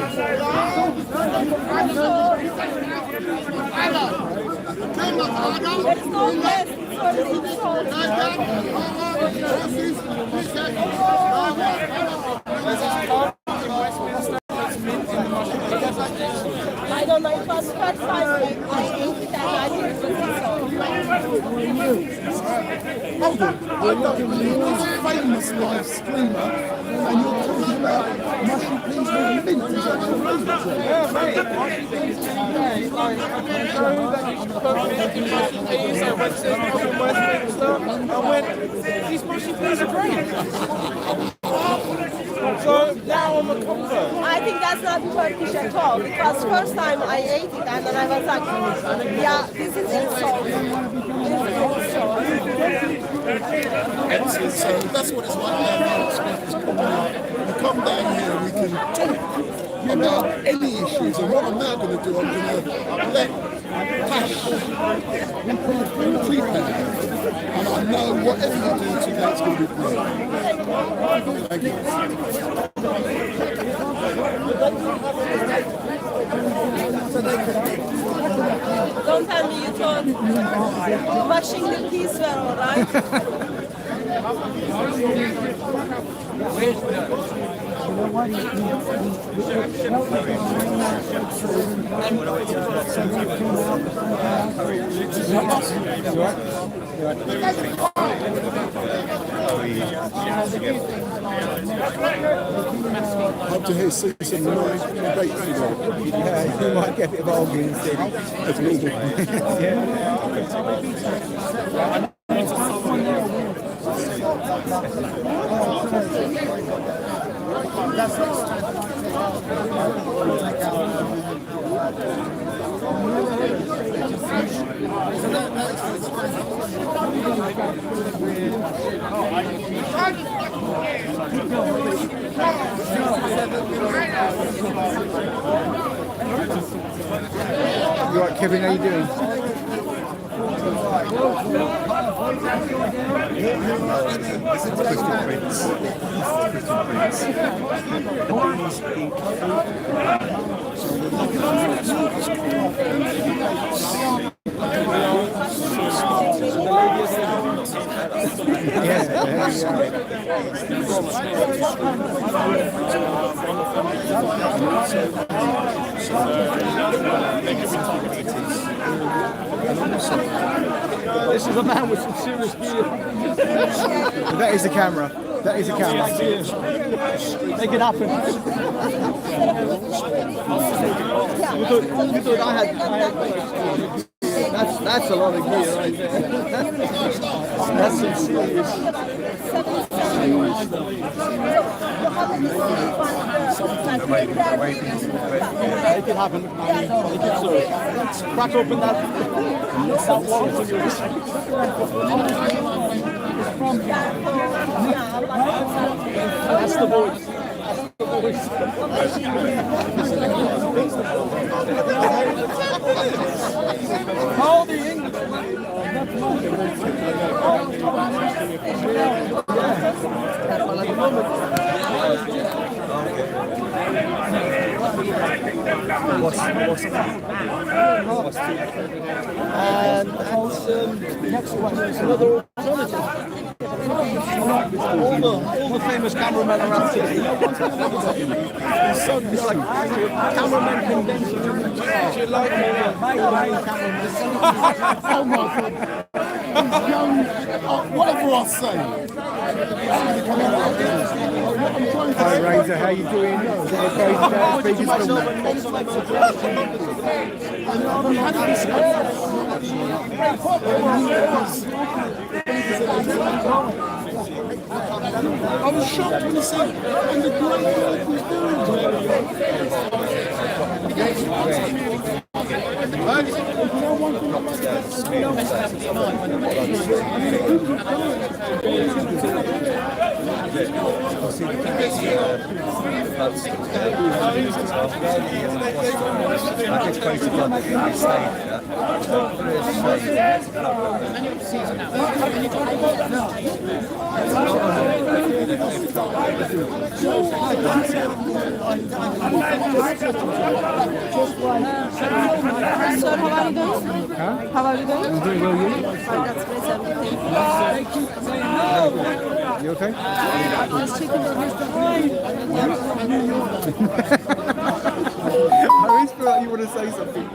I don't know, it was first time I ate it and I think it was Hold on, I don't believe this famous live screamer and you're talking about mushy peas with mint. Is that your Yeah, mate. Mushy peas. I know that you spoke to mushy peas. I went to Westminster. I went, these mushy peas are great. So now I'm a convert. I think that's not Turkish at all because first time I ate it and then I was like, yeah, this is insult. Excellent. So that's what it's like now. You come down here and we can talk about any issues. And what I'm now going to do, I'm going to let Tash prepare. And I know whatever you do today, it's going to be great. Thank you. Don't tell me you thought washing the peas were alright. Hope to hear see some nice debates today. Yeah, you might get a bit of arguing instead. That's You right, Kevin? How you doing? This is a man with some serious gear. That is the camera. That is the camera. Make it happen. You thought I had that's a lot of gear right there. That's some serious. Make it happen. Make it so. Crack open that wallet of yours. That's the voice. That's the voice. How the English? And next one is another alternative. All the famous cameramen around today. So like cameramen convention. Do you like all the main cameramen? oh my God. Whatever I say. Hi Razor, how you doing? I was shocked when he said, and the great work was Sir, how are you doing? How are you doing? I'm doing well, you? That's great, everything. You okay? Just checking the I always feel like you want to say something.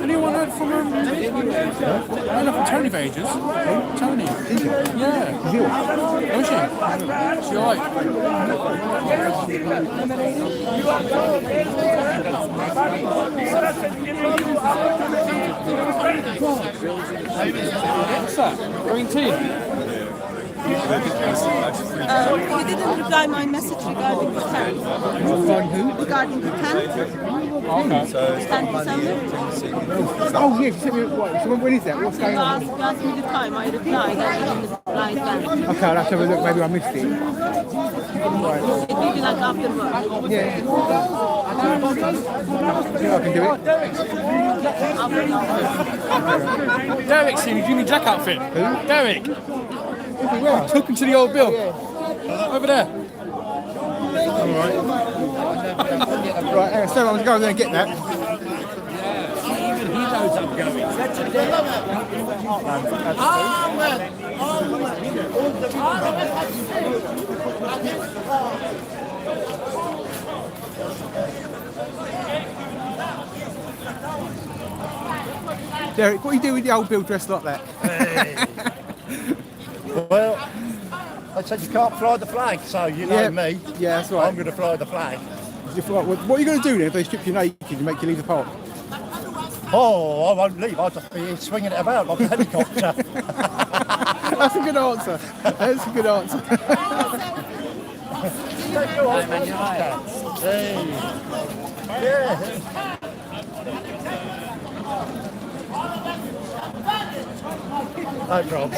Anyone heard from I don't know from Tony for ages. Tony. Yeah. Is he all? How is she? She alright? What's that? Green tea? You didn't reply my message regarding the tent. Regarding who? Regarding the tent. Okay. 10 December. Oh, yeah, you sent me, what, so when is that? What's going You on? asked me the time. I replied. I didn't reply then. Okay, I'll have to have a look, maybe I missed it. It will be like after work. Yeah. Yeah, I can do it. Derek's seen his Jimmy Jack outfit. Who? Derek. Where? Took him to the old bill. Over there. Right, hang on, so I'm going to go there and get that. Derek, what do you do with the old bill dressed like that? Well, I said you can't fly the flag, so you know Yeah. me. Yeah, that's right. I'm going to fly the flag. What are you going to do then if they strip you naked and make you leave the park? Oh, I won't leave. I'll just be swinging it about like a helicopter. That's a good answer. That's a good answer. Hey. Yeah. No problem.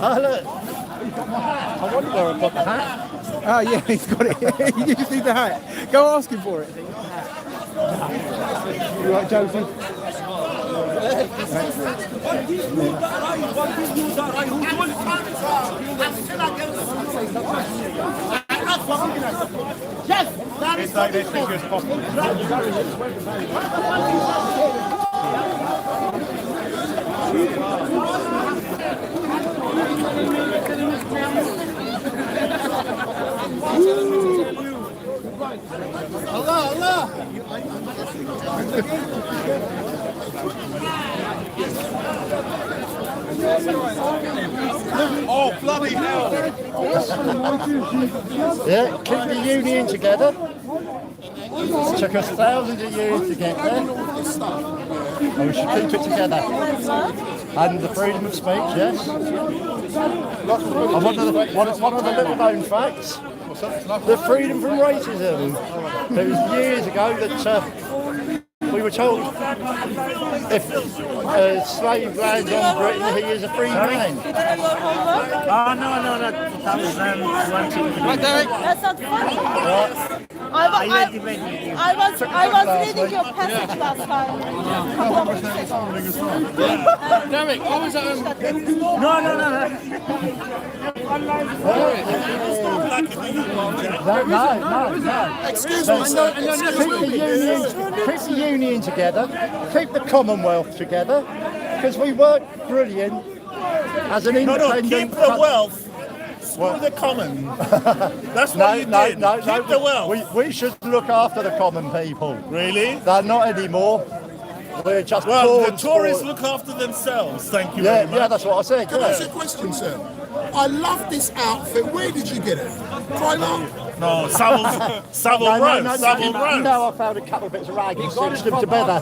Oh, look. I wonder where I put the hat. Oh, yeah, he's got it. You just need the hat. Go ask him for it. You right, Josie? Oh, bloody hell! Yeah, keep the union together. It took us thousands of years to get there. And we should keep it together. And the freedom of speech, yes. And one of the little known facts, the freedom from racism. It was years ago that we were told if a slave lands on Britain, he is a free man. Did you do your homework? Oh, no, that was 20. Right, Derek. That's not funny. I was reading your passage last time. Couple of weeks ago. Derek, what was that? No. No. Excuse me, sir. Keep the union together. Keep the Commonwealth together. Because we work brilliant as an independent. Keep the wealth. Screw the common. That's what you did. Keep the wealth. We should look after the common people. Really? They're not anymore. We're just Well, the pawns tourists for- look after themselves. Thank you very much. Yeah, that's what I said. Can I ask Yeah. you a question, sir? I love this outfit. Where did you get it? Primark? No, Savile Row. Savile Row. No, I found a couple of bits of rag and stitched them together.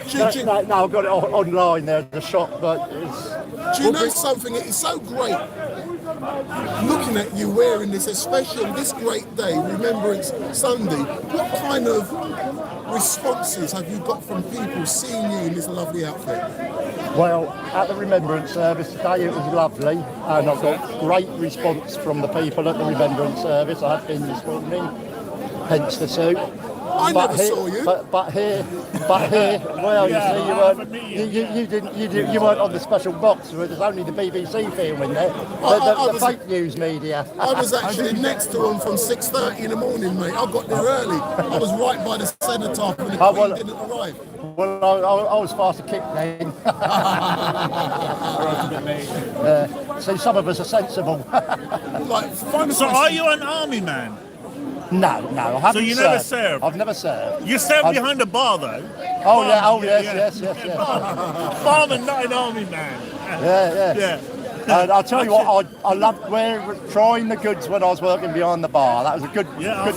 Do you- No, I've got it online there, the shop, but it's... Do you know something? It's so great looking at you wearing this, especially on this great day, Remembrance Sunday. What kind of responses have you got from people seeing you in this lovely outfit? Well, at the Remembrance Service today it was lovely, and I've got great response from the people at the Remembrance Service. I've been this morning, hence the suit. I never saw you. But here, well, Yeah, you see, you weren't on the special box. There's only the BBC filming there, the fake news media. I was actually next to them from 6:30 in the morning, mate. I got there early. I was right by the cenotaph when the Queen didn't arrive. Well, I was fast to kick then. See, some of us are sensible. Like, So are you an army man? No, I haven't. So you never served? I've never served. You served behind the bar, though. Yes. Farmer, not an army man. Yeah. And I'll tell you what, I loved trying the goods when I was working behind the bar. That was a good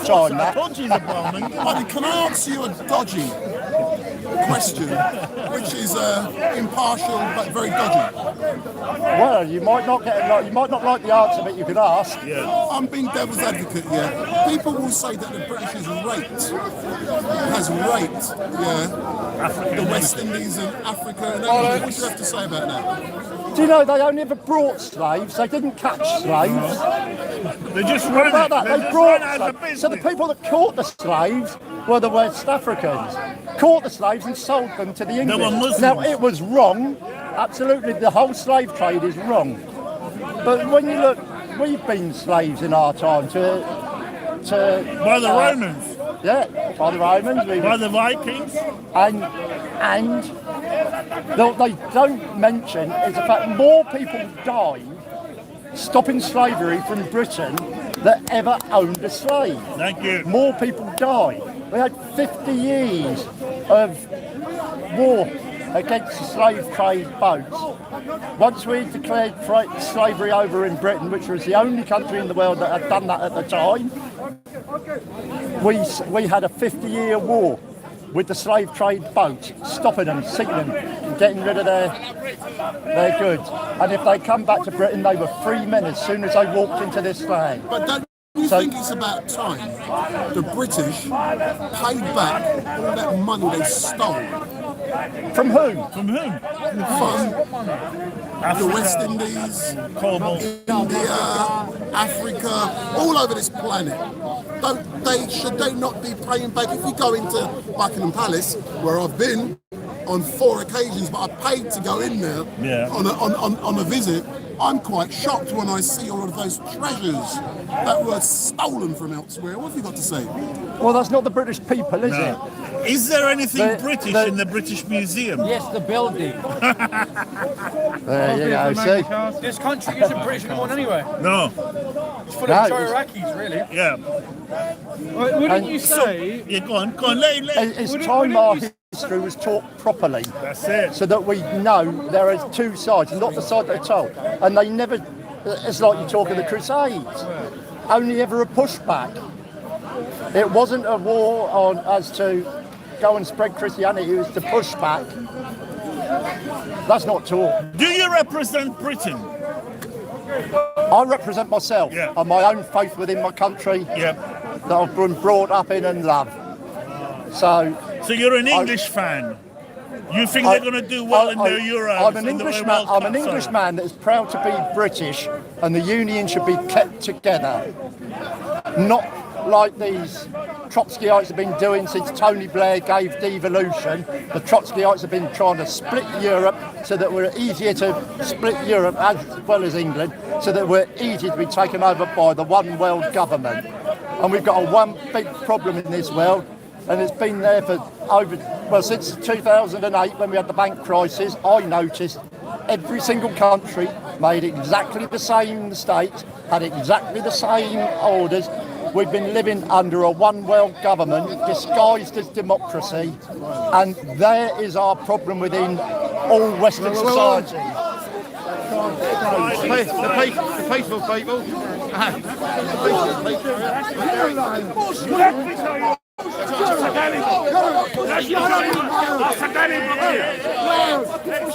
time. I told you he's a barman. Buddy, can I ask you a dodgy question, which is impartial but very dodgy? Well, you might not like the answer, but you could ask. Yeah. I'm being devil's advocate here. People will say that the British has raped the West Indies and Africa and everything. What do you have to say about that? Do you know they only ever brought slaves? They didn't catch slaves. They just What run about that? it. They brought out of slaves. So the business. people that caught the slaves were the West Africans. Caught the slaves and sold them to the English. were Muslims. Now it was wrong. Absolutely, the whole slave trade is wrong. But when you look, we've been slaves in our time to By the Romans, yeah, by the Romans. by the Vikings. And they don't mention is the fact more people died stopping slavery from Britain that ever owned a slave. Thank you. More people died. We had 50 years of war against the slave trade boats. Once we declared slavery over in Britain, which was the only country in the world that had done that at the time, we had a 50-year war with the slave trade boats, stopping them, sinking them, getting rid of their goods. And if they come back to Britain, they were free men as soon as they walked into this land. But don't you think it's about time the British paid back all that money they stole From whom? From whom? from the West Indies, Cornwall. India, Africa, all over this planet? Should they not be paying back? If you go into Buckingham Palace, where I've been on 4 occasions, but I paid to go in there on a visit, I'm quite shocked when I see all of those treasures that were stolen from elsewhere. What have you got to say? Well, that's not the British people, is it? Is there anything The- British the- in the British Museum? Yes, the building. There you go, see? This country isn't British anymore anyway. No. It's full No, of it's- Iraqis, really. Yeah. Wouldn't you say? Yeah, go on. It's time our history was taught properly. That's it. So that we know there are two sides, not the side they're told. And they never, it's like you talk of the Crusades, only ever a pushback. It wasn't a war on as to go and spread Christianity, it was to push back. That's not taught. Do you represent Britain? I represent myself Yeah. and my own faith within my country Yeah. that I've been brought up in and love. So you're an English fan. You think they're going to do well in their Euros? I'm an Englishman. I'm an Englishman that is proud to be British, and the union should be kept together. Not like these Trotskyites have been doing since Tony Blair gave devolution. The Trotskyites have been trying to split Europe so that we're easier to split Europe as well as England, so that we're easy to be taken over by the one world government. And we've got one big problem in this world, and it's been there for since 2008 when we had the bank crisis. I noticed every single country made exactly the same mistakes, had exactly the same orders. We've been living under a one world government disguised as democracy, and there is our problem within all Western societies. The peaceful people.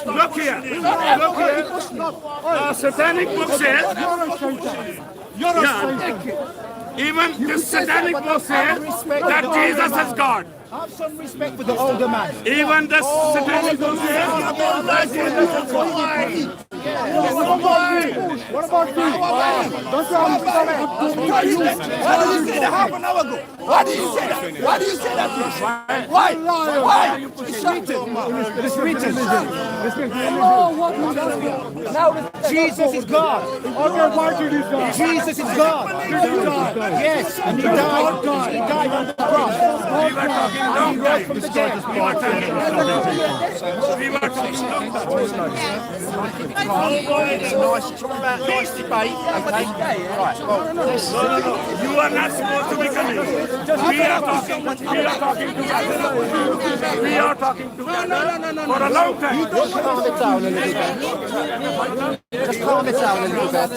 Look here. Satanic book says, even the satanic book says that Jesus is God. Have some respect for the older man. Even the satanic book says that Jesus is God. What about you? Don't tell me. Why did you say that half an hour ago? Why did you say that? Why did you say that? Why? It's written. Now Jesus is God. Jesus is God. Yes, and he died. He died on the cross. Nice debate. You are not supposed to be coming. We are talking together. We are talking together for a long time. Just calm it down a little bit. Just calm it down a little bit.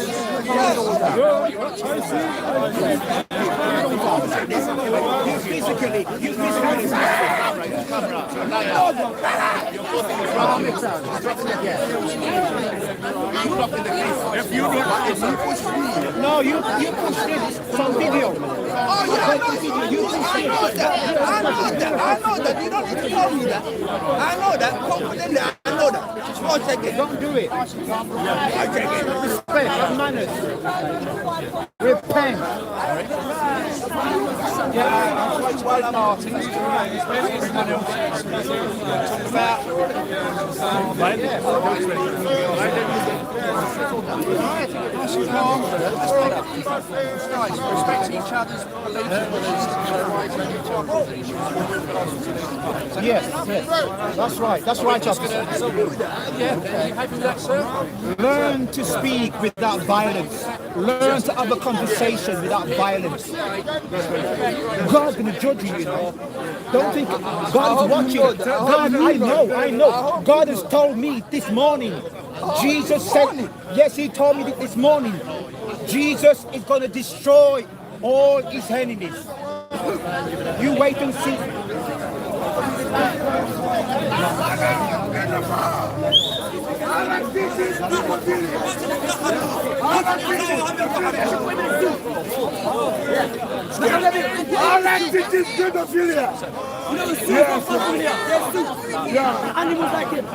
No, you pushed it. Some video. Oh, yeah, I know that. You don't need to tell me that. I know that. Confidently, I know that. One second. Don't do it. Respect and manners. Repent. Respect each other's Yes. That's right. That's right, officer. Learn to speak without violence. Learn to have a conversation without violence. God's going to judge you, you know. Don't think God is watching. God, I know. God has told me this morning. Jesus said, yes, he told me this morning. Jesus is going to destroy all his enemies. You wait and see.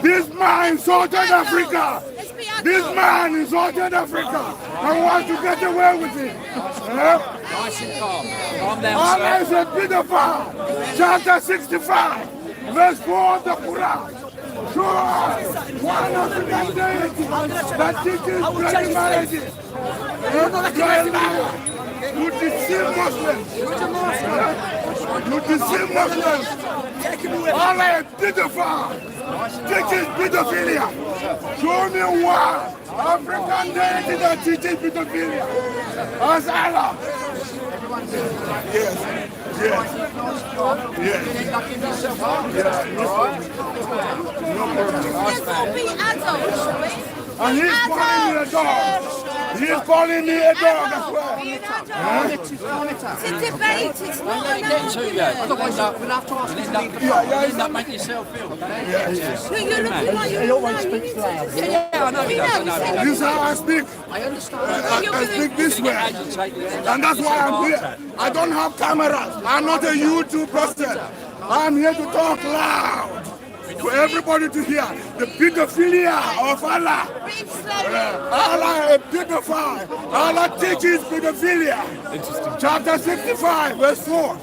This man insulted Africa. This man insulted Africa. I want to get away with it. Nice and calm. Calm down, Allah is a pedophile. Chapter 65, verse 4 of the Quran. Sure, one of the deity that teaches bloody marriages. You are a liar. You deceive Muslims. You deceive Muslims. Allah is a pedophile. Teaches pedophilia. Show me one African deity that teaches pedophilia. As Allah. Yes. And he's calling me a dog. He's calling me a dog as well. It's a debate, it's not an argument. Otherwise, we'll have to ask you end up making yourself feel. You're looking like you're lying. You need to This is how I speak. I understand. I speak this way. And that's why I'm here. I don't have cameras. I'm not a YouTube person. I'm here to talk loud for everybody to hear the pedophilia of Allah. Allah is a pedophile. Allah teaches pedophilia. Chapter 65, verse 4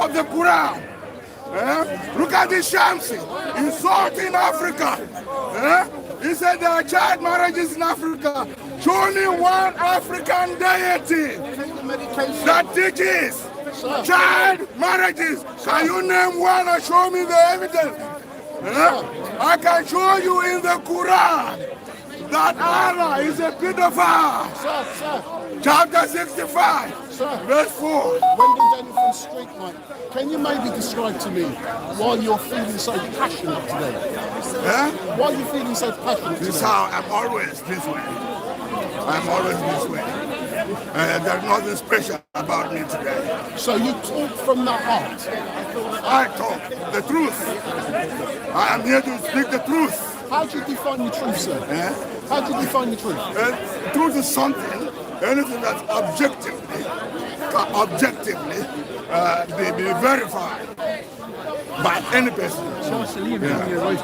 of the Quran. Look at this Shamsi insulting Africa. He said there are child marriages in Africa. Show me one African deity that teaches child marriages. Can you name one or show me the evidence? I can show you in the Quran that Allah is a pedophile. Chapter 65, verse 4. When did anything streak, Mike? Can you maybe describe to me why you're feeling so passionate today? Why are you feeling so passionate This is today? how I'm always this way. I'm always this way. There's nothing special about me today. So you talk from the heart. I talk the truth. I am here to speak the truth. How do you define the truth, sir? Eh? How do you define the truth? Truth is something, anything that's objectively be verified by any person.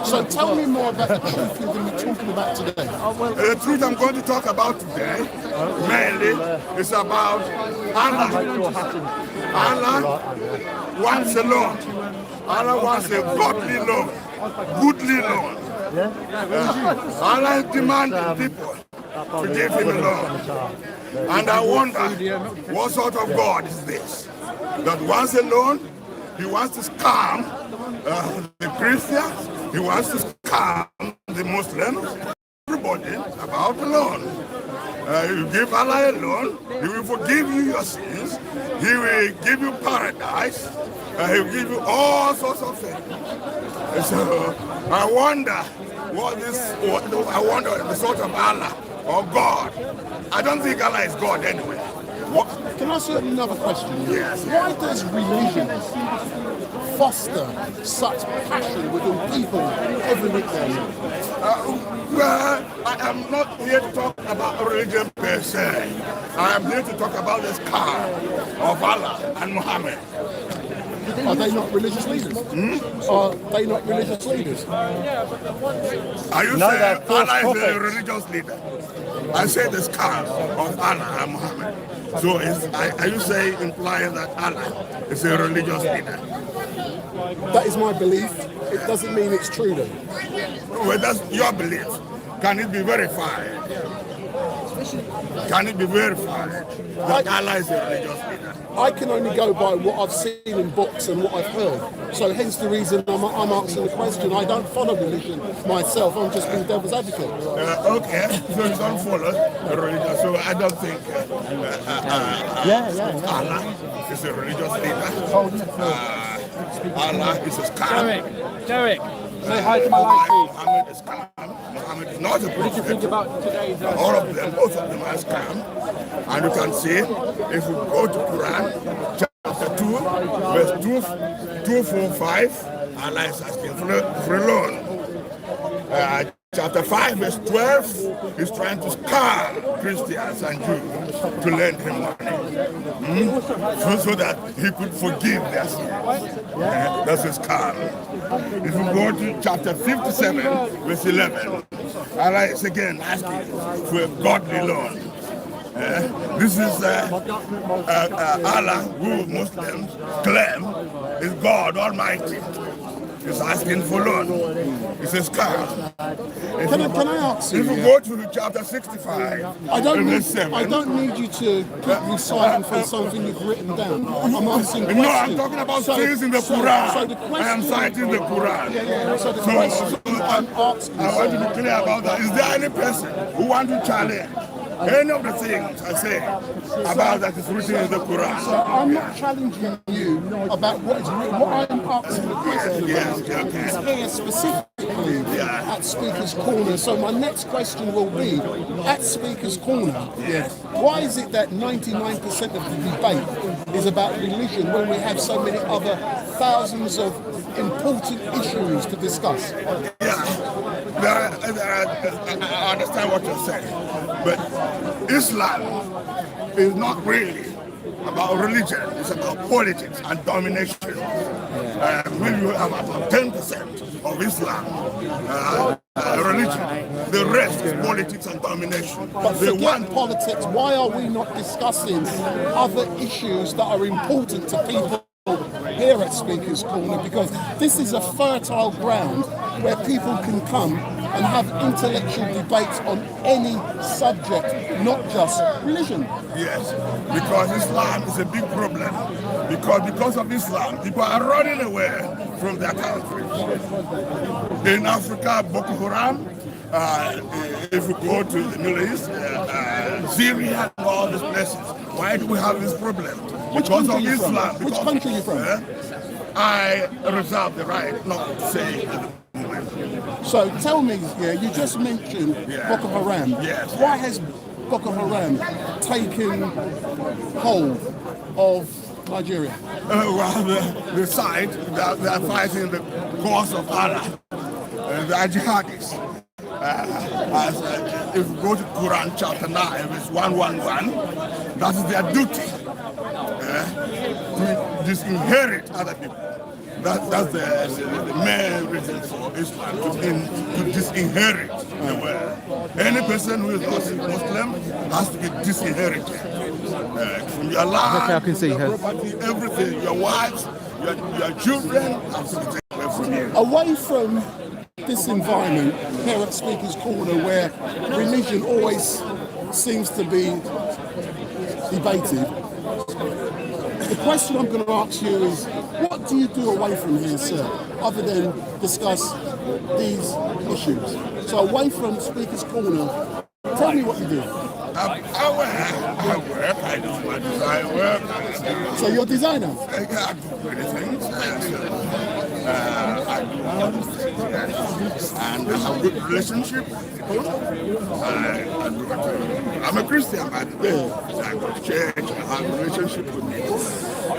So tell me more about the truth you're going to be talking about today. The truth I'm going to talk about today mainly is about Allah. Allah wants a Lord. Allah wants a godly Lord, goodly Lord. Allah is demanding people to give him a Lord. And I wonder, what sort of God is this? That wants a Lord, he wants to scam the Christians, he wants to scam the Muslims, everybody about the loan. You give Allah a loan, he will forgive you your sins, he will give you paradise, he will give you all sorts of things. So I wonder I wonder the sort of Allah or God. I don't think Allah is God anyway. Can I ask you another question? Yes. Why does religion foster such passion within people every week? Well, I am not here to talk about religion per se. I am here to talk about this car of Allah and Muhammad. Are they not religious leaders? Are they not religious leaders? Are you saying Allah is a religious leader? I say this car of Allah and Muhammad. So are you saying, implying that Allah is a religious leader? That is my belief. It doesn't mean it's true though. Well, that's your belief. Can it be verified? Can it be verified that Allah is a religious leader? I can only go by what I've seen in books and what I've heard. So hence the reason I'm answering the question. I don't follow religion myself. I'm just being devil's advocate. Okay, so you don't follow the religion. So I don't think Allah is a religious leader. Allah is a scam. Derek, say hi to my live feed. Muhammad is scam. Muhammad is not a prophet. What did you think about today's All of them, both of them are scam. And you can see, if you go to Quran, chapter 2, verse 245, Allah is asking for a loan. Chapter 5, verse 12, he's trying to scam Christians and Jews to lend him money. So that he could forgive their sins. That's his scam. If you go to chapter 57, verse 11, Allah is again asking for a godly loan. This is Allah, who Muslims claim is God Almighty. He's asking for loan. It's a scam. Can I ask you? If you go to chapter 65, I don't verse need you to keep reciting from something you've written down. I'm answering questions. No, I'm talking about things in the Quran. So the question, I am citing the Quran. So the question I'm asking. I want to be clear about that. Is there any person who wants to challenge any of the things I say about that is written in the Quran? So I'm not challenging you about what is written. What I'm asking the question about is here specifically at Speaker's Corner. So my next question will be, at Speaker's Corner, why is it that 99% of the debate is about religion when we have so many other thousands of important issues to discuss? I understand what you're saying, but Islam is not really about religion. It's about politics and domination. We will have about 10% of Islam religion. The rest is politics and domination. But forget politics. Why are we not discussing other issues that are important to people here at Speaker's Corner? Because this is a fertile ground where people can come and have intellectual debates on any subject, not just religion. Yes, because Islam is a big problem. Because of Islam, people are running away from their countries. In Africa, Boko Haram, if we go to the Middle East, Syria, and all these places, why do we have this problem? Because of Islam. Which country are you from? I reserve the right not to say at the moment. So tell me, you just mentioned Boko Haram. Yes. Why has Boko Haram taking hold of Nigeria? Well, the side that they are fighting the cause of Allah, they are jihadis. If you go to Quran chapter 9, verse 111, that is their duty to disinherit other people. That's the main reason for Islam, to disinherit the world. Any person who is not Muslim has to be disinherited. From your land, I can see your her. property, everything, your wives, your children have to be taken away from you. Away from this environment here at Speaker's Corner, where religion always seems to be debated, the question I'm going to ask you is, what do you do away from here, sir, other than discuss these issues? So away from Speaker's Corner, tell me what you do. I work, I do my design work. So you're a designer? I do many things. I do and I have a good relationship with people. I'm a Christian, by the way. So I go to church, I have a relationship with people,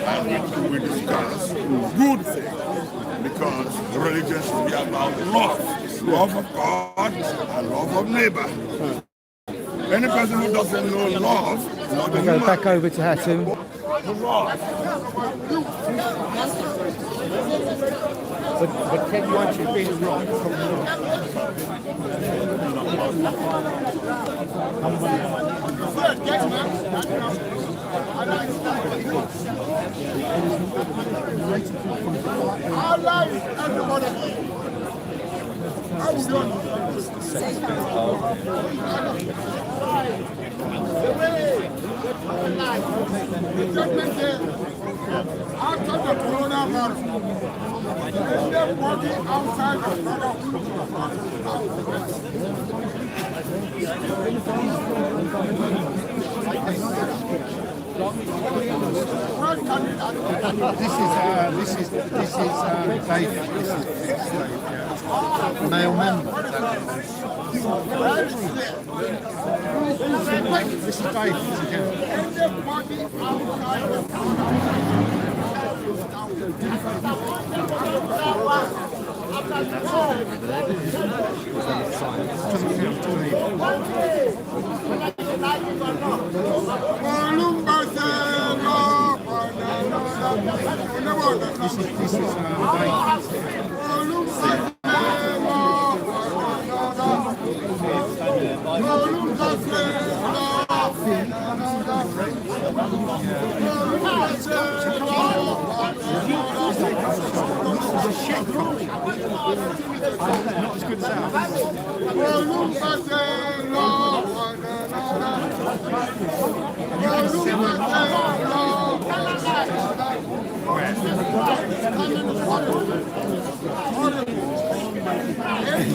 and we discuss good things, because religion should be about love of God and love of neighbor. Any person who doesn't know love, not the Go human. back over to Hatem. But can you actually be wrong from After the coronavirus, they're working outside the This is David. Male member. This is David.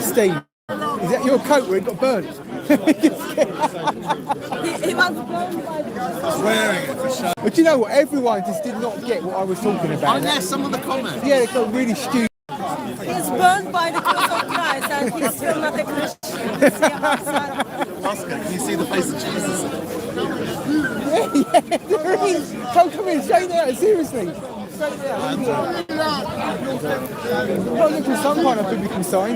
Steve, is that your coat where it got burnt? He was blown by the But you know what? Everyone just did not get what I was talking about. Yeah, some of the comments. Yeah, it got really stupid. He's burned by the cross of Christ, and he's still not a Christian. Oscar, can you see the face of Jesus? Yeah, there is. Come in, say that, seriously. Say that. Not looking for some kind of biblical sign.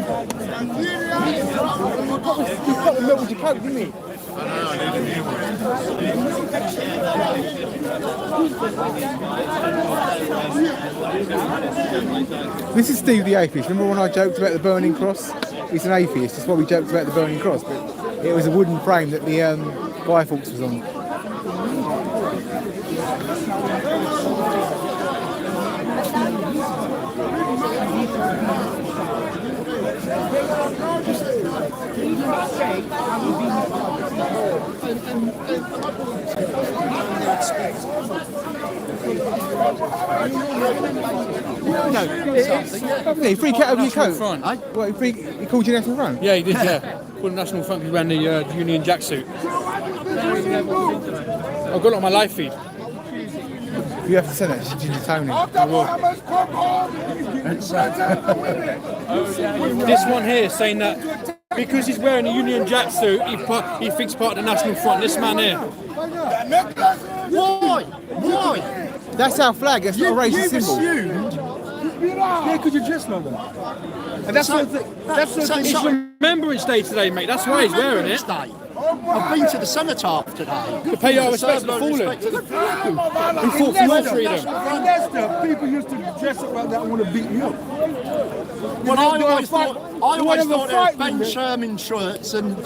You've got the milk with your coat, didn't you? This is Steve the Atheist. Remember when I joked about the burning cross? He's an atheist. That's why we joked about the burning cross. But it was a wooden frame that the Guy Fawkes was on. No, he freaked out over your coat. Front. What, he called you National Front? Yeah, he did, yeah. Put a national front around the Union Jack suit. I've got it on my live feed. You have to send that to Ginger Tony. This one here is saying that because he's wearing a Union Jack suit, he thinks part of the National Front. This man here. Why? Why? That's our flag. That's not a racist You've symbol. assumed. Yeah, because you're dressed like that. And that's what It's Remembrance Day today, mate. That's why he's wearing it. I've been to the cenotaph today. To pay our respect to the fallen. Who fought for your freedom. In Leicester, people used to dress up like that and want to beat you up. Well, I always thought it was Ben Sherman shirts and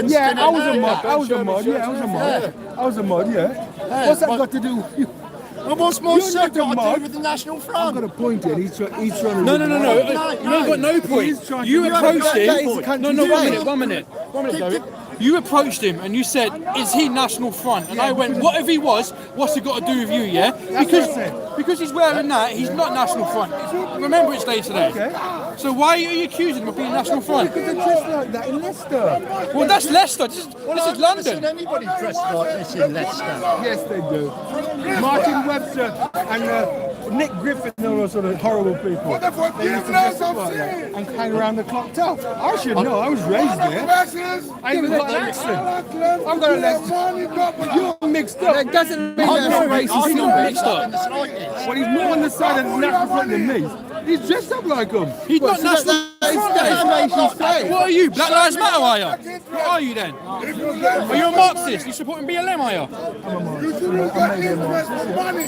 Yeah, skinny I was a hair. mod. I was a mod. Yeah, I was a mod. I was a mod. Yeah. What's that got to do with you? Well, what's my You're shirt not a got to mod. do with the National I've Front? got a point here. He's trying to. No. You ain't got no point. You approached him. No, one minute, David. You approached him and you said, "Is he National Front?" And I went, "What if he was? What's it got to do with you?" Yeah, because he's wearing that, he's not National Front. Remembrance Day today. Okay. So why are you accusing him of being National Front? Because they're dressed like that in Leicester. Well, that's Leicester. This is I've never seen London. anybody dressed like this in Leicester. Yes, they do. Martin Webster and Nick Griffin and all those sort of horrible people. They used to dress up like that and hang around the clock tower. I should know. I was raised there. I even got an accent. I've got an accent. You're mixed up. That doesn't mean that's racist. I'm not mixed up. Well, he's more on the side of the National Front than me. He's dressed up like him. He's not National Front. What are you? Black Lives Matter, are you? What are you then? Are you a Marxist? You supporting BLM, are you?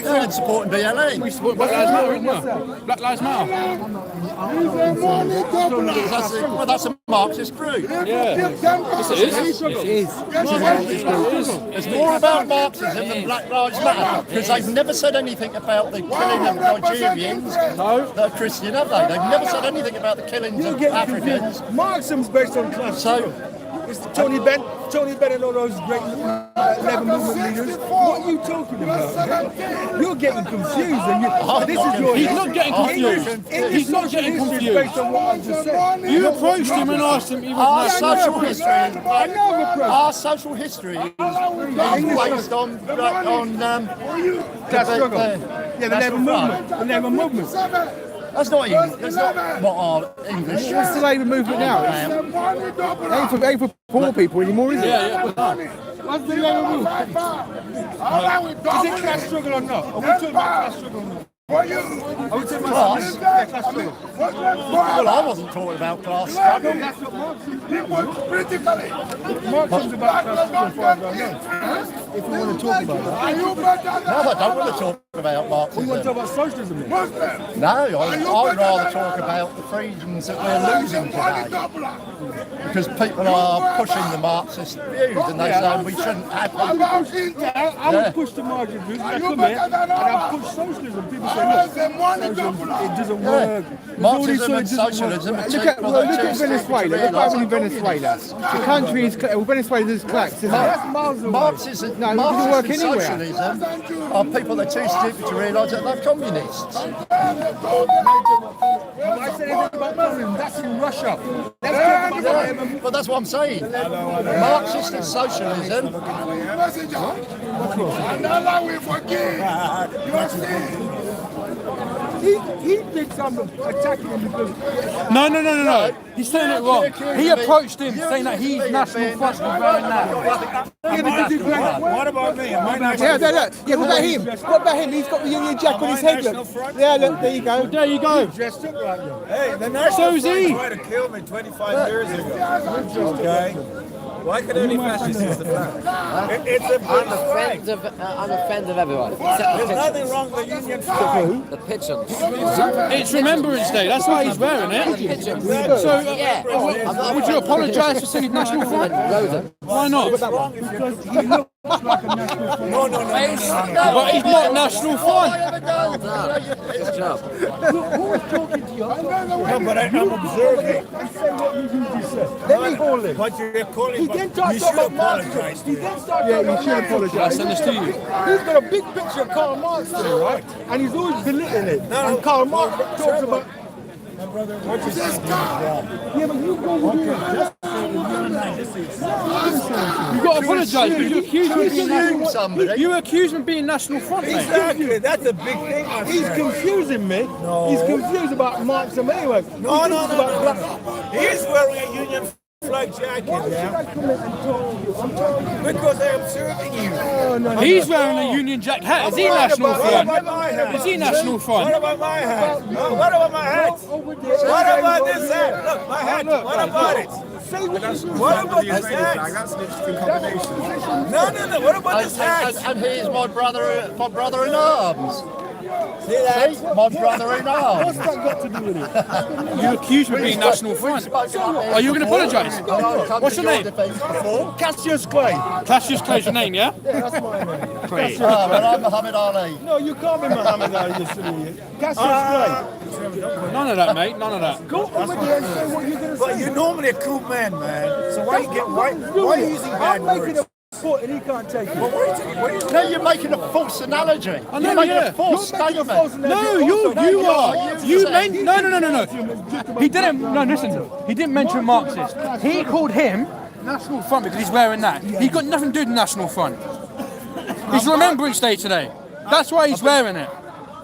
They're supporting BLM. We support Black Lives Matter, isn't you? Black Lives Matter. That's a Marxist group. Yeah. Yes, it is. It's more about Marxism than Black Lives Matter because they've never said anything about the killing of Nigerians that are Christian, have they? They've never said anything about the killings of Africans. Marxism's based on class. So, It's Tony Benn and all those great Labour movement leaders. What are you talking about? You're getting confused. And this is your He's not getting confused. He's not getting confused. Based on what I just said. You approached him and asked him. He our was social history, Our social history is based on That struggle. the Yeah, the Labour movement. The Labour movement. That's not English. That's not what our English. What's the Labour movement now? It ain't for poor people anymore, is it? Yeah. What's the Labour movement? Is it class struggle or not? Are we talking about class struggle or not? Are we talking about Class? class struggle? Well, I wasn't talking about class struggle. That's what Marxism's about class struggle as far as I know. If we want to talk about that. No, I don't want to talk about We want to Marxism. talk about socialism then. No, I'd rather talk about the freedoms that we're losing today. Because people are pushing the Marxist views and they say we shouldn't have them. I would push the Marxist views. I come here and I push socialism. People say, look, socialism, it doesn't work. Marxism and socialism are Look at Venezuela. Look what happened in Venezuela. The country is Venezuela's collapsed, isn't it? That's miles away. Marxism, No, it doesn't work Marxist and anywhere. socialism are people that are too stupid to realise that they're communists. I said anything about communism. That's in Russia. Let's talk about that. But that's what I'm saying. Marxist and socialism. He thinks I'm attacking him because No. He's saying it wrong. He approached him saying that he's National Front for wearing that. what about me? Am I not? Yeah, look. Yeah, what about him? What about him? He's got the Union Jack on his head, look. Yeah, look, there you go. There you go. Dressed up like them. Hey, the National So's Front he. tried to kill me 25 years ago. Okay? Why could only fascists use the flag? It's a big flag. I'm a friend of everyone. Except There's nothing wrong with the Union flag. the pigeons. It's Remembrance Day. That's why he's wearing it. So, would you apologise for saying National Front? Why not? No. But he's not National Front. Good job. No, but I'm observing. Let me hold him. What you're calling He for. then talks You should about Marx. apologize to He him. then starts Yeah, talking you about should Marx. apologise. I send this to you. He's got a big picture of Karl Marx there, right? And he's always belittling it. And Karl Marx talks about. What you saying is wrong. Yeah, but you go with him. You've got to apologise because you accused him of being Assume somebody. You accused him of being National Front, mate. Exactly. That's a big thing. my He's friend. confusing me. No. He's confused about Marxism anyway. No. He's wearing a Union flag jacket, yeah? Because I'm serving you. He's wearing a Union Jack hat. Is he National Front? Is he National What Front? about my hat? What about my hat? What about this hat? Look, my hat. What about it? What about this hat? That's an interesting combination. No. What about this hat? And he's my brother in arms. See that? See? My brother in arms. You accused me of being National Front. Are you going to apologise? What's your name? Cassius Clay. Cassius Clay's your name, yeah? That's my name. Well, I'm Muhammad Ali. No, you can't be Muhammad Ali, you silly idiot. Cassius Clay. None of that, mate. None of that. Go over there and say what you're going to But say. you're normally a cool man, man. So why are you using bad I'm making words? a foot and he can't take it. No, you're making a false analogy. I know, You're making yeah. a false statement. No, you are. You meant no. He didn't. No, listen. He didn't mention Marxist. He called him National Front because he's wearing that. He got nothing to do with the National Front. It's Remembrance Day today. That's why he's wearing it.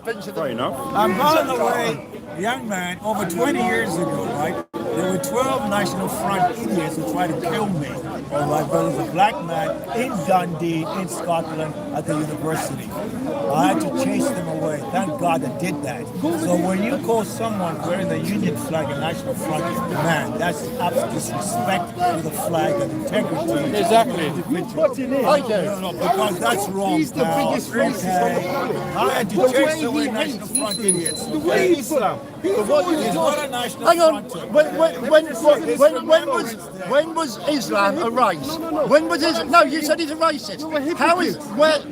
Fair enough. I'm by the way, young man, over 20 years ago, right? There were 12 National Front idiots who tried to kill me. All right, but it was a black man in Dundee, in Scotland, at the university. I had to chase them away. Thank God I did that. So when you call someone wearing the Union flag a National Front, man, that's absolute disrespect to the flag and integrity. Exactly. No, because that's wrong. He's the biggest racist on the planet. I had to chase away National Front idiots. The way he put up. He's not a National Hang on. Front. When was Islam a race? When was Islam? No, you said he's a racist. How is what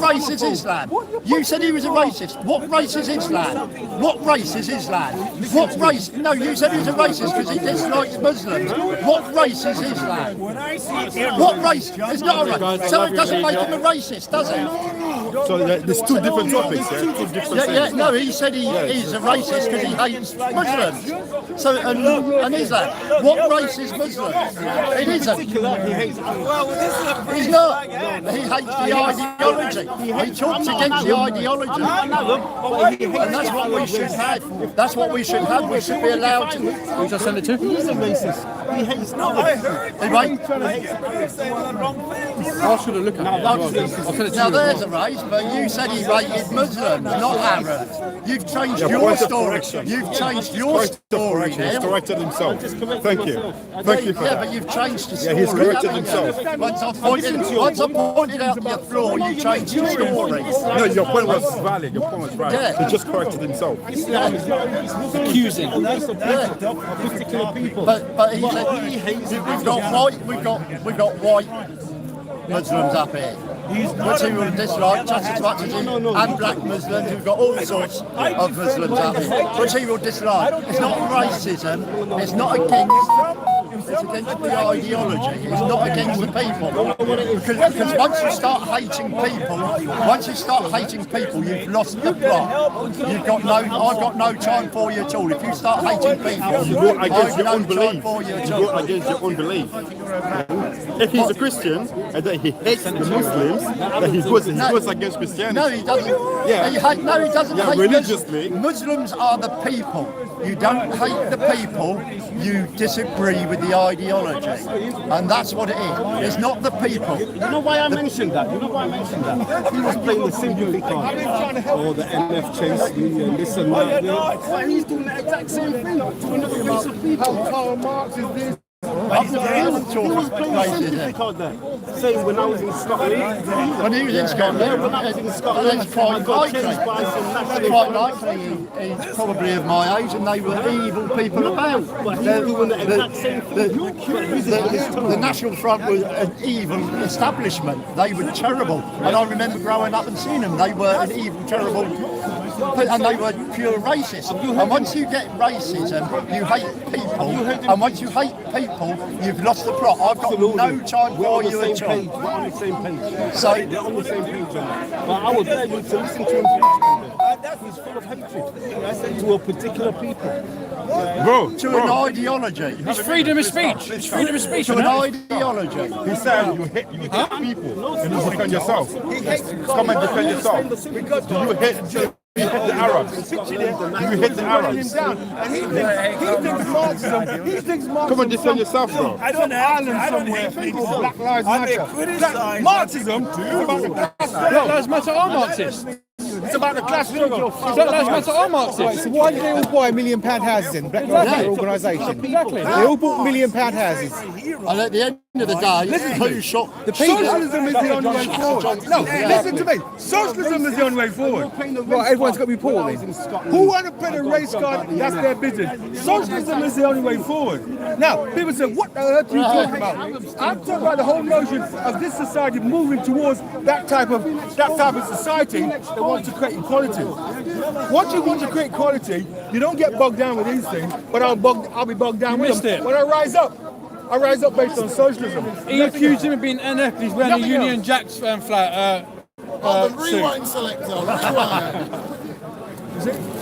race is Islam? You said he was a racist. What race is Islam? What race is Islam? What race? No, you said he was a racist because he dislikes Muslims. What race is Islam? When I see What race? It's not a race. So it doesn't make him a racist, does it? So there's two different topics, yeah? Two different things. No, he said he's a racist because he hates Muslims. So, and Islam. What race is Muslim? It isn't. He's not. He hates the ideology. He talks against the ideology. And that's what we should have. That's what we should have. We should be allowed to. Who should I send it to? He's a racist. He hates no. I heard Right? you're saying the wrong thing. I'll should have looked at it. I'll send it to Now you. there's a race, but you said he rated Muslims, not Arabs. You've changed your point of story. correction. You've changed your story He's now. corrected himself. Thank you. Thank you for Yeah, that. but you've changed the Yeah, story. he's corrected haven't you? himself. Once I pointed out your flaw, you changed your story. No, your point was valid. Your point was right. Yeah. He just corrected himself. Accusing. But he hates it. We've got white Muslims up here. Which he will dislike just as much as him, and black Muslims who've got all sorts of Muslims up here, which he will dislike. It's not racism, it's not against, it's against the ideology, it's not against the people. Because once you start hating people, you've lost the plot. I've got no time for you at all. If you start hating people, You go against your I've own no time belief. for you You at go all. against your own belief. If he's a Christian and that he hates the Muslims, then he goes against Christianity. No, he doesn't. Yeah. He doesn't Yeah, hate religiously. Muslims are the people. You don't hate the people, you disagree with the ideology. And that's what it is. It's not the people. You know why I mentioned that? He was playing the sympathy card. Or the NF chase me and this and that. Why he's doing the exact same thing to another race of people. Karl Marx is this. He was playing the sympathy card there. Saying when I was in Scotland. When he was in Scotland, when I was in Scotland, it's quite I got likely. chased by some national Quite likely he's probably of my age and they were evil people about. But he's doing the exact same thing. The National Front was an evil establishment. They were terrible. And I remember growing up and seeing them. They were an evil, terrible, and they were pure racist. And once you get racism, you hate people. And once you hate people, you've lost the plot. I've got no time for you at all. We're on the same page. So, They're on the same page on that. But I would beg you to listen to him. He's full of hatred to a particular people. to an ideology. It's freedom of speech. It's freedom of speech. To an isn't it? ideology. He said you hate people and you defend yourself. Come and defend yourself. Do you hate people the Arabs. You hit the Arabs. And he thinks Marxism. He thinks Marxism. Come on, defend yourself, bro. I don't island somewhere. Black Lives Matter. Marxism is about the class struggle. Black Lives Matter are Marxist. It's about the class struggle. Black Lives Matter are Marxist. So why did they all buy £1 million houses in Black Lives Matter organisation? Exactly. They all bought £1 million houses. And at the end of the day, who shot The people. Socialism is the only way forward. No, listen to me. Socialism is the only way forward. Well, everyone's got to be poor then. Who want to put a race card? That's their business. Socialism is the only way forward. Now, people say, what the earth are you talking about? I'm talking about the whole notion of this society moving towards that type of society that wants to create equality. Once you want to create equality, you don't get bogged down with these things, but I'll be bogged down with them. When I rise up based on socialism. He accused him of being NF. He's wearing a Union Jack's flat. The rewind selector.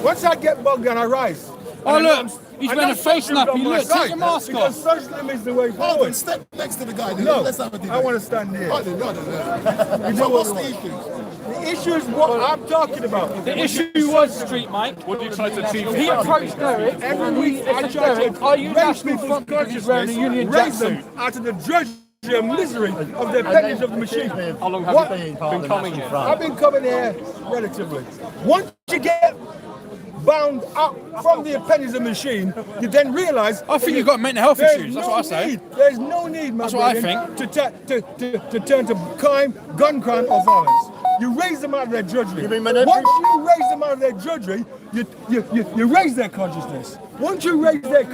Once I get bogged down, I rise. Oh look, he's wearing a face nappy. Look, take your mask because off. socialism is the way Hold on, forward. step next to the guy. No, Let's have a debate. I want to stand here. I don't know. So what's the issue? The issue is what I'm talking about. The issue was Street Mike. What do you try to achieve? He approached Derek. Every week I said, try Derek, to are you raise national people's front because he's wearing a consciousness, Union raise Jack them suit? out of the drudgery and misery of the pennies of the machine. How long have What? you been part of the National Front? I've been coming here relatively. Once you get bound up from the pennies of the machine, you then realise. I think you've got mental health issues. That's what I say. There's no need, my That's what I brethren, to turn to crime, gun crime, or violence. You raise them out of their drudgery. Once you raise them out of their drudgery, you raise their consciousness. Once you raise their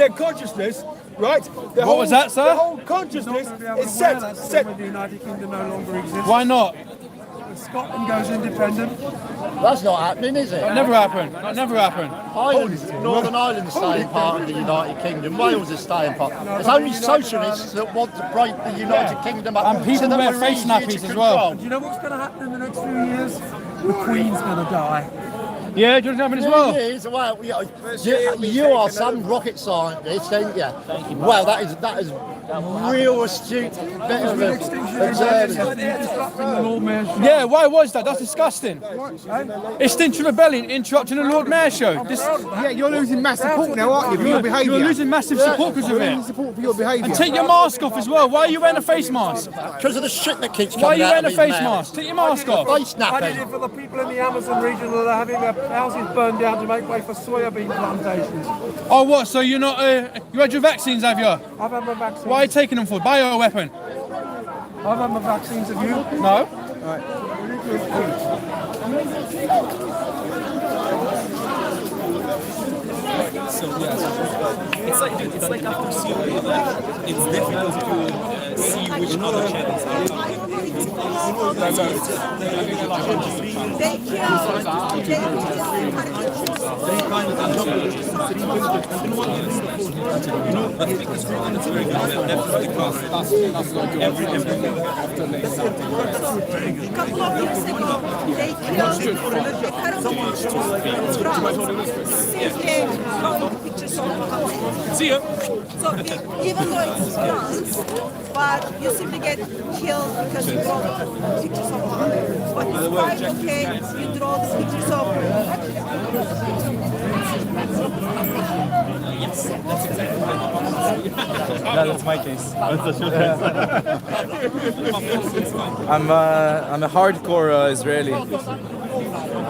consciousness, right? What was that, sir? The whole consciousness is set. The United Kingdom no longer exists. Why not? Scotland goes independent. That's not happening, is it? That never happened. That never happened. Northern Ireland is staying part of the United Kingdom. Wales is staying part. There's only socialists that want to break the United Kingdom up. And people so that wear we're face easier nappies to as well. control. Do you know what's going to happen in the next few years? The Queen's going to die. Yeah, do you know what happened as well? Years, well, you are some rocket scientist, ain't you? Well, that is real astute bit of it. Yeah, why was that? That's disgusting. Extinction Rebellion interrupting the Lord Mayor show. Yeah, you're losing massive support now, aren't you, for your behaviour? You're losing massive support because of You're it. losing support for your behaviour. And take your mask off as well. Why are you wearing a face mask? Because of the shit that keeps Why are coming you out wearing a of his face mouth. mask? Take your mask off. Face I did it napping. for the people in the Amazon region that are having their houses burned down to make way for soybean plantations. Oh, what? So you're not? You had your vaccines, have you? I've had my vaccines. Why are you taking them for? Bioweapon? I've had my vaccines, have you? No. It's like after COP, like, it's difficult to see which other channels are. A couple of years ago, they killed the current pictures of See ya. So even though it's France, but you simply get killed because you draw pictures of France. But it's quite okay, you draw the pictures of Yes, that's exactly That's my case. I'm a hardcore Israeli.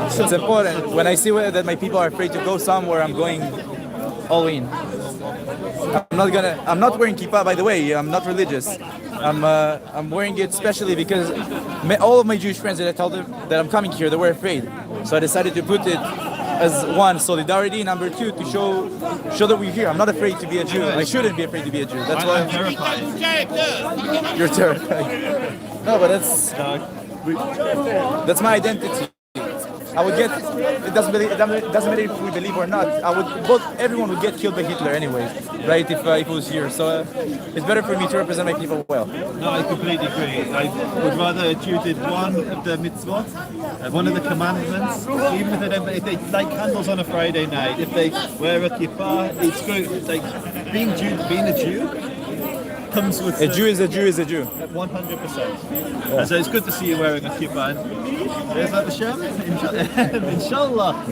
It's important. When I see that my people are afraid to go somewhere, I'm going all in. I'm not wearing kippah, by the way. I'm not religious. I'm wearing it especially because all of my Jewish friends that I told them that I'm coming here, they were afraid. So I decided to put it as one, solidarity, number two, to show that we're here. I'm not afraid to be a Jew. I shouldn't be afraid to be a Jew. That's why I'm terrified. You're terrified. No, but that's my identity. I would get. It doesn't matter if we believe or not. Everyone would get killed by Hitler anyway, right? If he was here, so it's better for me to represent my people well. No, I completely agree. I would rather a Jew did one of the mitzvot, one of the commandments, even if they light candles on a Friday night, if they wear a kippah, it's good. It's like being a Jew comes with A Jew is a Jew is a Jew. 100%. And so it's good to see you wearing a kippah. And is that the show? Inshallah.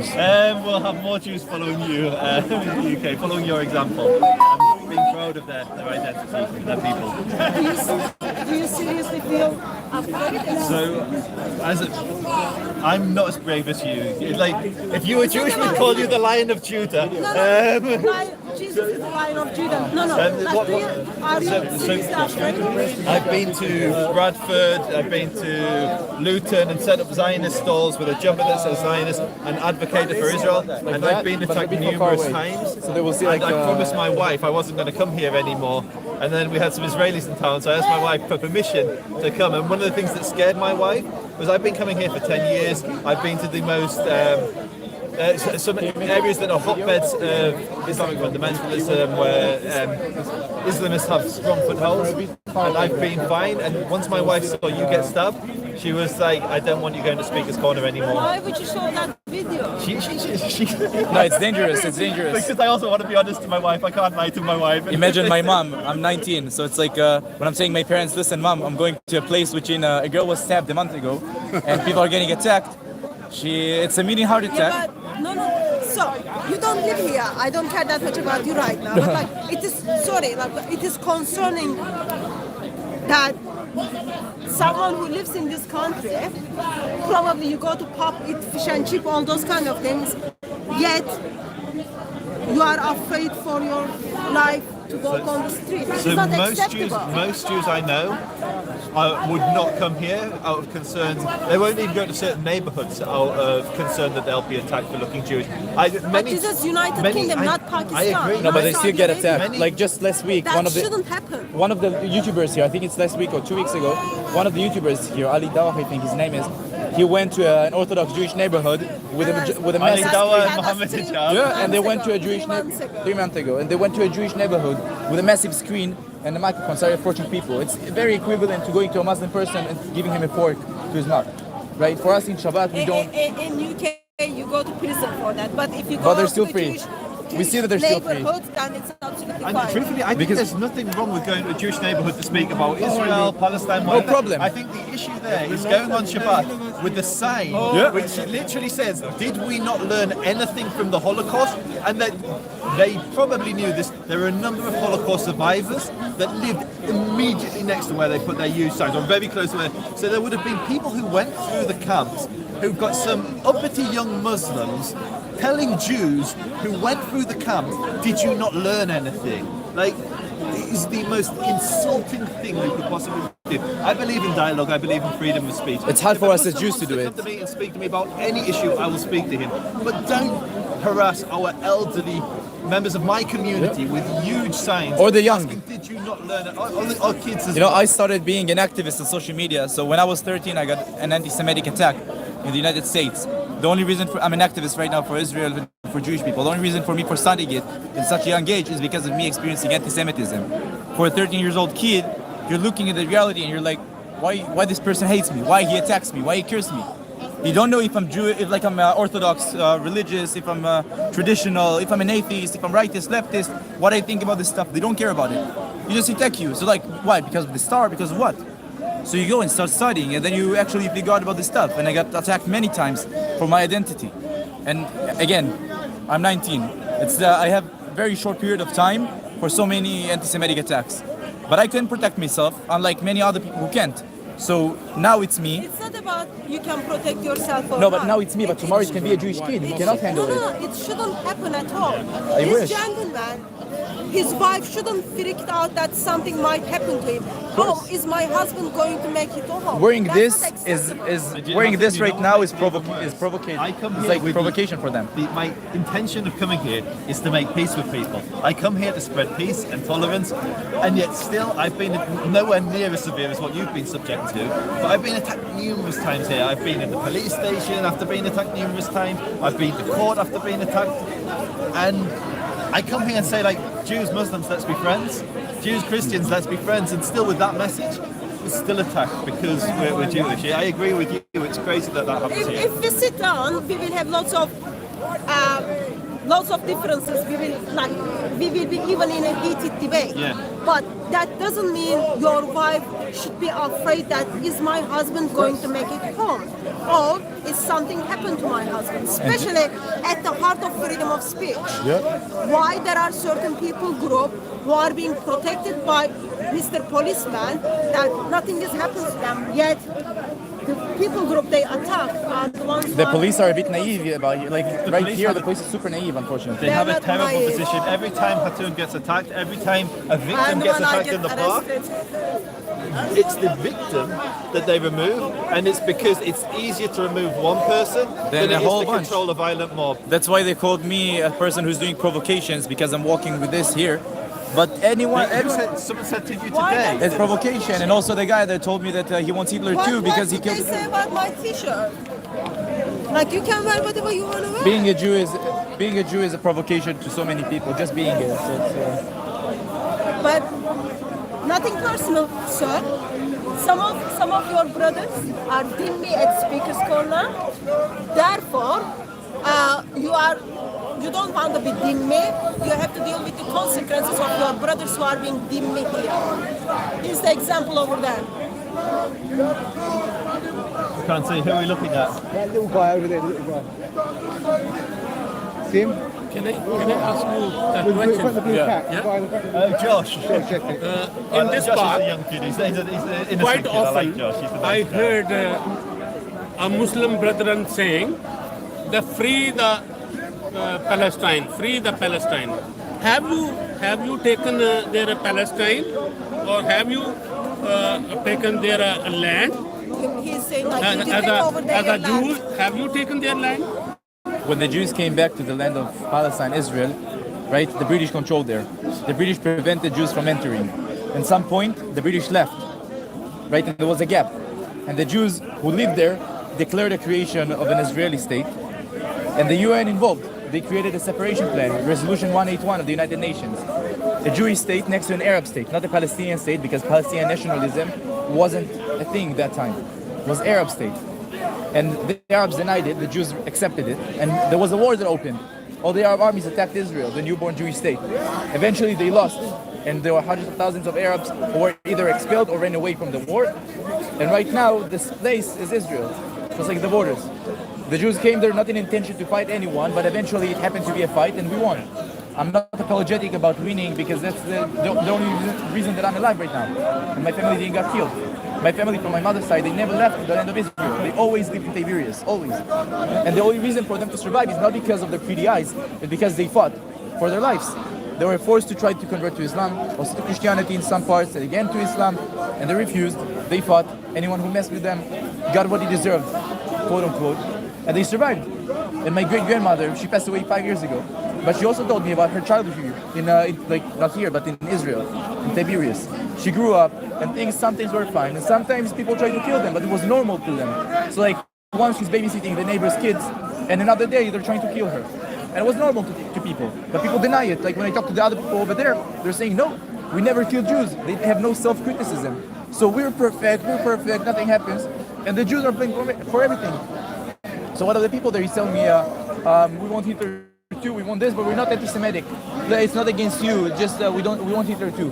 We'll have more Jews following you in the UK, following your example, and being proud of their identity, their people. Do you seriously feel afraid? So, I'm not as brave as you. Like, if you were Jewish, we'd call you the Lion of Judah. Jesus is the Lion of Judah. No. Are you seriously afraid? I've been to Bradford, I've been to Luton and set up Zionist stalls with a jumper that says Zionist and advocated for Israel. And I've been attacked numerous times. So they will see and I promised my wife I wasn't going to come here anymore. And then we had some Israelis in town, so I asked my wife for permission to come. And one of the things that scared my wife was I've been coming here for 10 years. I've been to the most some areas that are hotbeds of Islamic fundamentalism, where Islamists have strong footholds, and I've been fine. And once my wife saw you get stabbed, she was like, "I don't want you going to Speaker's Corner anymore." Why would you show that video? She No, it's dangerous. It's dangerous. Because I also want to be honest to my wife. I can't lie to my wife. Imagine my mom. I'm 19, so it's like when I'm saying my parents, "Listen, mom, I'm going to a place which a girl was stabbed a month ago, and people are getting attacked." It's a medium heart attack. Yeah, but no. So you don't live here. I don't care that much about you right now. But like, it is concerning that someone who lives in this country, probably you go to pub, eat fish and chip, all those kind of things, yet you are afraid for your life to walk on the street. It's So not most acceptable. Jews I know would not come here out of concerns. They won't even go to certain neighbourhoods out of concern that they'll be attacked for looking Jewish. But this is United Kingdom, not Pakistan. I agree. No, but they not still Saudi get Arabia. attacked. Like just last week, That one of shouldn't happen. the YouTubers here, I think it's last week or 2 weeks ago, one of the YouTubers here, Ali Dawah, I think his name is, he went to an Orthodox Jewish neighborhood with a Ali massive... Dawah and Mohammed Hijab. Yeah, and they went to a 3 months ago, and they went to a Jewish neighborhood with a massive screen and a microphone, started approaching people. It's very equivalent to going to a Muslim person and giving him a fork to his mouth, right? For us in Shabbat, we don't... In UK, you go to prison for that. But if you go But they're to still the free. Jewish We see that they're still free. neighborhood, then it's absolutely And fine. truthfully, I think there's nothing wrong with going to a Jewish neighbourhood to speak about Israel, Palestine, whatever. problem. I think the issue there is going on Shabbat with the sign, which literally says, "Did we not learn anything from the Holocaust?" And that they probably knew this. There are a number of Holocaust survivors that lived immediately next to where they put their huge signs, or very close to where. So there would have been people who went through the camps who got some uppity young Muslims telling Jews who went through the camps, "Did you not learn anything?" Like, it is the most insulting thing you could possibly do. I believe in dialogue. I believe in freedom of speech. It's hard If for a us as Muslim Jews wants to do come it. to me and speak to me about any issue, I will speak to him. But don't harass our elderly members of my community with huge signs. Or the young. asking, "Did you not learn it?" Our kids as You know, well. I started being an activist on social media. So when I was 13, I got an anti-Semitic attack in the United States. The only reason I'm an activist right now for Israel, for Jewish people, the only reason for me for studying it in such a young age is because of me experiencing anti-Semitism. For a 13-year-old kid, you're looking at the reality and you're like, why this person hates me? Why he attacks me? Why he cursed me? You don't know if I'm Jewish, if like I'm Orthodox, religious, if I'm traditional, if I'm an atheist, if I'm rightist, leftist, what I think about this stuff. They don't care about it. You just attack you. So like, why? Because of the star? Because of what? So you go and start studying, and then you actually figure out about this stuff. And I got attacked many times for my identity. And again, I'm 19. I have very short period of time for so many anti-Semitic attacks. But I can protect myself, unlike many other people who can't. So now it's me. It's not about you can protect yourself or No, not. but now it's me. But tomorrow it can be a Jewish kid. He cannot handle it. No, it shouldn't happen at all. I This wish. gentleman, his wife shouldn't freak out that something might happen to him. Oh, is my husband going to make it home? Wearing That's this not acceptable. is wearing this right now is provocating. I come It's here like with provocation for them. My intention of coming here is to make peace with people. I come here to spread peace and tolerance, and yet still I've been nowhere near as severe as what you've been subject to. But I've been attacked numerous times here. I've been in the police station after being attacked numerous times. I've been to court after being attacked, and I come here and say, like, Jews, Muslims, let's be friends. Jews, Christians, let's be friends. And still with that message, we're still attacked because we're Jewish. I agree with you. It's crazy that happens here. If we sit down, we will have lots of differences. We will be even in a heated debate. Yeah. But that doesn't mean your wife should be afraid that is my husband going to make it home, or is something happened to my husband, especially at the heart of freedom of speech. Why there are certain people group who are being protected by Mr. Policeman that nothing is happening to them, yet the people group they attacked are the ones The who police are a bit naive about it. Like right police here, have the a- police is super naive, unfortunately. They have a not terrible naive. position. Every time Hatun gets attacked, every time a and victim gets when I attacked get in the park, arrested. it's the victim that they remove, and it's because it's easier to remove one person than a it is whole to bunch. control a violent mob. That's why they called me a person who's doing provocations, because I'm walking with this here. But Someone said to you today. it's provocation, and also the guy that told me that he wants Hitler too because he What did killed. they say about my T-shirt? Like you can wear whatever you want to wear. Being a Jew is a provocation to so many people. Just being it. So it's, But nothing personal, sir. Some of your brothers are dimmy at Speaker's Corner. Therefore, you don't want to be dimmy. You have to deal with the consequences of your brothers who are being dimmy here. Here's the example over there. I can't see who are we looking at. That little guy over there, the little guy. See him? Can I ask you a With question? the blue cap. Yeah. Guy in the back of the- Oh, Josh. In this Josh park, is a young kid. He's an innocent quite kid. I like often Josh. He's a nice I guy. heard a Muslim brethren saying, "The free the Palestine, free the Palestine." Have you taken their Palestine, or have you taken their land? He's saying like, did you As take over their a land? Jew, have you taken their land? when the Jews came back to the land of Palestine, Israel, right, the British controlled there. The British prevented Jews from entering. At some point, the British left, right, and there was a gap. And the Jews who lived there declared the creation of an Israeli state, and the UN involved. They created a separation plan, Resolution 181 of the United Nations. A Jewish state next to an Arab state, not a Palestinian state, because Palestinian nationalism wasn't a thing that time. It was Arab state. And the Arabs denied it, the Jews accepted it, and there was a war that opened. All the Arab armies attacked Israel, the newborn Jewish state. Eventually they lost, and there were hundreds of thousands of Arabs who were either expelled or ran away from the war. And right now, this place is Israel, just like the borders. The Jews came there not in intention to fight anyone, but eventually it happened to be a fight, and we won. I'm not apologetic about winning because that's the only reason that I'm alive right now. And my family didn't get killed. My family from my mother's side, they never left the land of Israel. They always lived in Tiberias, always. And the only reason for them to survive is not because of their pretty eyes, but because they fought for their lives. They were forced to try to convert to Islam, also to Christianity in some parts, and again to Islam, and they refused. They fought. Anyone who messed with them got what he deserved, quote unquote, and they survived. And my great-grandmother, she passed away 5 years ago, but she also told me about her childhood in like not here, but in Israel, in Tiberias. She grew up, and sometimes were fine, and sometimes people tried to kill them, but it was normal to them. So like once she's babysitting the neighbor's kids, and another day they're trying to kill her, and it was normal to people. But people deny it. Like when I talk to the other people over there, they're saying no, we never killed Jews. They have no self-criticism. So we're perfect, nothing happens, and the Jews are playing for everything. So one of the people there, he's telling me, we want Hitler too, we want this, but we're not anti-Semitic. It's not against you, just we want Hitler too.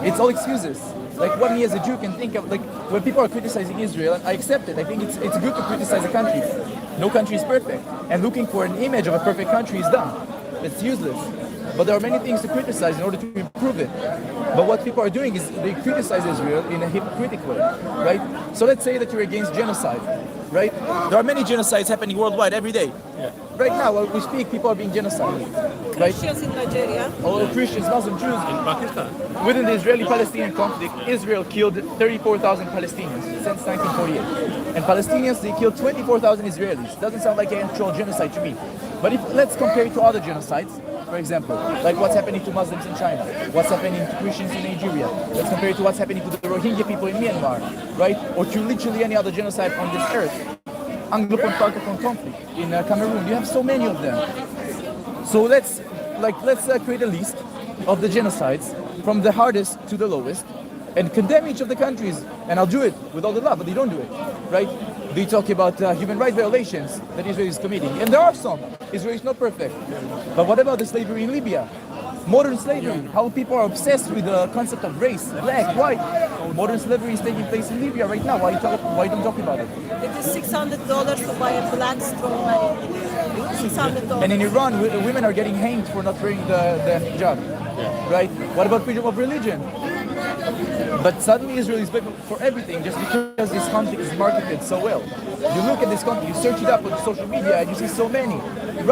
It's all excuses. Like what me as a Jew can think of, like when people are criticizing Israel, I accept it. I think it's good to criticize a country. No country is perfect. And looking for an image of a perfect country is dumb. It's useless. But there are many things to criticize in order to improve it. But what people are doing is they criticize Israel in a hypocritical way, right? So let's say that you're against genocide, right? There are many genocides happening worldwide every day. Yeah. Right now, while we speak, people are being genocided. Right? Christians in Nigeria. All Christians, Muslim, Jews. In Pakistan. Within the Israeli-Palestinian conflict, Israel killed 34,000 Palestinians since 1948. And Palestinians, they killed 24,000 Israelis. Doesn't sound like an actual genocide to me. But let's compare it to other genocides. For example, like what's happening to Muslims in China, what's happening to Christians in Nigeria. Let's compare it to what's happening to the Rohingya people in Myanmar, right? Or to literally any other genocide on this earth. Anglo-Francophone conflict in Cameroon. You have so many of them. So let's create a list of the genocides from the hardest to the lowest and condemn each of the countries. And I'll do it with all the love, but they don't do it, right? They talk about human rights violations that Israel is committing. And there are some. Israel is not perfect. But what about the slavery in Libya? Modern slavery, how people are obsessed with the concept of race, black, white. Modern slavery is taking place in Libya right now. Why don't you talk about it? It is $600 to buy a black strongman. $600. And in Iran, women are getting hanged for not wearing the hijab. Right? What about freedom of religion? But suddenly Israel is better for everything just because this conflict is marketed so well. You look at this conflict, you search it up on social media and you see so many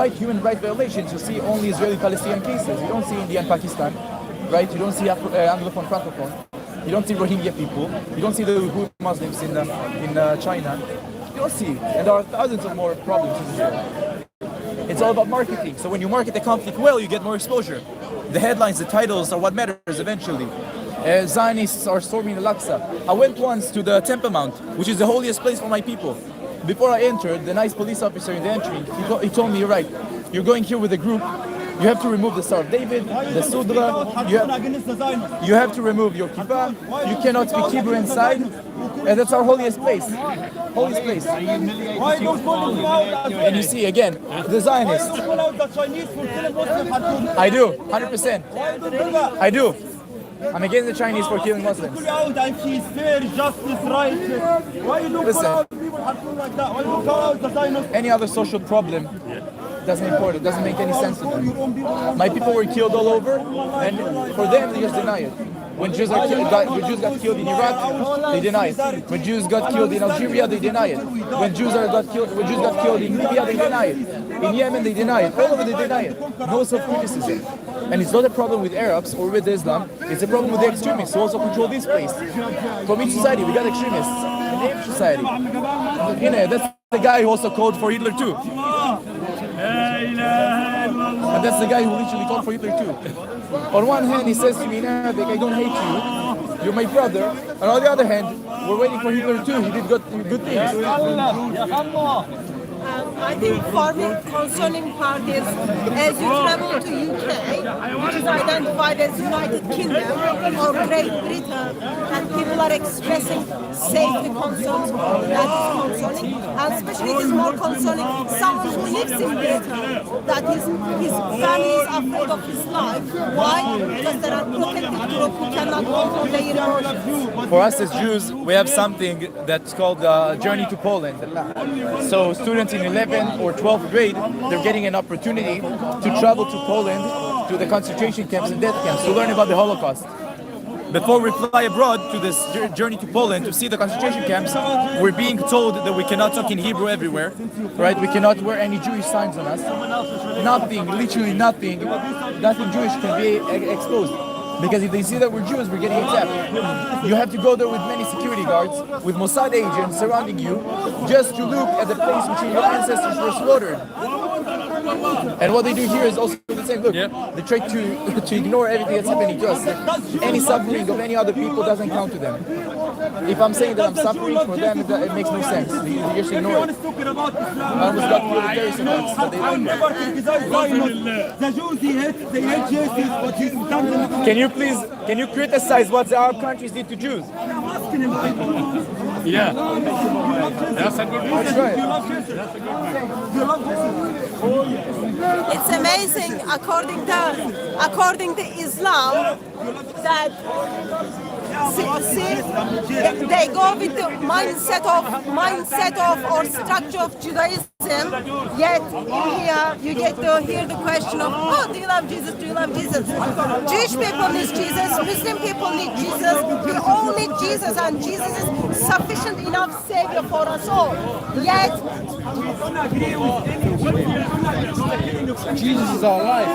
human rights violations. You see only Israeli-Palestinian cases. You don't see India and Pakistan, right? You don't see Anglophone, Francophone. You don't see Rohingya people. You don't see the Uyghur Muslims in China. You don't see. And there are thousands of more problems in Israel. It's all about marketing. So when you market the conflict well, you get more exposure. The headlines, the titles are what matters eventually. Zionists are storming Al-Aqsa. I went once to the Temple Mount, which is the holiest place for my people. Before I entered, the nice police officer in the entry, he told me, you're right, you're going here with a group, you have to remove the Star of David, the Sudra, you have to remove your kippah, you cannot speak Hebrew inside, and that's our holiest place. Holiest place. And you see, again, the Zionists. I do, 100%. I do. I'm against the Chinese for killing Muslims. Listen, any other social problem doesn't import it, doesn't make any sense to them. My people were killed all over, and for them, they just deny it. When Jews got killed in Iraq, they deny it. When Jews got killed in Algeria, they deny it. When Jews got killed in Libya, they deny it. In Yemen, they deny it. All over, they deny it. No self-criticism. And it's not a problem with Arabs or with Islam. It's a problem with the extremists who also control this place. From each society, we got extremists in every society. You know, that's the guy who also called for Hitler too. And that's the guy who literally called for Hitler too. On one hand, he says to me in Arabic, I don't hate you, you're my brother. And on the other hand, we're waiting for Hitler too, he did good things. I think for me, concerning part is, as you travel to UK, which is identified as United Kingdom or Great Britain, and people are expressing safety concerns that is concerning, and especially it is more concerning someone who lives in Britain, that his family is afraid of his life. Why? Because there are protected groups who cannot control their emotions. For us as Jews, we have something that's called Journey to Poland. So students in 11th or 12th grade, they're getting an opportunity to travel to Poland, to the concentration camps and death camps, to learn about the Holocaust. Before we fly abroad to this journey to Poland to see the concentration camps, we're being told that we cannot talk in Hebrew everywhere, right? We cannot wear any Jewish signs on us. Nothing, literally nothing Jewish can be exposed. Because if they see that we're Jews, we're getting attacked. You have to go there with many security guards, with Mossad agents surrounding you, just to look at the place which your ancestors were slaughtered. And what they do here is also the same. Look, they try to ignore everything that's happening to us. Any suffering of any other people doesn't count to them. If I'm saying that I'm suffering for them, it makes no sense. They just ignore it. I almost got killed in terrorist attacks, but they don't. Can you criticize what the Arab countries did to Jews? Yeah. That's a good one. It's amazing, according to Islam, that they go with the mindset of or structure of Judaism. Yet in here you get to hear the question of, oh, do you love Jesus? Do you love Jesus? Jewish people need Jesus. Muslim people need Jesus. We all need Jesus, and Jesus is sufficient enough savior for us all. Yet Jesus is our life.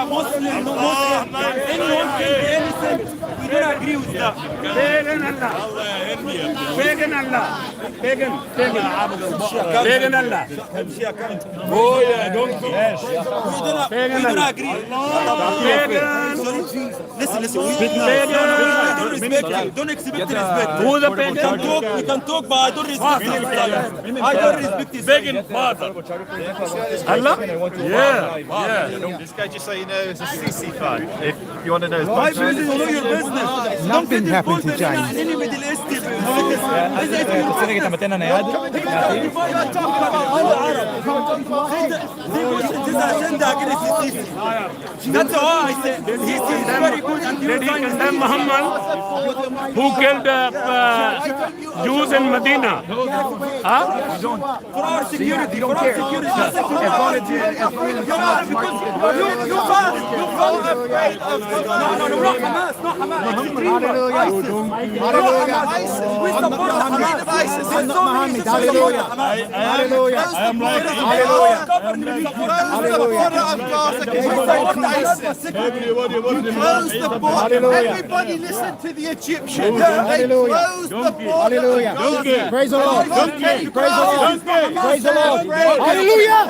Muslim, anyone can be innocent. We don't agree with that. Pagan Allah. Pagan Allah. Oh yeah, don't we don't agree. Listen, don't exhibit respect. Who the pagan? We can talk, but I don't respect his I don't respect his pagan father. Allah? Yeah. This guy, just so you know, is a Sisi fan. If you want to know his Why business? Know your business. Nothing happened to James. Any Middle Eastern. רוצה רגע את המתן הנייד? That's all I said. He's very good and Did he condemn Muhammad who killed Jews in Medina? Huh? For our security, for our security. You fall afraid of no, not Hamas, not Hamas. ISIS. We support ISIS. I'm not Muhammad. Hallelujah. Hallelujah. I am like hallelujah. Close the border. Everybody listen to the Egyptians. They closed the border. Hallelujah. Praise the Lord. Praise the Lord. Praise the Lord. Hallelujah.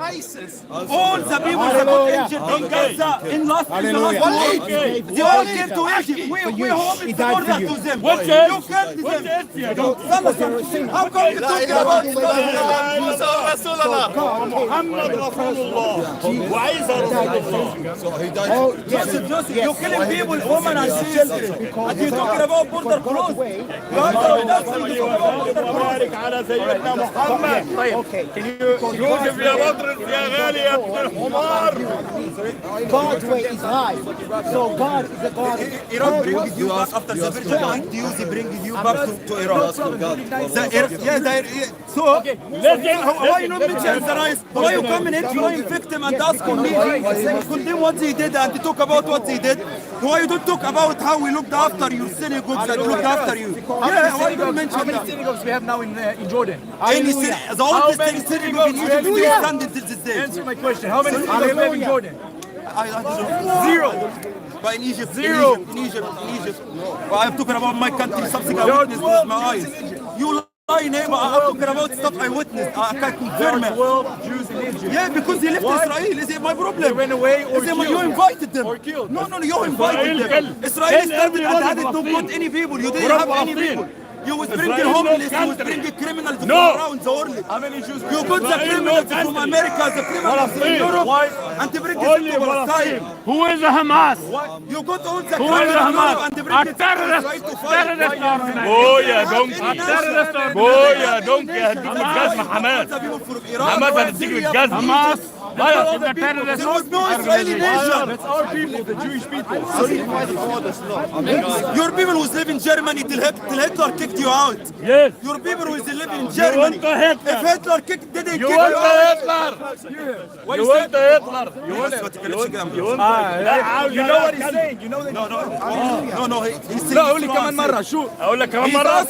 ISIS. All the people that got injured in Gaza, in last week, they all came to Egypt. We hold it border to them. You killed them. How come you talk about Muhammad Rasulullah. Why is that? Joseph, you're killing people, women and children. And you're talking about border closed. يوسف يا بطرس يا غالي يا ابن الحمار. God's way is right. So God is a God. Iran brings you back after 70 years. He brings you back to Iran. So, why you not mention the rights? Why you coming here throwing victim and asking me condemn what they did and talk about what they did? Why you don't talk about how we looked after you, synagogues that looked after you? Yeah, why you don't mention that? How many synagogues we have now in Jordan? The oldest synagogue in Egypt is standing till this day. Answer my question. How many synagogues we have in Jordan? Zero. But in Egypt, zero. In Egypt. But I'm talking about my country, something I witnessed with my eyes. You lie, neighbor. I'm talking about stuff I witnessed. I can confirm it. 12 Jews in Egypt. Yeah, because they left Israel. Is it my problem? They went away or killed. You invited them. Or killed. No, you invited them. Israel started and hadn't got any people. You didn't have any people. You was bringing homeless, you was bringing criminals from around the world. How many Jews? You got the criminals from America, the criminals from Europe, and they bring them to Palestine. Who is the Hamas? You got all the Who is the criminals Hamas? and they bring them to terrorist fight. Boya donkey. Boya donkey. هتديك الجزم حماس. حماس هتديك الجزم. حماس. There was no Israeli nation. That's our people, the Jewish people. Your people who live in Germany till Hitler kicked you out. Yes. Your people who live in Germany. If Hitler didn't kick you out. You want Hitler. You know what he's saying. You know that. No. He's saying. لا قول لي كمان مرة شو؟ اقول لك كمان مرة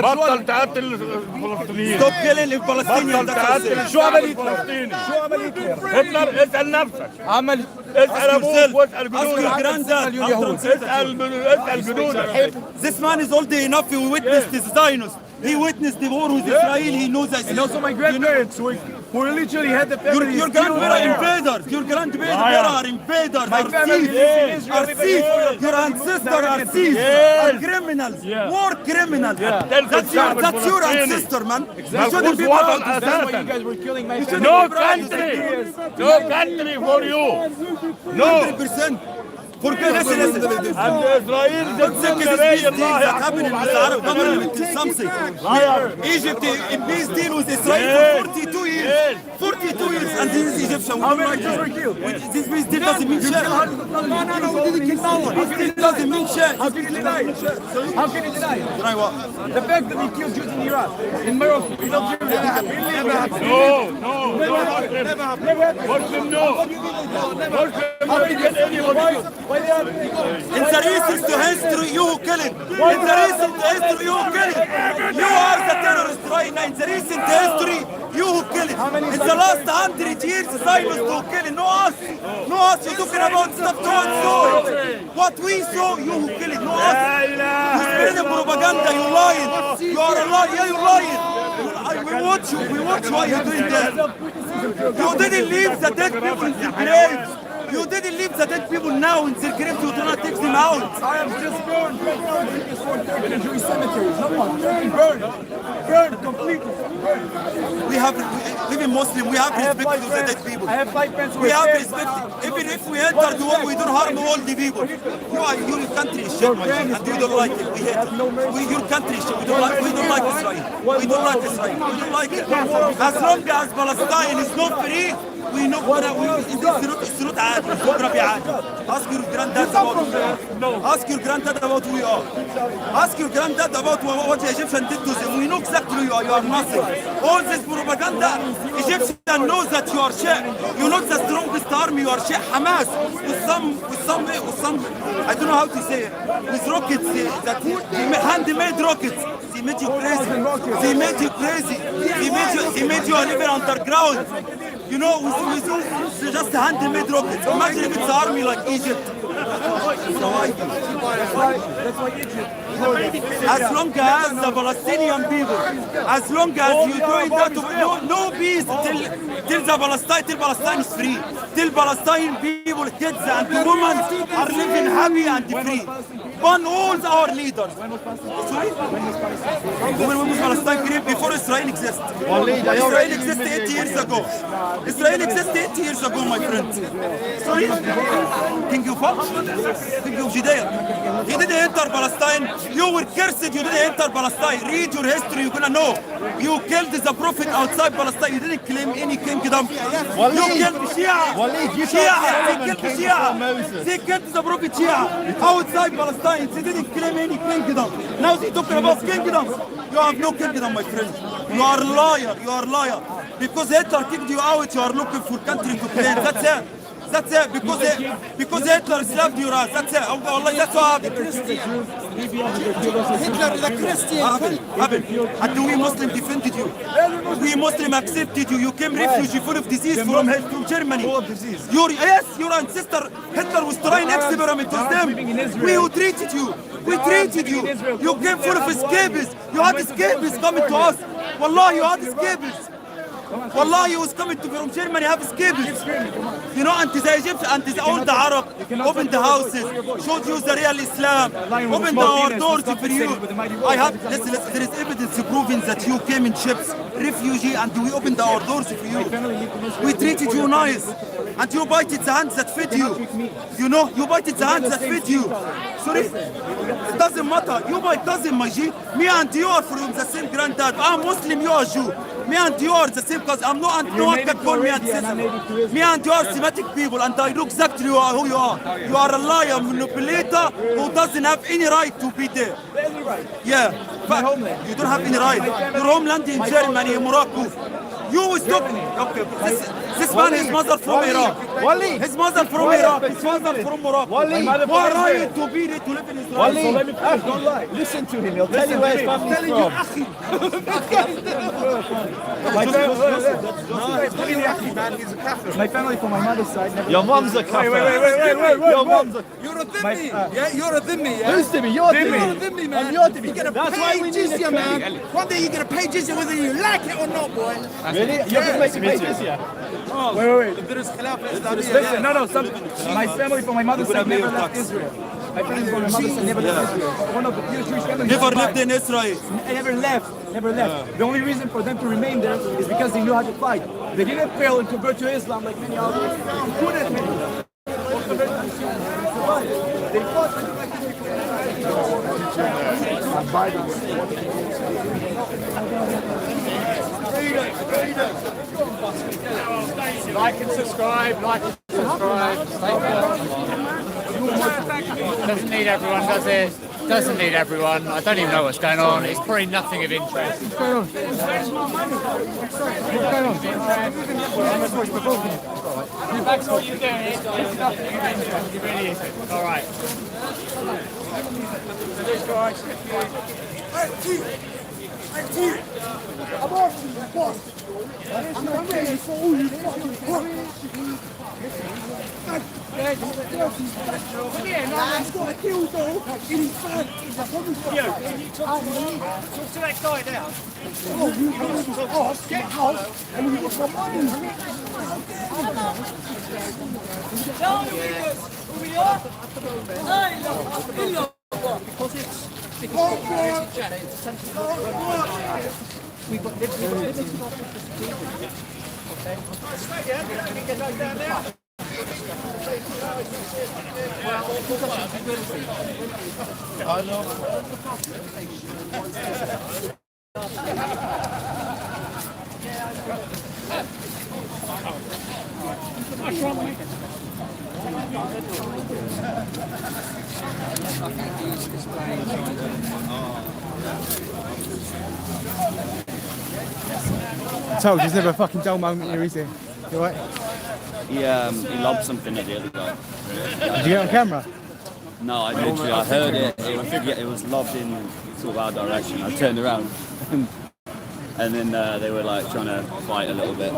بطل تقتل الفلسطينيين. Stop killing the Palestinians. بطل تقتل شو عمل هتلر؟ شو عمل هتلر؟ هتلر اسأل نفسك. عمل اسأل ابوك واسأل جدودك. اسأل جدودك. This man is old enough. He witnessed the Zionist. He witnessed the war with Israel. He knows that. And also my grandparents who literally had the family. Your grandparents are invaders. Your grandparents are invaders. My family is are thieves. Your ancestors are thieves. Are criminals. War criminals. That's your ancestor, man. You shouldn't be proud of That's why you guys were killing my family. No country. No country for you. No. 100%. Forget listen. And Israel Don't think it's peace deal that happened in the Arab government is something. Egypt, a peace deal with Israel for 42 years. 42 years, and this is Egyptian. How many Jews were killed? This peace deal doesn't mean shit. No, we didn't kill no one. Peace deal doesn't mean shit. How can you deny it? How can you deny it? Deny what? The fact that we killed Jews in Iraq, in Morocco, in Algeria. No. Muslim no. How many Jews? In the recent history, you who kill it. In the recent history, you who kill it. You are the terrorist right now. In the recent history, you who kill it. In the last 100 years, Zionists who kill it. No us. No us. You're talking about stuff so and so. What we saw, you who kill it. No us. You spreading propaganda. You lying. You are a liar. Yeah, you're lying. We watch you. We watch why you're doing that. You didn't leave the dead people in the graves. You didn't leave the dead people now in their graves. You do not take them out. I am just burned Jewish cemeteries. No one. Burned completely. We have, even Muslim, we have respect to the dead people. I have 5 pence. We have respect. Even if we enter the war, we don't harm all the people. Your country is shit, my friend, and you don't like it. We hate it. Your country is shit. We don't like Israel. We don't like Israel. We don't like it. As long as Palestine is not free, we know it's not عادل. It's not gonna be عادل. Ask your granddad about who we are. Ask your granddad about who we are. Ask your granddad about what the Egyptians did to them. We know exactly who you are. You are nothing. All this propaganda, Egyptians know that you are shit. You're not the strongest army. You are shit. Hamas with some, I don't know how to say it. With rockets, that handmade rockets. They made you crazy. They made you crazy. They made you live underground. You know, with just handmade rockets. Imagine if it's an army like Egypt. As long as the Palestinian people, as long as you're doing that, no peace till Palestine is free. Till Palestinian people, kids and women are living happy and free. Ban all our leaders. Sorry? When was Palestine free? Before Israel exists. Israel existed 8 years ago. Israel existed 8 years ago, my friend. Sorry? King of what? King of Judea. He didn't enter Palestine. You were cursed. You didn't enter Palestine. Read your history. You're gonna know. You killed the prophet outside Palestine. You didn't claim any kingdom. You killed Shia. Shia. They killed Shia. They killed the prophet Shia outside Palestine. They didn't claim any kingdom. Now they're talking about kingdom. You have no kingdom, my friend. You are a liar. You are a liar. Because Hitler kicked you out, you are looking for country to claim. That's it. That's it. Because Hitler slaved your ass. That's it. Allah, that's what happened. Hitler is a Christian. And we Muslim defended you. We Muslim accepted you. You came refugee full of disease from Germany. Your ancestor Hitler was trying experiment with them. We who treated you. We treated you. You came full of escapists. You had escapists coming to us. Wallah, you had escapists. Wallah, you was coming from Germany, have escapists. You know, anti-Egypt, all the Arab, open the houses, showed you the real Islam, open our doors for you. Listen, there is evidence proving that you came in ships, refugee, and we opened our doors for you. We treated you nice, and you bited the hands that fed you. You know, you bited the hands that fed you. Sorry? It doesn't matter. You my cousin, my G. Me and you are from the same granddad. I'm Muslim, you are Jew. Me and you are the same because I'm no one can call me anti-Semitic. Me and you are Semitic people, and I know exactly who you are. You are a liar, manipulator who doesn't have any right to be there. Yeah, you don't have any right. Your homeland in Germany, in Morocco. You stop. Okay, this man, his mother from Iraq. His mother from Iraq. His father from Morocco. What right to be there to live in Israel? So let me finish. Don't lie. Listen to him. He'll tell you where his family's from. My family from my mother's side. Your mom's a kafir. Wait. Your mom's a... You're a dhimmi. Yeah, you're a dhimmi. Yeah? Who's dhimmi? You're dhimmi. You're a dhimmi, man. And you're dhimmi. You're gonna That's why pay we need jizya, a man. king. One day you're gonna pay jizya whether you like it or not, boy. Really? You're going to make me pay jizya? Wait. Listen, no. My family from my mother's side never left Israel. My family from my mother's side never left Israel. One of the few Jewish families. Never lived in Israel. Never left. The only reason for them to remain there is because they knew how to fight. They didn't fail and convert to Islam like many others. They couldn't. They fought. And by the way, Like and subscribe. Doesn't need everyone, does it? Doesn't need everyone. I don't even know what's going on. It's probably nothing of interest. What's going on? That's what you're doing. It's nothing of interest. It really isn't. All right. I'm off you, boss. I'm ready for all you fucking fuck. He's got a kill though in his back. I promise you. Can you talk to that guy now? Oh, you get out and you get some money. We've got I told you, there's never a fucking dull moment here, is there? You alright? He lobbed something at the other guy. Did you get on camera? No, I heard it. It was lobbed in sort of our direction. I turned around, and then they were like trying to fight a little bit.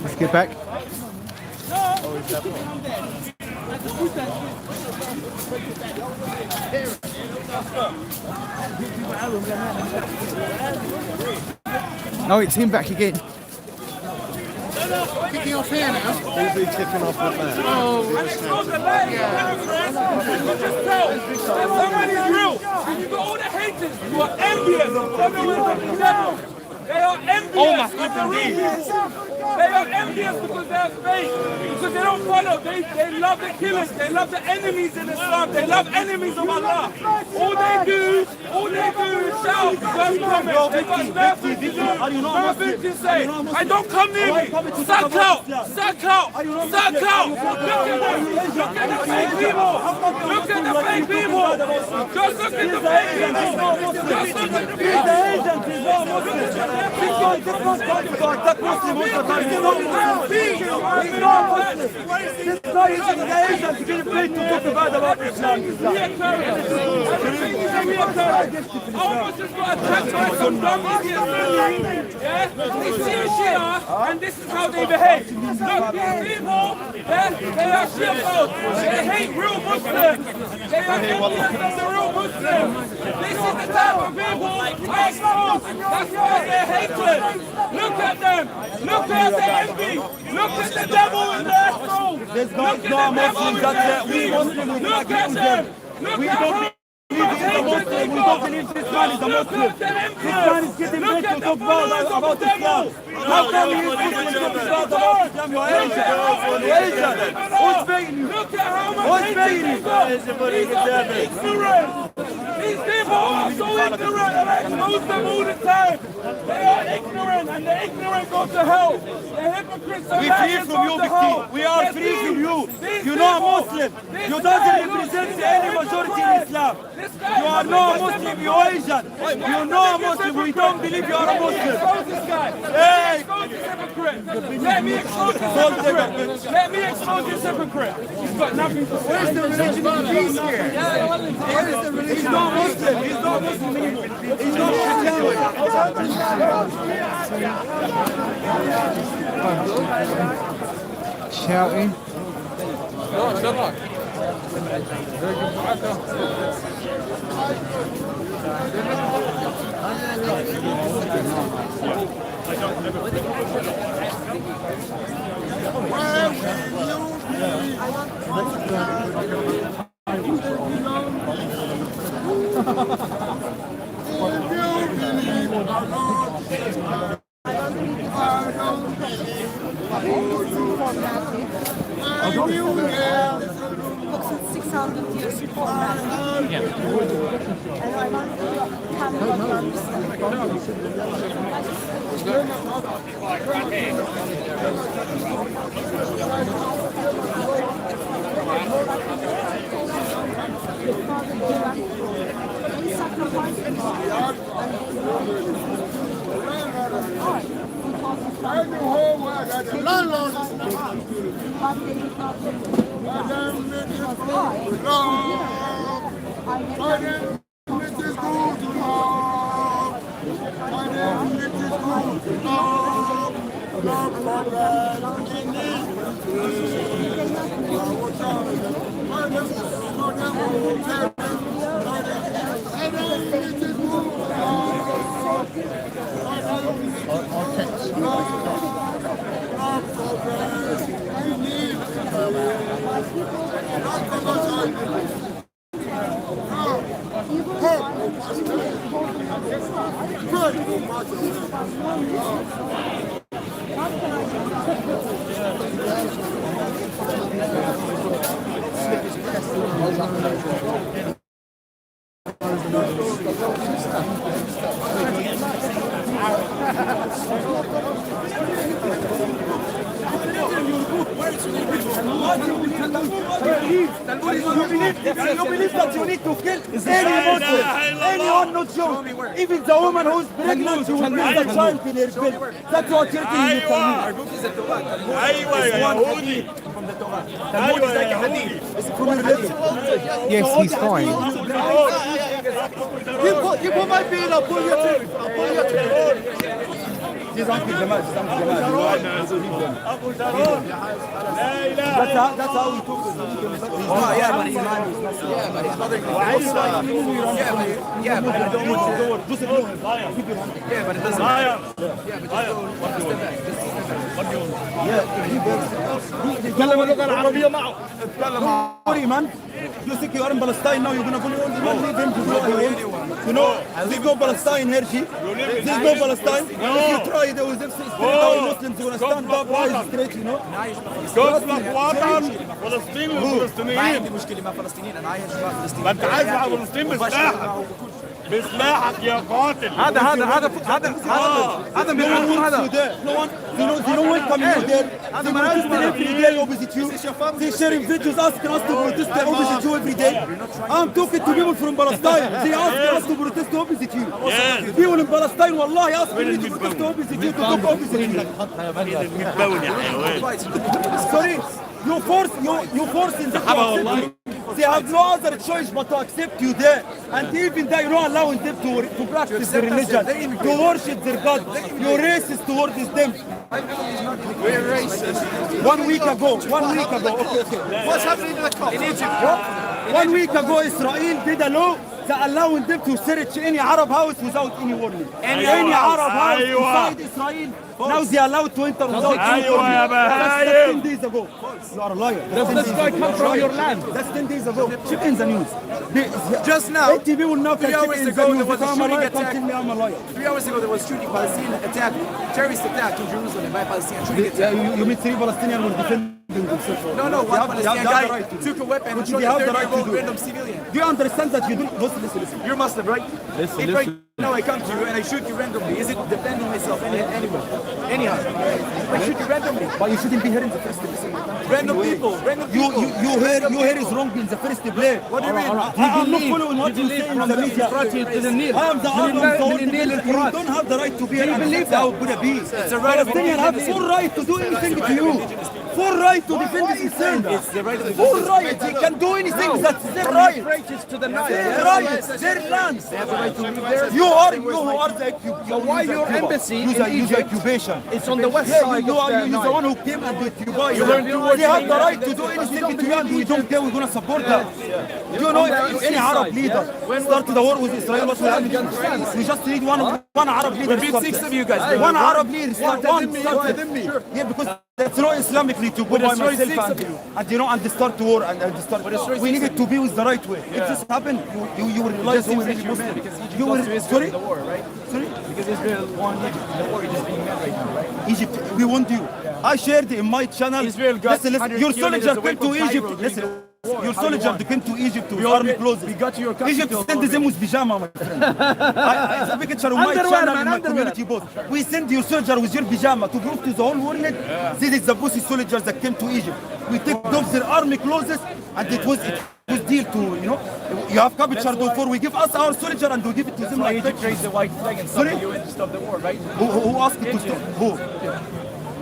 Let's get back. Oh, it's him back again. Kicking off here now. He'll be kicking off with that. Somebody's real. And you got all the haters who are envious. They are envious. Oh my goodness. They are envious because they are fake. Because they don't follow. They love the killers. They love the enemies in Islam. They love enemies of Allah. All they do is shout. Don't comment. They got nothing to do. Nothing to say. I don't come near me. Suck out. Suck out. Suck out. Look at the fake people. Look at the fake people. Just look at the fake people. Just look at the fake people. And this is how they behave. Look, these people, they are shitballs. They hate real Muslims. They are envious of the real Muslims. This is the type of people that's why they're hatred. Look at them. Look at the envy. Look at the devil in their soul. There's no Muslims that we Muslims. Look at them. Look at them. We don't believe this man is a Muslim. This man is getting ready to talk about Islam. How come he is Muslim to talk about Islam? You're Asian. You're Asian. Who's paying you? Look at how much Who's paying you? These are ignorant. These people are so ignorant and I expose them all the time. They are ignorant and the ignorant go to hell. The hypocrites are We free from you, Vicky. We are free from you. You're not a Muslim. You don't represent any majority in Islam. You are not a Muslim. You're Asian. You're not a Muslim. We don't believe you are a Muslim. Hey! Let me expose this hypocrite. Let me expose this hypocrite. He's got nothing to say. Where's the religion of peace here? Where is the religion? He's not Muslim. He's not Muslim anymore. He's not Shouting. Yoksa 600 years before. And I want to You believe that you need to kill any Muslim, anyone not Jew, even the woman who's pregnant, you will bring the child in her belly. That's what you're telling me. From the Torah. Talmud is like a hadith. It's from your hadith. Yes, he's fine. You put my bill, I'll pull your trip. I'll pull your trip. This Uncle Jamal, this Uncle Jamal. That's how we took it. Oh, yeah, but he's not. Yeah, but he's bothering me. Yeah, but I don't want to. Yeah, but it doesn't matter. Yeah, but just step back. Just step back. What do you want? يتكلم اللغة العربية معه. Sorry, man. You think you are in Palestine now? You're gonna go leave him to do what he wants. You know, there's no Palestine here, Chief. There's no Palestine. If you try, there was Muslims gonna stand up, rise straight, you know. قصدك وطن فلسطين والفلسطينيين. ما عندي مشكلة مع فلسطينيين، أنا عايش مع فلسطينيين. ما أنت عايز مع فلسطين بسلاحك. بسلاحك يا قاتل. هذا من الأمور هذا. They don't welcome you there. They protest every day opposite you. They sharing videos asking us to protest opposite you every day. I'm talking to people from Palestine. They asking us to protest opposite you. People in Palestine, wallahi, asking me to protest opposite you, to talk opposite you. Sorry, you forcing them. They have no other choice but to accept you there. And even that you're not allowing them to practice their religion, to worship their God. You're racist towards them. We're racist. 1 week ago. Okay. What's happening in the Gulf? In Egypt. 1 week ago, Israel did a law that allowing them to search any Arab house without any warning. Any Arab house inside Israel, now they are allowed to enter without any warning. That's 10 days ago. You are a liar. Does this guy come from your land? That's 10 days ago. Check in the news. Just now, 80 people now can 3 hours ago, there was a shooting attack. I'm a liar. 3 hours ago, there was shooting Palestinian attack, terrorist attack in Jerusalem by Palestinian shooting attack. You mean 3 Palestinians were defending themselves? No, one Palestinian guy took a weapon and shot a 30-year-old random civilian. Do you understand that you don't? Listen. You're Muslim, right? If right now I come to you and I shoot you randomly, is it defending myself anyway? Anyhow, I shoot you randomly. But you shouldn't be here in the first place. Random people. You hear is wrong in the first place. What do you mean? I'm not following what you say in the media. I am the Arab. You don't have the right to be here. You believe that would be. It's a right of Palestinians have full right to do anything to you. Full right to defend themselves. It's the right of the full right. They can do anything. That's their right. To the night. Their right. Their land. They have the right to live there. You who are the So why your embassy in use Egypt? occupation. It's on the west side. You're the one who came and did Dubai. They have the right to do anything to you, and we don't care. We're going to support that. Do you know if any Arab leader started the war with Israel, what will happen? We just need one Arab leader. We beat 6 of you guys. One Arab leader. Yeah, because that's not Islamically to go by myself and you know and start war and start. We need it to be with the right way. If this happened, you will realize who really Muslim. You will sorry. The war, right? Sorry. Because Israel won Egypt. The war is just being mad right now, right? Egypt, we want you. I shared in my channel. Israel got listen. Your soldier came to Egypt. Listen. Your soldier came to Egypt with army clothes. We got to your country. Egypt sent them with pyjama, my friend. It's a picture of my channel and my community both. We send your soldier with your pyjama to prove to the whole world this is the pussy soldiers that came to Egypt. We take them their army clothes and it was deal to, you know, you have captured before we give us our soldier and we give it to them like Egypt raised the white flag and stopped the UN to stop the war, right? Who asked you to stop? Who?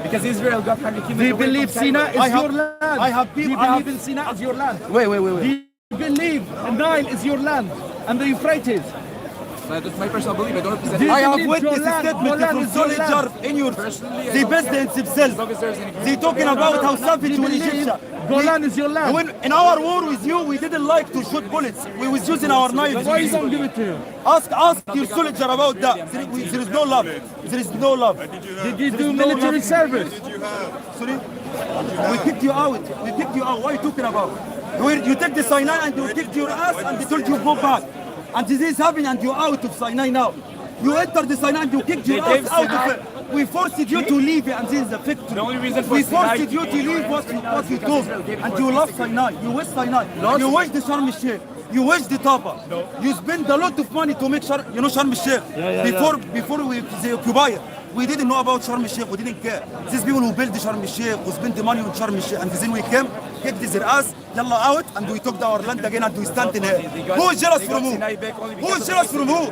Because Israel got Harry Kim. They believe Sinai is your land. I have people. They believe in Sinai as your land. Wait. They believe the Nile is your land and the Euphrates. That's my personal belief. I don't represent. I have witnessed a statement from soldier in your. They based themselves. They talking about how savage were Egyptians. Golan is your land. When in our war with you, we didn't like to shoot bullets. We was using our knives. Why you don't give it to you? Ask your soldier about that. There is no love. There is no love. Did you do military service? Sorry? We kicked you out. We kicked you out. What are you talking about? You take the Sinai and you kicked your ass and they told you go back. And this is happening and you're out of Sinai now. You entered the Sinai and you kicked your ass out of it. We forced you to leave it and this is the victory. The only reason for we Sinai- forced you to leave what you told. And you love Sinai. You wish Sinai. You wish the Sharm el-Sheikh. You wish the Taba. You spend a lot of money to make Sharm el-Sheikh. Before they occupy it. We didn't know about Sharm el-Sheikh. We didn't care. These people who built the Sharm el-Sheikh, who spent the money on Sharm el-Sheikh, and then we came, kicked their ass, yalla out, and we took our land again and we stand in here. Who is jealous from who? Who is jealous from who?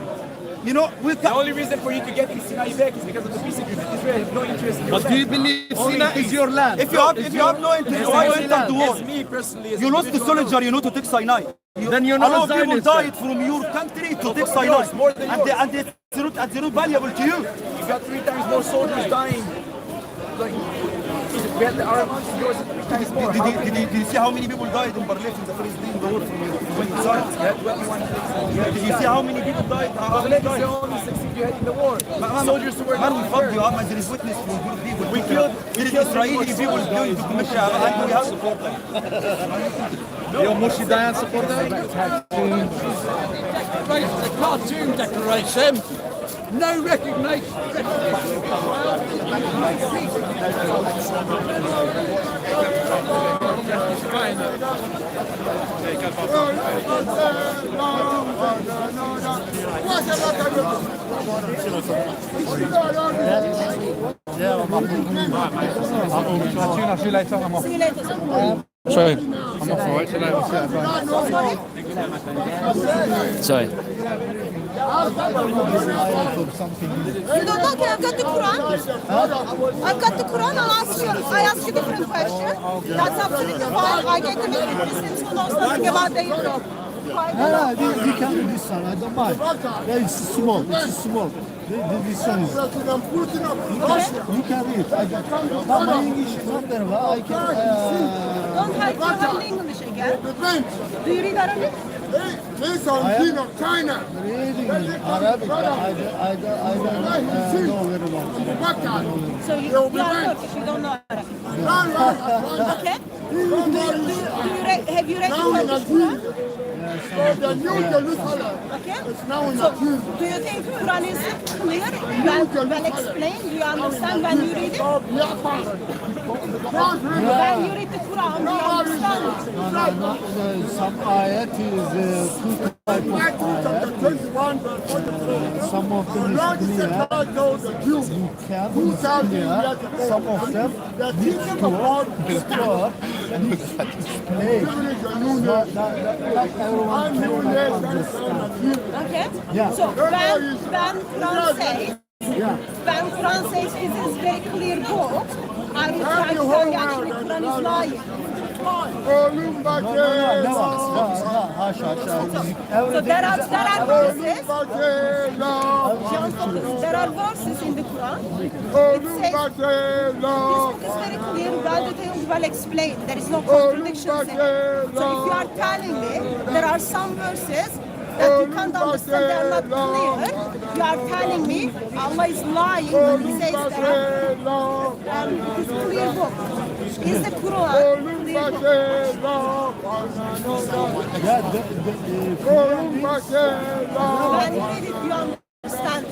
You know, the only reason for you to get Sinai back is because of the peace agreement. Israel has no interest in your But land. do you believe Sinai is your land? If you have no interest, why you entered the war? Me personally, You lost the soldier, you know, to take Sinai. Then you're not a lot a of people Zionist, died from your country to take Sinai. more than And they're not valuable to you. You got 3 times more soldiers dying. Like, we had the Arabs, yours is 3 times more. Did you see how many people died in Barlef in the first day in the war from inside? Did you see how many people died? How many died? only succeed you had in the war. Soldiers who were Man, we fucked you up and there is witness from good people. We killed Israeli people doing to Misha and we have support them. Your Moshe Dayan supporter? The cartoon declaration. No recognition. I'll see you later. I'm off. See you later. Sorry. I'm off for it today. Sorry. You don't know, okay, I've got the Quran. I've got the Quran, I ask you different questions. That's absolutely fine. I get to meet Muslims who know something about their We can do this one, I don't mind. Yeah, it's small, it's small. This one is. You can read. But my English is not very well. I can. Don't have English again. Do you read Arabic? King of China. Reading Arabic, I don't know very well. So you are Turkish, you don't know Arabic. Okay? Have you read the Turkish Quran? The New Jerusalem. Okay. So, do you think Quran is clear, well explained? Do you understand when you read it? When you read the Quran, do you understand it? Some ayat is two types of ayat. Some of them is clear. You can clear. Some of them need to disturb and explain. Not everyone can understand. Okay. Yeah. So when Quran says, when Quran says this is very clear book, are you trying to tell me actually Quran is lying? So there are verses. There are verses in the Quran. It says this book is very clear, well detailed, well explained. There is no contradictions in it. So if you are telling me there are some verses that you can't understand, they are not clear, you are telling me Allah is lying when He says that it is a clear book. Is the Quran clear book? When you read it, you understand it.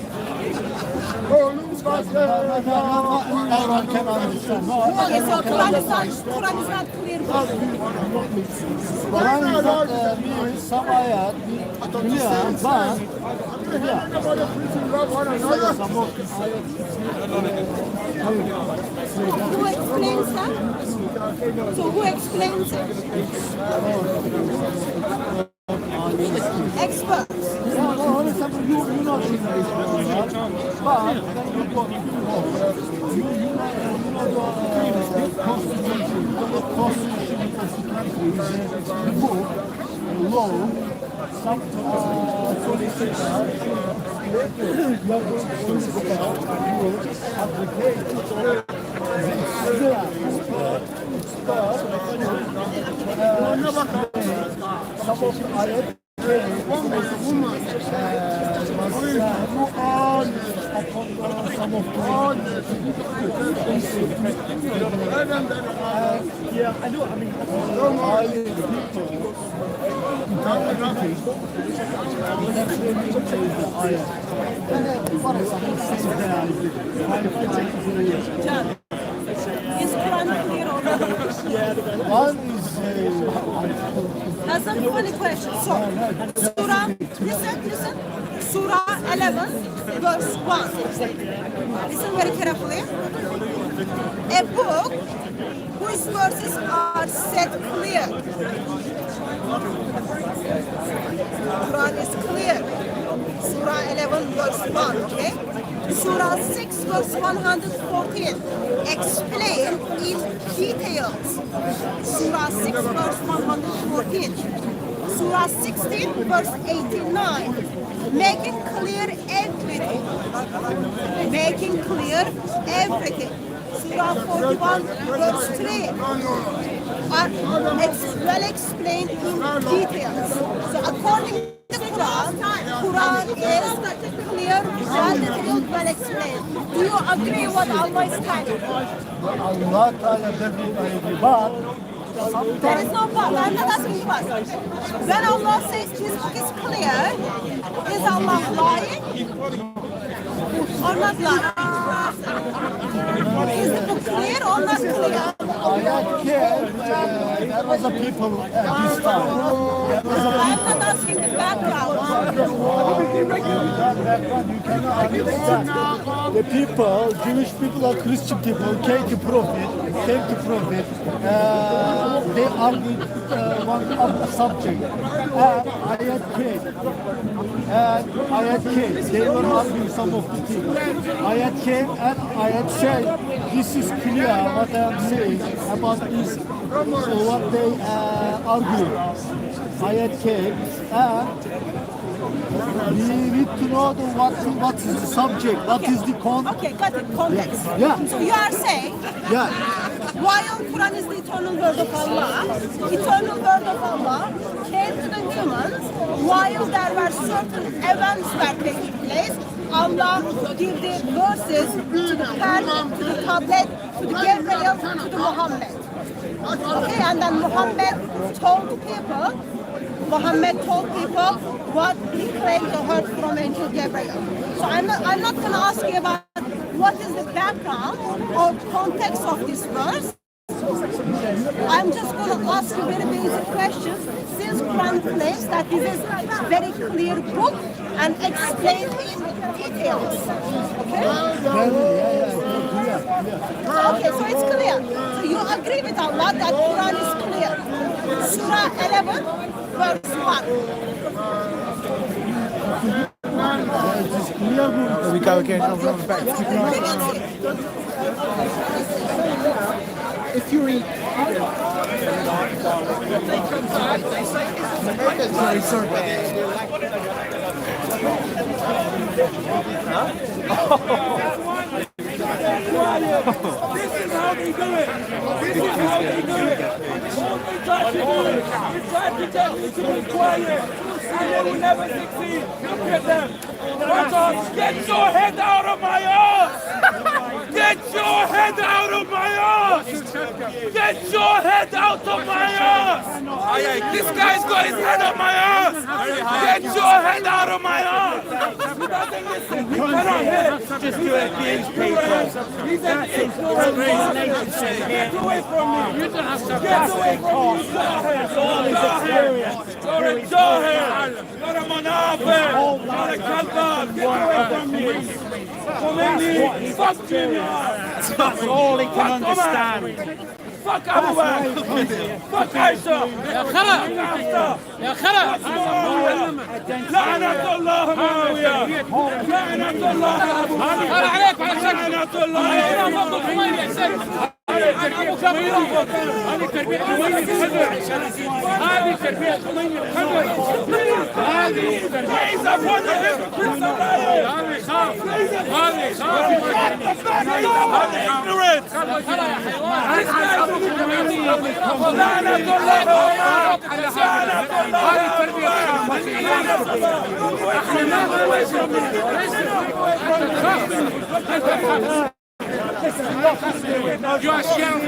Everyone can understand. Okay, so Quran is not clear book. Quran is not means some ayat clear, but some of the Who explains that? So who explains it? Experts. Yeah, no, honestly, you not in this but then you got you know the constitution of the country is the book, law, Yeah, I know. I mean, Is Quran clear already? one is That's a funny question. So, Surah, listen. Surah 11, verse 1. Listen very carefully. A book whose verses are set clear. Quran is clear. Surah 11, verse 1, okay? Surah 6, verse 114. Explain in details. Surah 6, verse 114. Surah 16, verse 89. Making clear everything. Making clear everything. Surah 41, verse 3. Well explained in details. So according to Quran is clear, well detailed, well explained. Do you agree what Allah is telling? Allah Ta'ala definitely, but There is no but. I'm not asking you what. When Allah says this book is clear, is Allah lying or not lying? Is the book clear or not clear? there was a people at this time. I'm not asking the background. The people, Jewish people or Christian people came to prophet. They argued one of the subject. And ayat came. They were arguing some of the things. Ayat came and ayat said, this is clear what I am saying about this. So what they argued. Ayat came and we need to know what is the subject, what is the context. Okay, got it. Context. Yeah. So you are saying, while Quran is the eternal word of Allah, eternal word of Allah came to the humans while there were certain events that taking place. Allah gave the verses to the pen, to the tablet, to the Gabriel, to the Muhammad. Okay, and then Muhammad told people what he claimed to heard from Angel Gabriel. So I'm not going to ask you about what is the background or context of this verse. I'm just going to ask you very basic questions. Since Quran claims that this is a very clear book and explained in details. Okay? Okay, so it's clear. So you agree with Allah that Quran is clear. Surah 11, verse 1. We can't from the back. If you read, sorry. This is how they do it. They try to tell me to be quiet, and they will never succeed. Look at them. Watch out. Get your head out of my ass. Get your head out of my ass. Get your head out of my ass. This guy's got his head on my ass. Get your head out of my ass. He doesn't listen. He cannot hear. Just do it against people. He's an ignorant man. Get away from me. You don't have to get away from me. You're a jahil. You're a monopoly. You're a kalbab. Get away from me. Khomeini, fuck Jimmy. That's all he can understand. Fuck Abu Bakr. Fuck Aisha. يا خرا يا خرا لعنة الله معاوية. لعنة الله أبو بكر. خرا عليك وعلى لعنة الله. هذه تربية خميني خضر هذه تربية خميني خضر هذه خاف هذه You are scared.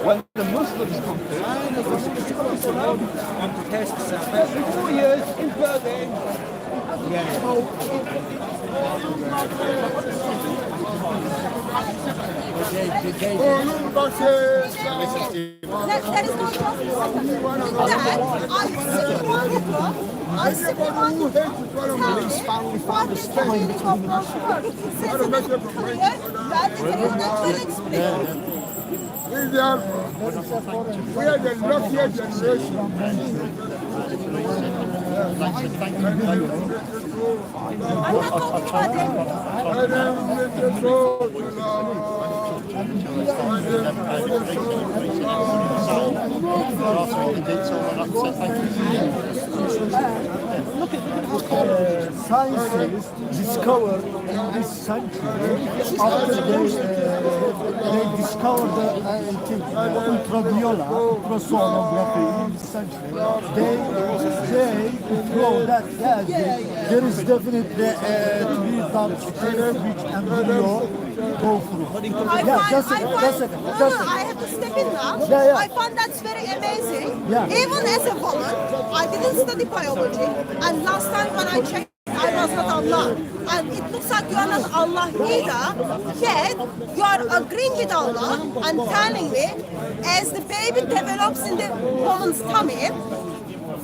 When the Muslims come and protest themselves, 4 years in Berlin. There is no problem with that. I simply wanted to tell me what is the meaning of those words. It says in the clear that it will explain. We are the luckiest generation. Scientists discovered in this century, after they discovered the ultrasonography in this century, they prove that there is definitely to be done which embryo go through. I have to step in now. I find that's very amazing. Even as a woman, I didn't study biology, and last time when I checked, I was not Allah. And it looks like you are not Allah either, yet you are agreeing with Allah and telling me as the baby develops in the woman's tummy,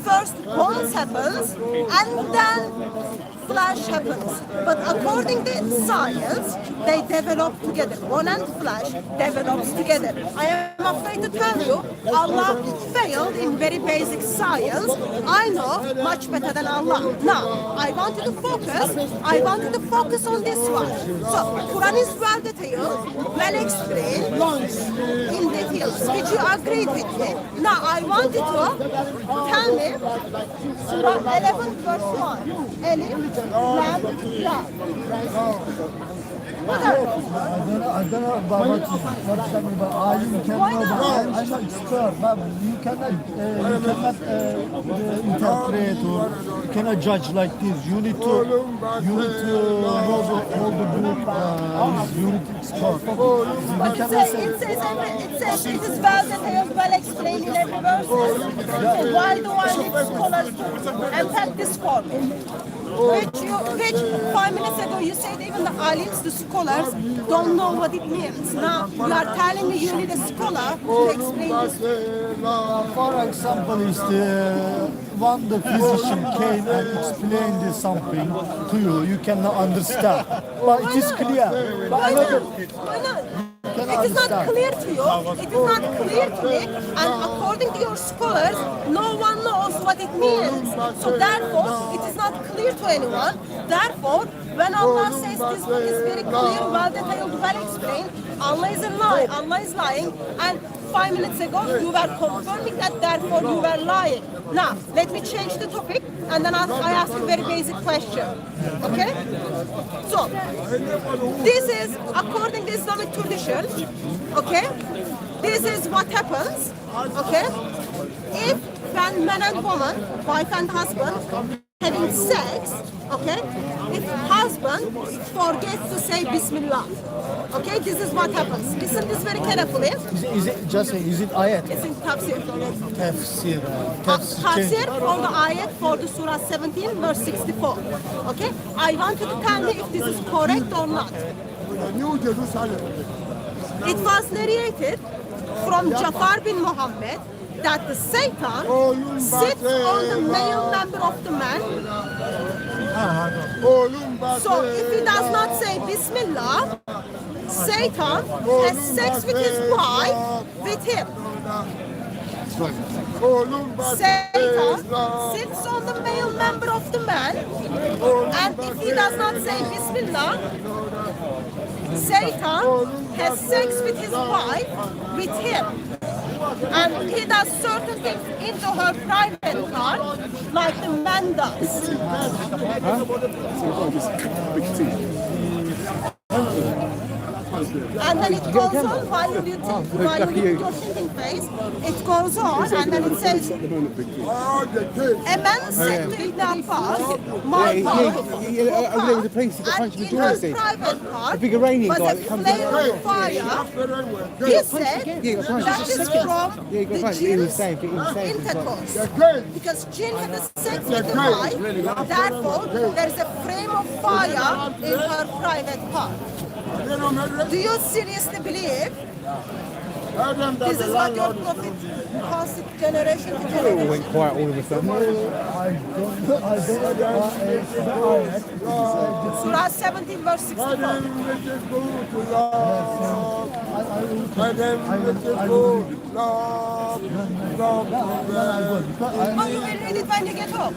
first horns happens and then flesh happens. But according to science, they develop together. Bone and flesh develops together. I am afraid to tell you, Allah failed in very basic science. I know much better than Allah. Now, I want you to focus on this one. So, Quran is well detailed, well explained, in details, which you agreed with me. Now, I want you to tell me, Surah 11 verse 1, Elif, Lam, Ra. What are those? I don't know about what you mean, but I'm not expert, but you cannot interpret or you cannot judge like this. You need to know all the book. You need to expert. But it says it is well detailed, well explained in every verse. Why do I need scholars to unpack this for me? Which 5 minutes ago you said even the aliens, the scholars, don't know what it means. Now you are telling me you need a scholar to explain this. For example, is when the physician came and explained something to you, you cannot understand. But it is clear. Why not? It is not clear to you, it is not clear to me, and according to your scholars, no one knows what it means. So therefore, it is not clear to anyone. Therefore, when Allah says this book is very clear, well detailed, well explained, Allah is a lie, Allah is lying, and 5 minutes ago you were confirming that, therefore you were lying. Now, let me change the topic, and then I ask you a very basic question. Okay? So, this is, according to Islamic tradition, okay? This is what happens, okay? If when man and woman, wife and husband, having sex, okay? If husband forgets to say Bismillah, okay? This is what happens. Listen this very carefully. Is it ayat? It's in tafsir. Tafsir. Tafsir for the ayat for the Surah 17, verse 64. Okay? I want you to tell me if this is correct or not. New Jerusalem. It was narrated from Jafar bin Muhammad that the Satan sits on the male member of the man. So if he does not say Bismillah, Satan has sex with his wife with him. Satan sits on the male member of the man, and if he does not say Bismillah, Satan has sex with his wife with him. And he does certain things into her private part, like the man does. And then it goes on while you do your thinking phase. It goes on and then it says, a man said to Ibn Abbas, my God, over the place, he got punched in the door, and in her private part a big Iranian was guy a that comes flame in. of fire. He said that is from the jin's intercourse. Because jinn had a sex with the wife, therefore there is a flame of fire in her private part. Do you seriously believe this is what your prophet caused the generation to It all do? went quiet all of a sudden. Surah 17 verse 64. Oh, you will read it when you get home.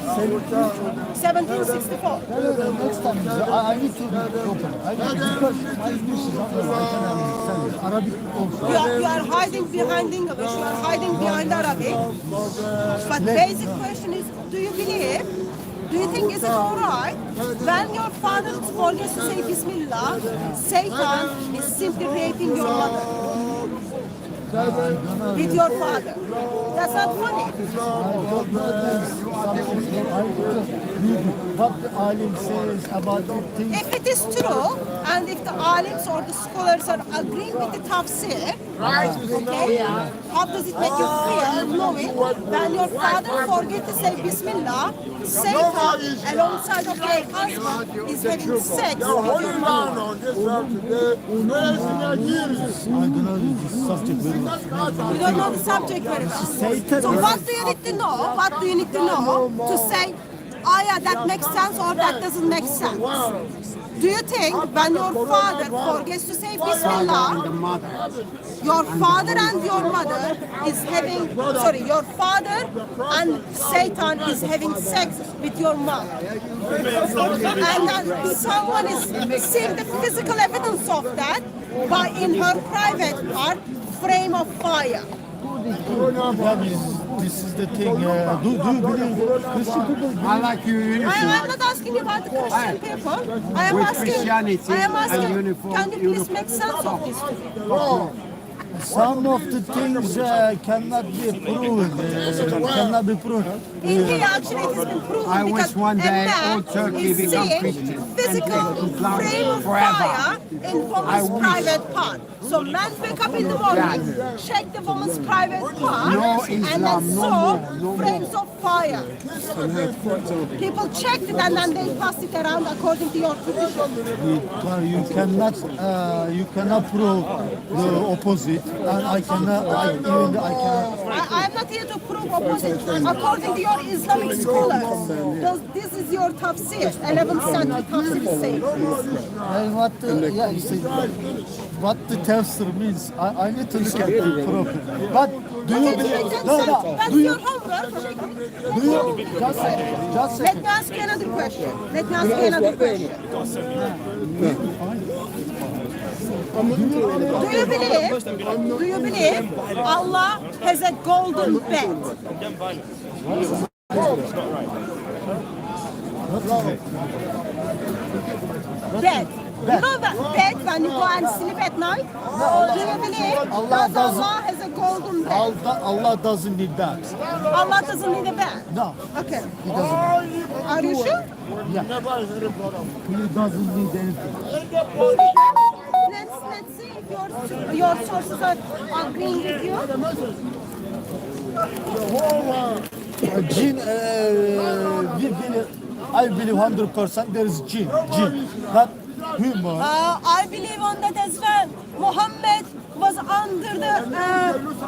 1764. Next time, I need to open. Because my English is not well. I can understand Arabic also. You are hiding behind English, you are hiding behind Arabic. But basic question is, do you believe? Do you think is it alright when your father forgets to say Bismillah, Satan is simply raping your mother? With your father. That's not funny. What the alim says about the things. If it is true, and if the alims or the scholars are agreeing with the tafsir, okay, how does it make you feel knowing when your father forgets to say Bismillah, Satan alongside of your husband is having sex with your mother? I don't know this subject very much. You don't know the subject very well. So what do you need to know? What do you need to know to say, oh yeah, that makes sense or that doesn't make sense? Do you think when your father forgets to say Bismillah, your father and your mother is having, sorry, your father and Satan is having sex with your mom? And then someone is seeing the physical evidence of that by in her private part, frame of fire. This is the thing. Do you believe Christian people? I like you uniform. I'm not asking you about the Christian people. I am With asking. Christianity I am and asking. uniform- Can you please make sense of this to me? Some of the things cannot be proved. Cannot be proved. In here, actually, it has been proven I because wish one day a man all Turkey is become seeing Christian physical and Islam frame of forever. fire in woman's private part. So men wake up in the morning, check the woman's private part, No and Islam, then no saw more, no frames of fire. People checked it and then they passed it around according to your tradition. You cannot prove the opposite, and I cannot. I cannot. I'm not here to prove opposite. According to your Islamic scholars, this is your tafsir, 11th century tafsir is saying. And what you see, what the tafsir means, I need to look at the problem. But do you believe? That's Do you? your homework. Do you? Just a Let me ask you another question. Let me ask you another question. Do you believe Allah has a golden bed? Bed. You know that bed when you go and sleep at night? Do you believe that Allah has a golden bed? Allah doesn't need that. Allah doesn't need a bed? No. Okay. He doesn't. Are you sure? Yeah. He doesn't need anything. Let's see if your sources are agreeing with you. Jinn, I believe 100% there is jinn, not human. I believe on that as well. Muhammad was under the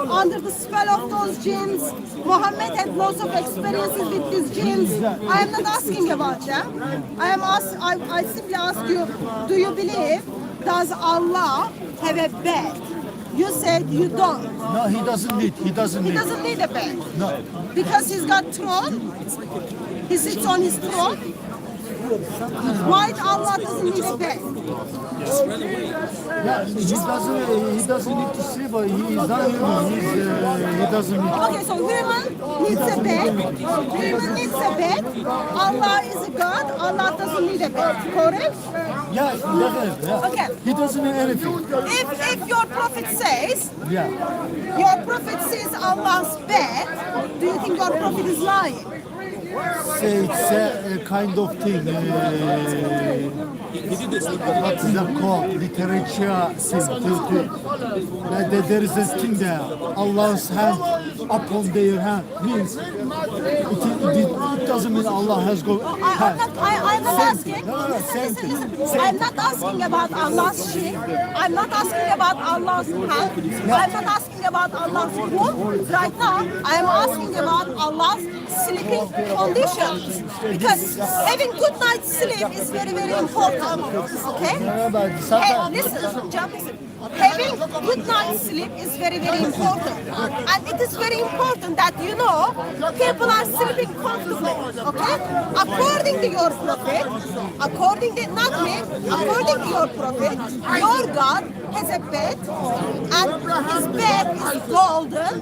under the spell of those jinns. Muhammad had lots of experiences with these jinns. I am not asking about them. I simply ask you, do you believe, does Allah have a bed? You said you don't. No, he doesn't need. He doesn't He need. doesn't need a bed. No. Because he's got throne. He sits on his throne. Why Allah doesn't need a bed? Yeah, he doesn't need to sleep. But he is not human. He doesn't need. Okay, so human needs a bed. Human needs a bed. Allah is a God. Allah doesn't need a bed. Correct? Yeah, definitely. Yeah. Okay. He doesn't need anything. If your prophet says, Yeah. your prophet sees Allah's bed, do you think your prophet is lying? Say it's a kind of thing. What is that called? Literature thing. There is a thing there. Allah's hand upon their hand means it doesn't mean Allah has got hand. I'm not asking. No, same thing. I'm not asking about Allah's sheep. I'm not asking about Allah's hand. I'm not asking about Allah's womb. Right now, I'm asking about Allah's sleeping conditions. Because having good night's sleep is very, very important. Okay? Hey, listen, John, listen. Having good night's sleep is very, very important. And it is very important that you know people are sleeping comfortably. Okay? According to your prophet, not me, according to your prophet, your God has a bed, and his bed is golden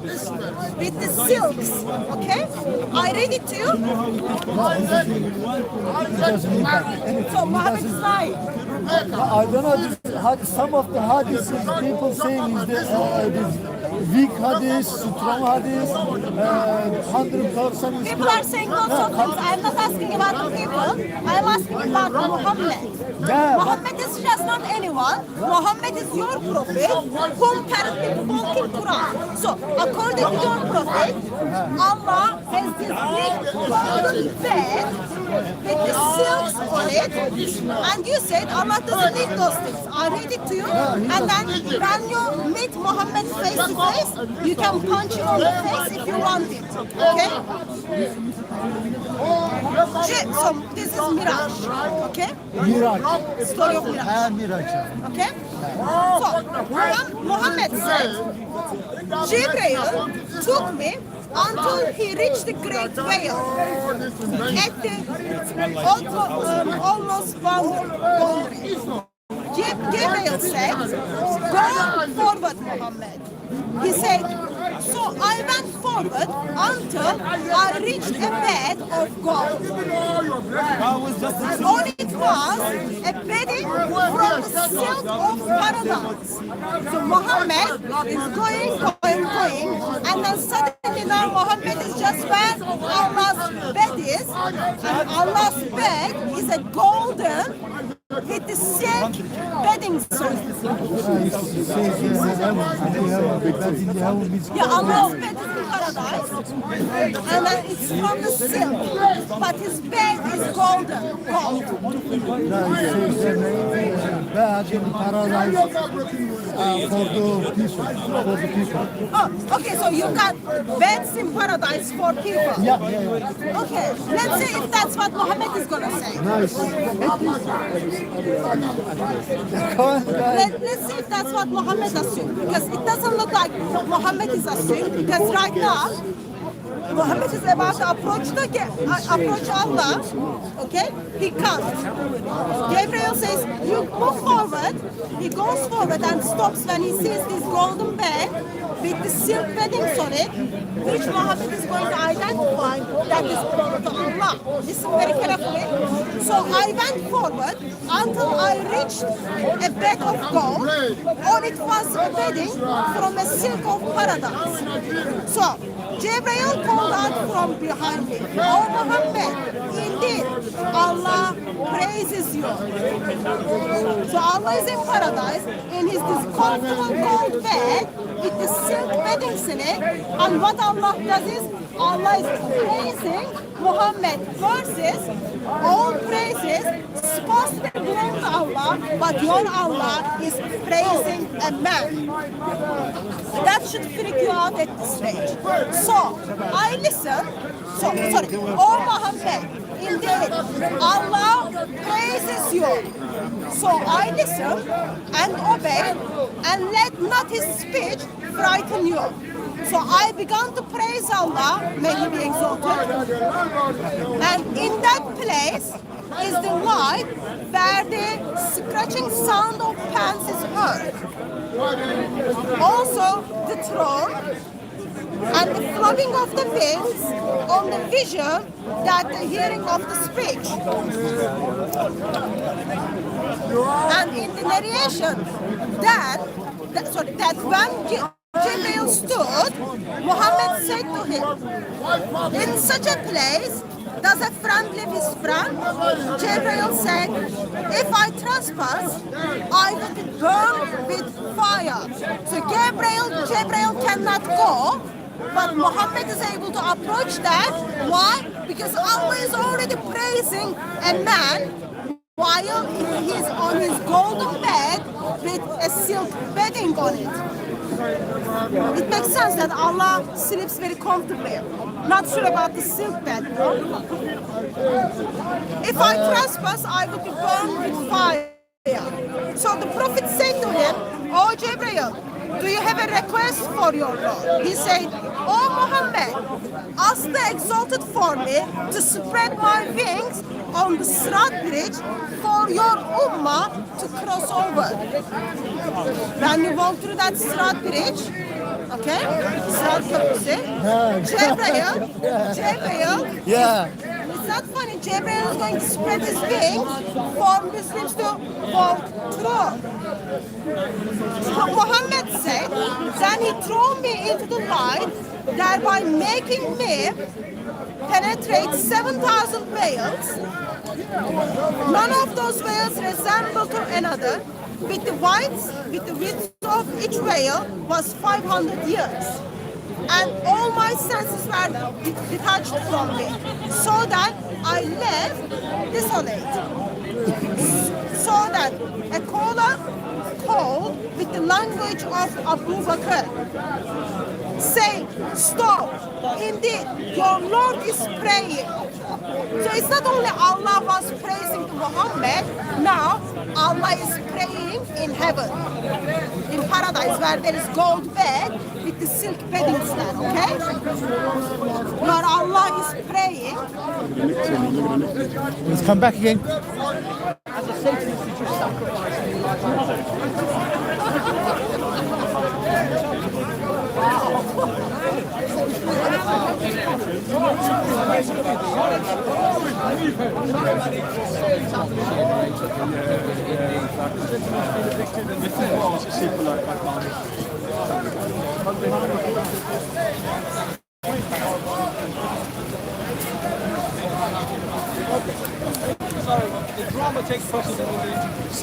with the silks. Okay? I read it to you. So Muhammad is lying. I don't know. Some of the hadiths people saying is this weak hadith, strong hadith, 100% is People are saying lots of things. I'm not asking about the people. I'm asking about Muhammad. Yeah, Muhammad is just not anyone. Muhammad is your prophet whom currently people Quran. So according to your prophet, Allah has this big golden bed with the silks on it, and you said Allah doesn't need those things. I read it to you, and then when you meet Muhammad face to face, you can punch him on the face if you want it. Okay? So this is Miraj. Okay? Miraj. Story of Miraj. Miraj. Okay? So Muhammad said, Jibreel took me until he reached the great veil at the almost boundary. Gabriel said, go forward, Muhammad. He said, so I went forward until I reached a bed of gold. And on it was a bedding from the silk of paradise. So Muhammad is going, and then suddenly now Muhammad is just where Allah's bed is, and Allah's bed is a golden with the silk bedding surface. Yeah, Allah's bed is in paradise, and then it's from the silk, but his bed is golden, gold. Bed in paradise for the people. Oh, okay, so you got beds in paradise for people. Yeah. Okay, let's say if that's what Muhammad is gonna say. Nice. Let's see if that's what Muhammad assumed, because it doesn't look like Muhammad is assuming, because right now Muhammad is about to approach Allah, okay? He comes. Gabriel says, you move forward. He goes forward and stops when he sees this golden bed with the silk beddings on it, which Muhammad is going to identify that is belonging to Allah. Listen very carefully. So I went forward until I reached a bed of gold. On it was a bedding from a silk of paradise. So Gabriel called out from behind him, oh Muhammad, indeed, Allah praises you. So Allah is in paradise in his this comfortable gold bed with the silk beddings in it. And what Allah does is Allah is praising Muhammad versus all praises supposed to belong to Allah, but your Allah is praising a man. That should freak you out at this stage. So I listen. Sorry. Oh Muhammad, indeed, Allah praises you. So I listen and obey, and let not his speech frighten you. So I began to praise Allah, may he be exalted. And in that place is the light where the scratching sound of pants is heard. Also the throne and the flapping of the wings on the vision that the hearing of the speech. And in the narration that when Jibreel stood, Muhammad said to him, in such a place, does a friend leave his friend? Jibreel said, if I trespass, I will be burned with fire. So Jibreel cannot go, but Muhammad is able to approach that. Why? Because Allah is already praising a man while he is on his golden bed with a silk bedding on it. It makes sense that Allah sleeps very comfortably. Not sure about the silk bed, no? If I trespass, I will be burned with fire. So the Prophet said to him, oh Jibreel, do you have a request for your Lord? He said, oh Muhammad, ask the Exalted for me to spread my wings on the Sirat bridge for your ummah to cross over. When you walk through that Sirat bridge, okay, Sirat Köprüsü, Jibreel, Yeah. it's not funny, Jibreel is going to spread his wings for Muslims to walk through. So Muhammad said, then he threw me into the light, thereby making me penetrate 7,000 veils. None of those veils resemble to another. With the width of each veil was 500 years. And all my senses were detached from me, so that I left desolate. So that a caller called with the language of Abu Bakr, saying, stop, indeed, your Lord is praying. So it's not only Allah was praising Muhammad, now Allah is praying in heaven, in paradise, where there is gold bed with the silk beddings there, okay? Where Allah is praying. Let's come back again. As a Satanist, you just sacrifice. Sorry, the drama takes precedence over the interviews.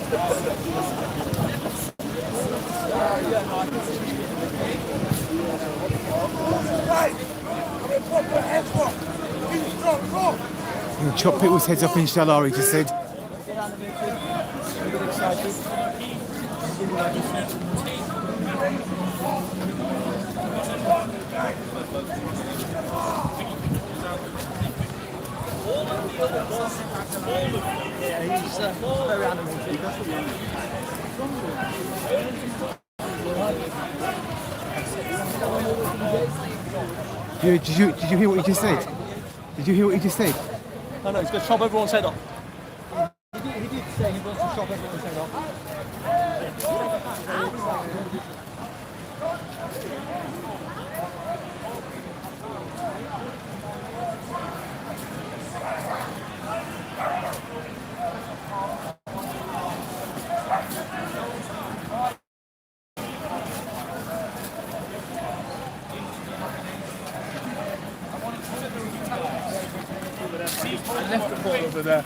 He'll chop people's heads off, inshallah, he just said. Yeah, he's very animated. Did you hear what he just said? Did you hear what he just said? No, he's going to chop everyone's head off. He did say he wants to chop everyone's head off. see, I left the ball over there.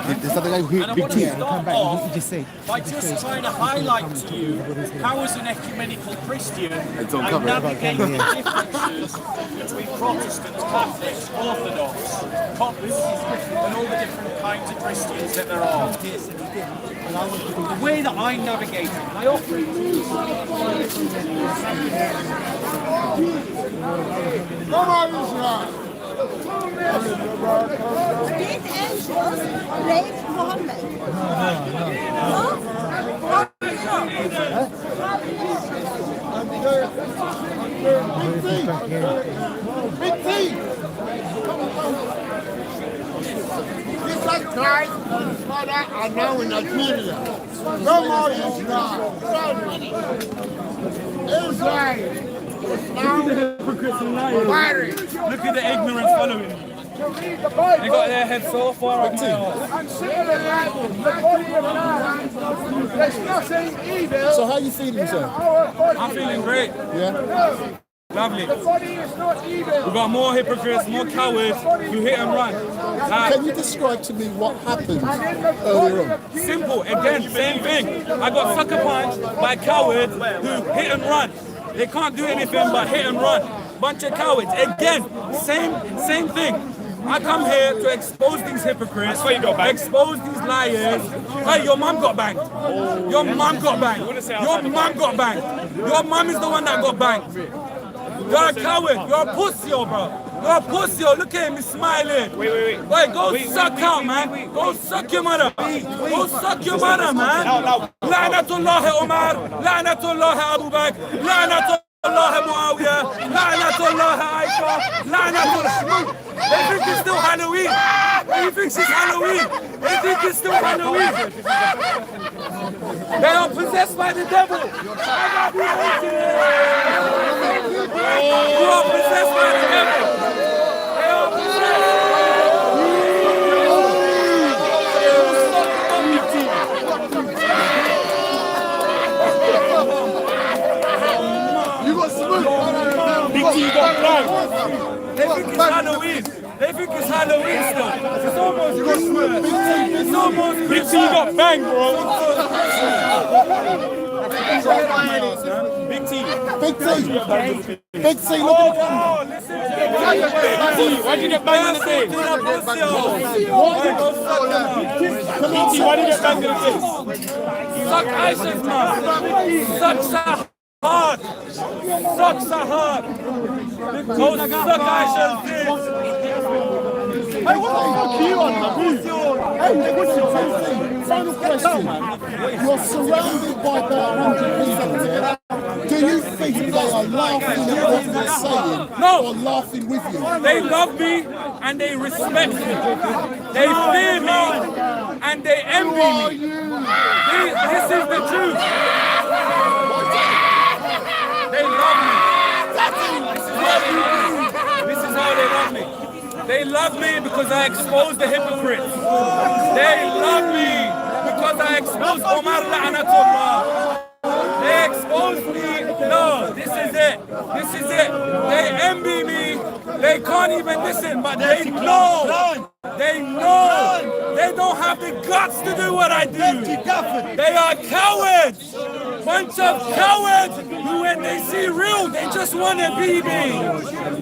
There's something like And I big want team. to start off by just trying to highlight to you how, as an ecumenical Christian, I navigate the differences between Protestants, Catholics, Orthodox, Copts, and all the different kinds of Christians that there are. The way that I navigate it, I offer it to you. Come on, Israel. Did angels rape Muhammad? Big T. Jesus Christ and his father are now in Nigeria. No more Israel. Israel. Look at the ignorance following. They got their head so far up now. So how you feeling, sir? I'm feeling great. Yeah. Lovely. We've got more hypocrites, more cowards who hit and run. Can you describe to me what happened earlier on? Simple. Again, same thing. I got sucker punched by cowards who hit and run. They can't do anything but hit and run. Bunch of cowards. Again, same thing. I come here to expose these hypocrites, expose these liars. Hey, your mum got banged. Your mum got banged. Your mum got banged. Your mum is the one that got banged. You're a coward. You're a pussy, bro. You're a pussy. Look at him, he's smiling. Wait, go suck out, man. Go suck your mother. Go suck your mother, man. La'natullah Umar. La'natullah Abu Bakr. La'natullah Muawiyah. La'natullah Aisha. La'natullah. They think it's still Halloween. He thinks it's Halloween. They think it's still Halloween. They are possessed by the devil. You are possessed by the devil. They are possessed. You got smooth. Big T, you got blind. They think it's Halloween. They think it's Halloween still. It's almost Christmas. It's almost Christmas. Big T, you got banged, bro. Big T. Big T. Big T, look at the Listen. Big T, why'd you get banged in the face? Big T, why'd you get banged in the face? Suck Aisha's mouth. Suck hard. Suck hard. Go suck Aisha's dick. Hey, what the fuck are you on, man? Hey, what's your final question? You're surrounded by about 100 people here. Do you think they are laughing at what you're saying? No. Or laughing with you? They love me and they respect me. They fear me and they envy me. This is the truth. They love me. This is how they love me. They love me because I expose the hypocrites. They love me because I expose Omar La'natullah. They expose me. No, this is it. This is it. They envy me. They can't even listen, but they know. They know. They don't have the guts to do what I do. They are cowards. Bunch of cowards who, when they see real, they just want to be me.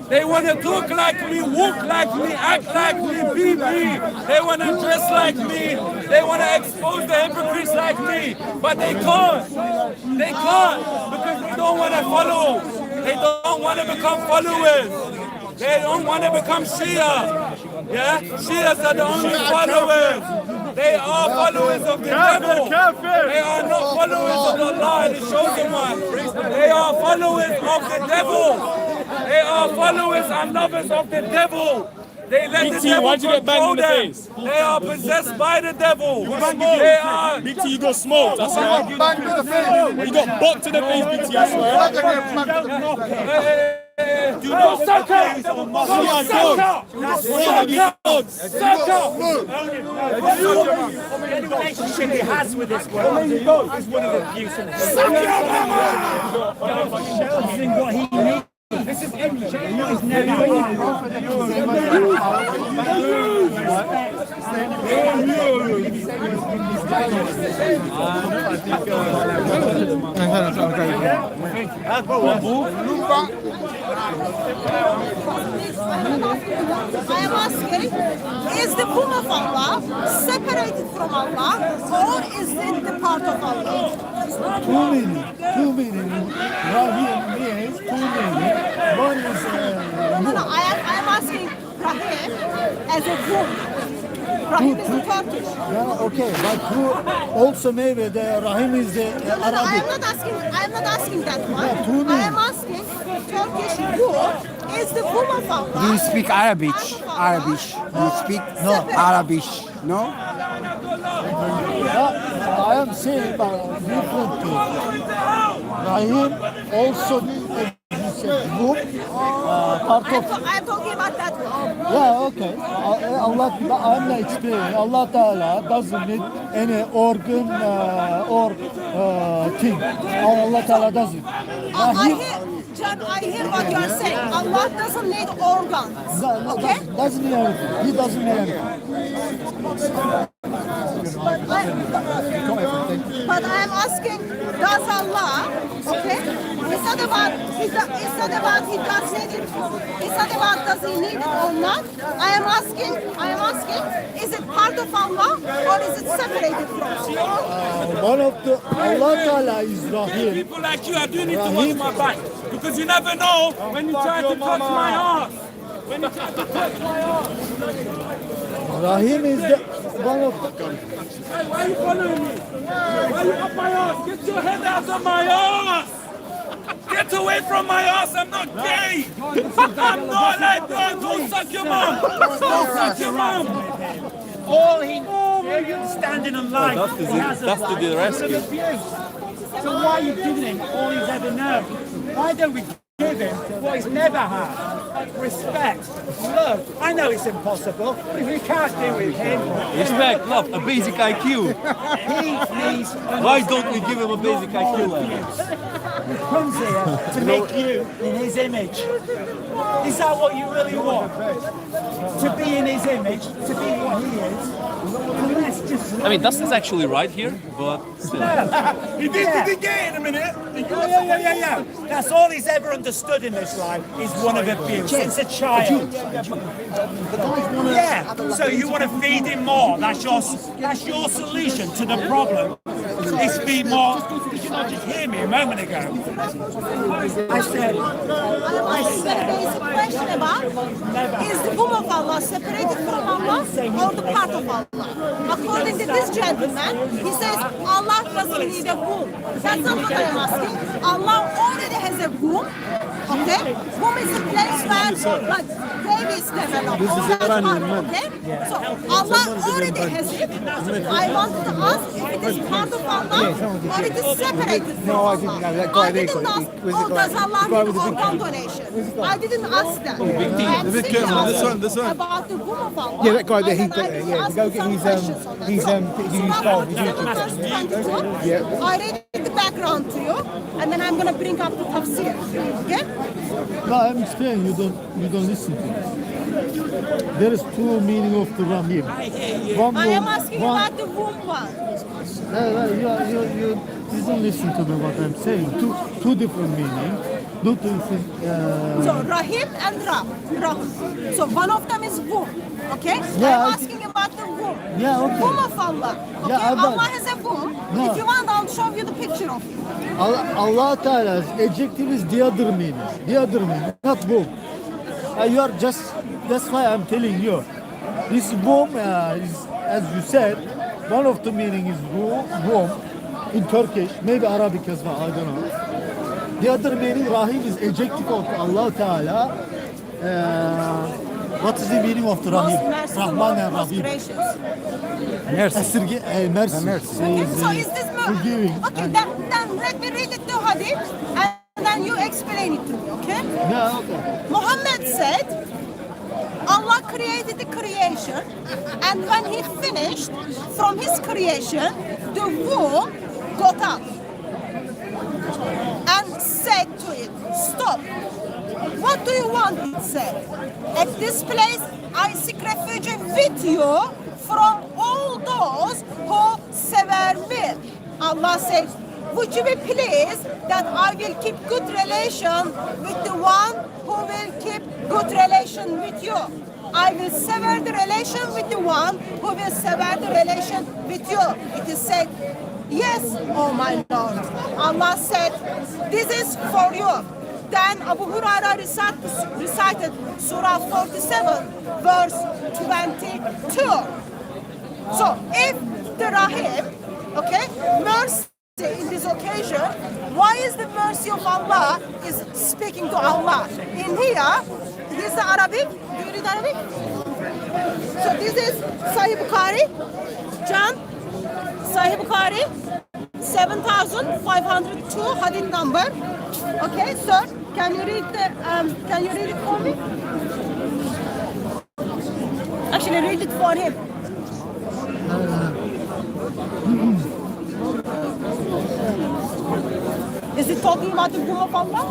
They want to talk like me, walk like me, act like me, be me. They want to dress like me. They want to expose the hypocrites like me. But they can't. They can't because they don't want to follow. They don't want to become followers. They don't want to become Shia. Yeah? Shias are the only followers. They are followers of the devil. They are not followers of Allah, the chosen one. They are followers of the devil. They are followers and lovers of the devil. They let the devil control them. They are possessed by the devil. They are. Big T, you got smoked. I swear. You got bopped in the face, Big T, I swear. Do not abuse on Muslims. That's what he does. The relationship he has with this world is one of abuse and what he needs. This is MJ. He's never I am asking, is the womb of Allah separated from Allah, or is it the part of Allah? Two meaning. Rahim means two meaning. One is No, I am asking Rahim as a womb. Rahim is the Turkish. Yeah, okay, but who also maybe the Rahim is the No, I Arabic. am not asking that one. Yeah, two I am asking Turkish womb is the womb of Allah. Do you speak Arabic? Arabic. Do you speak Arabic? No? I am saying about different things. Rahim also womb, part of. I'm talking about that one. Yeah, okay. Allah, I'm not explaining. Allah Ta'ala doesn't need any organ or thing. Allah Ta'ala doesn't. John, I hear what you are saying. Allah doesn't need organs. Okay? Doesn't need anything. He doesn't need anything. But I am asking, does Allah, okay? It's not about he does need it. It's not about does he need it or not. I am asking, is it part of Allah or is it separated from Allah? One of the Allah Ta'ala is Rahim. People like you are doing it to watch my back. Because you never know when you try to touch my ass. When you try to touch my ass. Rahim is the one of the. Hey, why are you following me? Why are you up my ass? Get your head out of my ass! Get away from my ass! I'm not gay! I'm not like that! Don't suck your mom! Don't suck your mom! All he standing on life. That's to the rescue. So why are you giving him all he's ever known? Why don't we give him what he's never had? Respect, love. I know it's impossible, but if we can't do with him... Respect, love, a basic IQ. He needs... Why don't we give him a basic IQ level? He comes here to make you in his image. Is that what you really want? To be in his image, to be what he is? Let's just... I mean, Dustin's actually right here, but still. He did the gay in a minute. Yeah. That's all he's ever understood in this life is one of abuse. Since a child. Yeah. So you want to feed him more. That's your solution to the problem. Is feed more. Did you not just hear me a moment ago? I said. Basic question about is the womb of Allah separated from Allah or the part of Allah? According to this gentleman, he says Allah doesn't need a womb. That's not what I am asking. Allah already has a womb. Okay? Womb is a place where like babies develop. This is Iranian man. Okay? So Allah already has it. I wanted to ask if it is part of Allah or it is separated from Allah. I didn't ask, does Allah need organ donation? I didn't ask that. I am simply asking about the womb of Allah. Yeah, that guy there, And I just asked some questions on that. he's Subhanahu verse 22. Yeah. I read the background to you, and then I'm going to bring up the tafsir. Okay? No, I'm explaining. You don't listen to me. There is two meaning of the Rahim. One I am womb, asking one. about the womb part. You don't listen to me what I'm saying. Two different meaning. Two different. So Rahim and Rab. So one of them is womb. Okay? Yeah, I'm asking about the womb. Yeah, okay. Womb of Allah. Okay? Yeah, Allah has a womb. No. If you want, I'll show you the picture of it. Allah Ta'ala's adjective is the other meaning. The other meaning, not womb. You are just. That's why I'm telling you. This womb is, as you said, one of the meaning is womb in Turkish, maybe Arabic as well. I don't know. The other meaning, Rahim, is adjective of Allah Ta'ala. What is the meaning of the Rahim? Rahman and Rahim. Gracious. Mercy. Mercy. Okay, so is this forgiving. Okay, then let me read it to Hadith. then you explain it to me, okay? Yeah, okay. Muhammad said, Allah created the creation, and when he finished from his creation, the womb got up and said to it, stop. What do you want? It said. At this place, I seek refuge with you from all those who sever me. Allah says, would you be pleased that I will keep good relation with the one who will keep good relation with you? I will sever the relation with the one who will sever the relation with you. It is said, yes, oh my Lord. Allah said, this is for you. Then Abu Huraira recited Surah 47, verse 22. So if the Rahim, okay, mercy in this occasion, why is the mercy of Allah is speaking to Allah? In here, this is the Arabic. Do you read Arabic? So this is Sahih Bukhari. John, Sahih Bukhari, 7502 hadith number. Okay, sir, can you read it for me? Actually, read it for him. Is it talking about the book of Allah?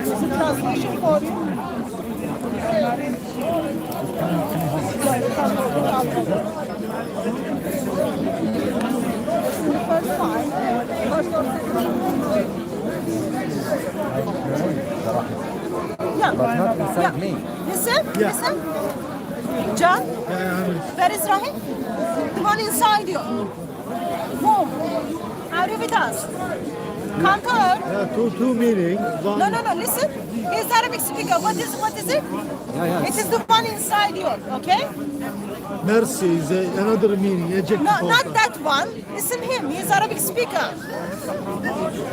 Is it translation for you? But not inside me. Listen. John, where is Rahim? The one inside you. Whom? Are you with us? Kantor. Two meaning. One. No, listen. He's Arabic speaker. What is it? Yeah. It is the one inside you, okay? Mercy is another meaning. Adjective. No, not that one. Listen him. He's Arabic speaker.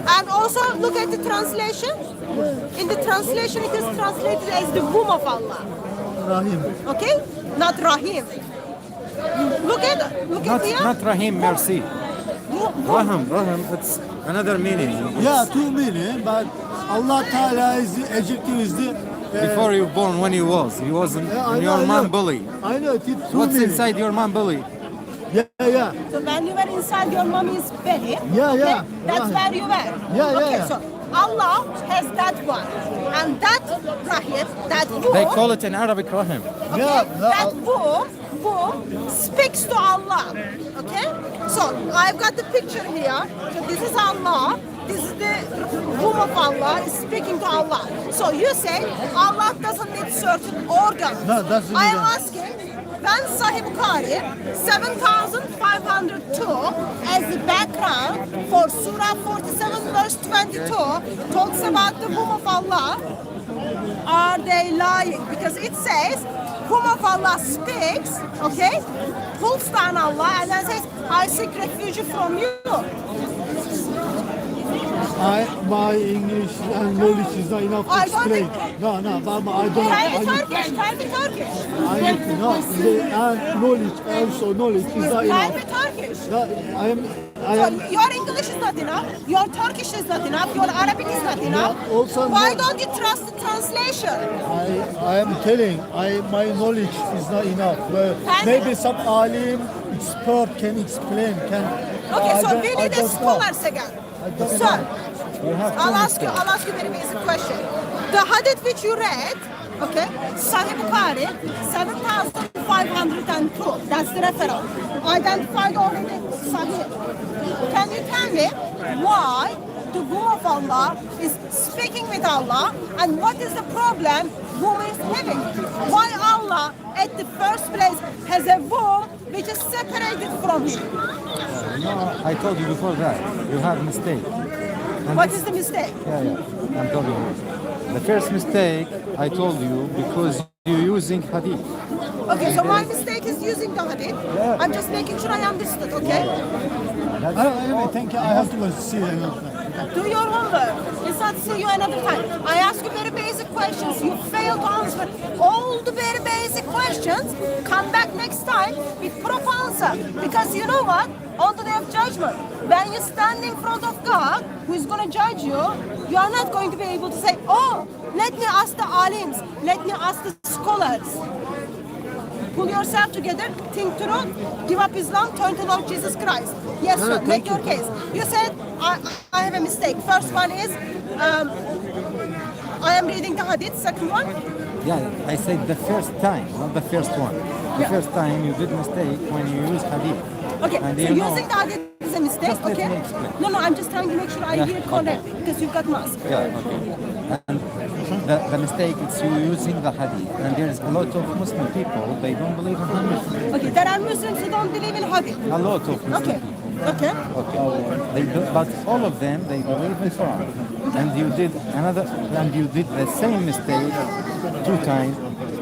And also look at the translation. In the translation, it is translated as the womb of Allah. Rahim. Okay? Not Rahim. Look at here. Not Rahim, mercy. Rahim, it's another meaning. Yeah, two meaning, but Allah Ta'ala is the adjective is the before you born, when he was in your mom belly. I know it is two What's meaning. inside your mom belly? Yeah. So when you were inside your mommy's belly, Yeah. okay, that's where you were. Yeah. So Allah has that one, and that Rahim, that womb. They call it in Arabic Rahim. Okay? That womb speaks to Allah. Okay? So I've got the picture here. So this is Allah. This is the womb of Allah is speaking to Allah. So you say Allah doesn't need certain organs. No, doesn't I need am asking, when Sahih Bukhari 7502 as the background for Surah 47 verse 22 talks about the womb of Allah, are they lying? Because it says whom of Allah speaks, okay, pulls down Allah and then says, I seek refuge from you. My English and knowledge is not enough to explain. No, but I don't. Try the Turkish. I need to know. And knowledge, also knowledge is not Try enough. the Turkish. I am. Your English is not enough, your Turkish is not enough, your Arabic is not enough. Why don't you trust the translation? I am telling, my knowledge is not enough. Maybe some alim, expert can explain. Okay, so we need a scholars again. Sir, I'll ask you very basic question. The hadith which you read, okay, Sahih Bukhari, 7502, that's the reference. Identified already Sahih. Can you tell me why the womb of Allah is speaking with Allah and what is the problem womb is having? Why Allah at the first place has a womb which is separated from him? No, I told you before that. You have a mistake. What is the mistake? Yeah. I'm telling you. The first mistake I told you because you're using hadith. Okay, so my mistake is using the hadith. I'm just making sure I understood, okay? I think I have to see. Do your homework. It's not to see you another time. I ask you very basic questions. You fail to answer all the very basic questions. Come back next time with proper answer. Because you know what? On the day of judgment, when you stand in front of God, who is going to judge you, you are not going to be able to say, oh, let me ask the alims, let me ask the scholars. Pull yourself together, think through, give up Islam, turn to Lord Jesus Christ. Yes, sir, make your case. You said, I have a mistake. First one is, I am reading the hadith. Second one? Yeah, I said the first time, not the first one. The first time you did mistake when you use hadith. Okay, And so you know- using the hadith is a mistake, Just let okay? me explain. No, I'm just trying to make sure I Yeah, hear it okay. correctly, because you've got mask. Yeah, okay. And the mistake is you using the hadith. And there's a lot of Muslim people, they don't believe in hadith. Okay, there are Muslims who don't believe in hadith. A lot of Muslim Okay, people. okay. Okay. They do, but all of them, they believe in Quran. And you did the same mistake 2 times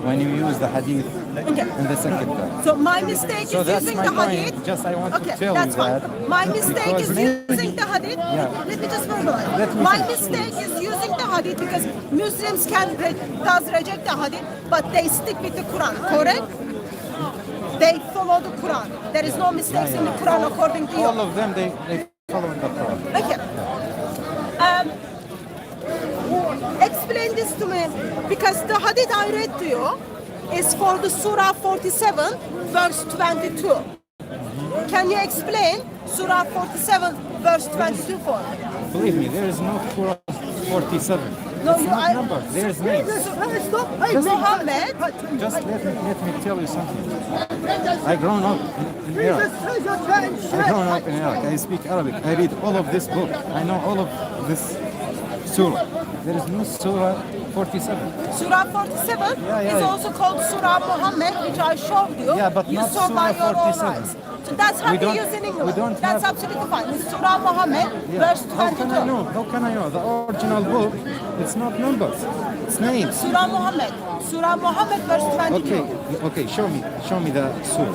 when you use the hadith in the second time. So my mistake So is that's using my the point. hadith. Just I want Okay, to tell that's you fine. that. My mistake because is maybe- using the hadith. Yeah. Let me just verbalize. Let me My finish. mistake is using the hadith because Muslims does reject the hadith, but they stick with the Quran. Correct? They follow the Quran. There is no mistakes in the Quran according to you. All of them, they follow the Quran. Okay. Explain this to me because the hadith I read to you is for the Surah 47, verse 22. Can you explain Surah 47, verse 22 for me? Believe me, there is no Surah 47. No, It's not number. There is names. Muhammad. Just let me tell you something. I grown up in Iraq. I speak Arabic. I read all of this book. I know all of this surah. There is no Surah 47. Surah 47 yeah. is also called Surah Muhammad, which I showed you. Yeah, but you not saw by Surah your own 47. eyes. So that's how We we don't- use in we English. don't That's have- absolutely fine. It's Surah Muhammad, Yeah. verse 22. How can I know? How can I know? The original book, it's not numbers. It's names. Surah Muhammad. Surah Muhammad, verse 22. Okay, show me the surah.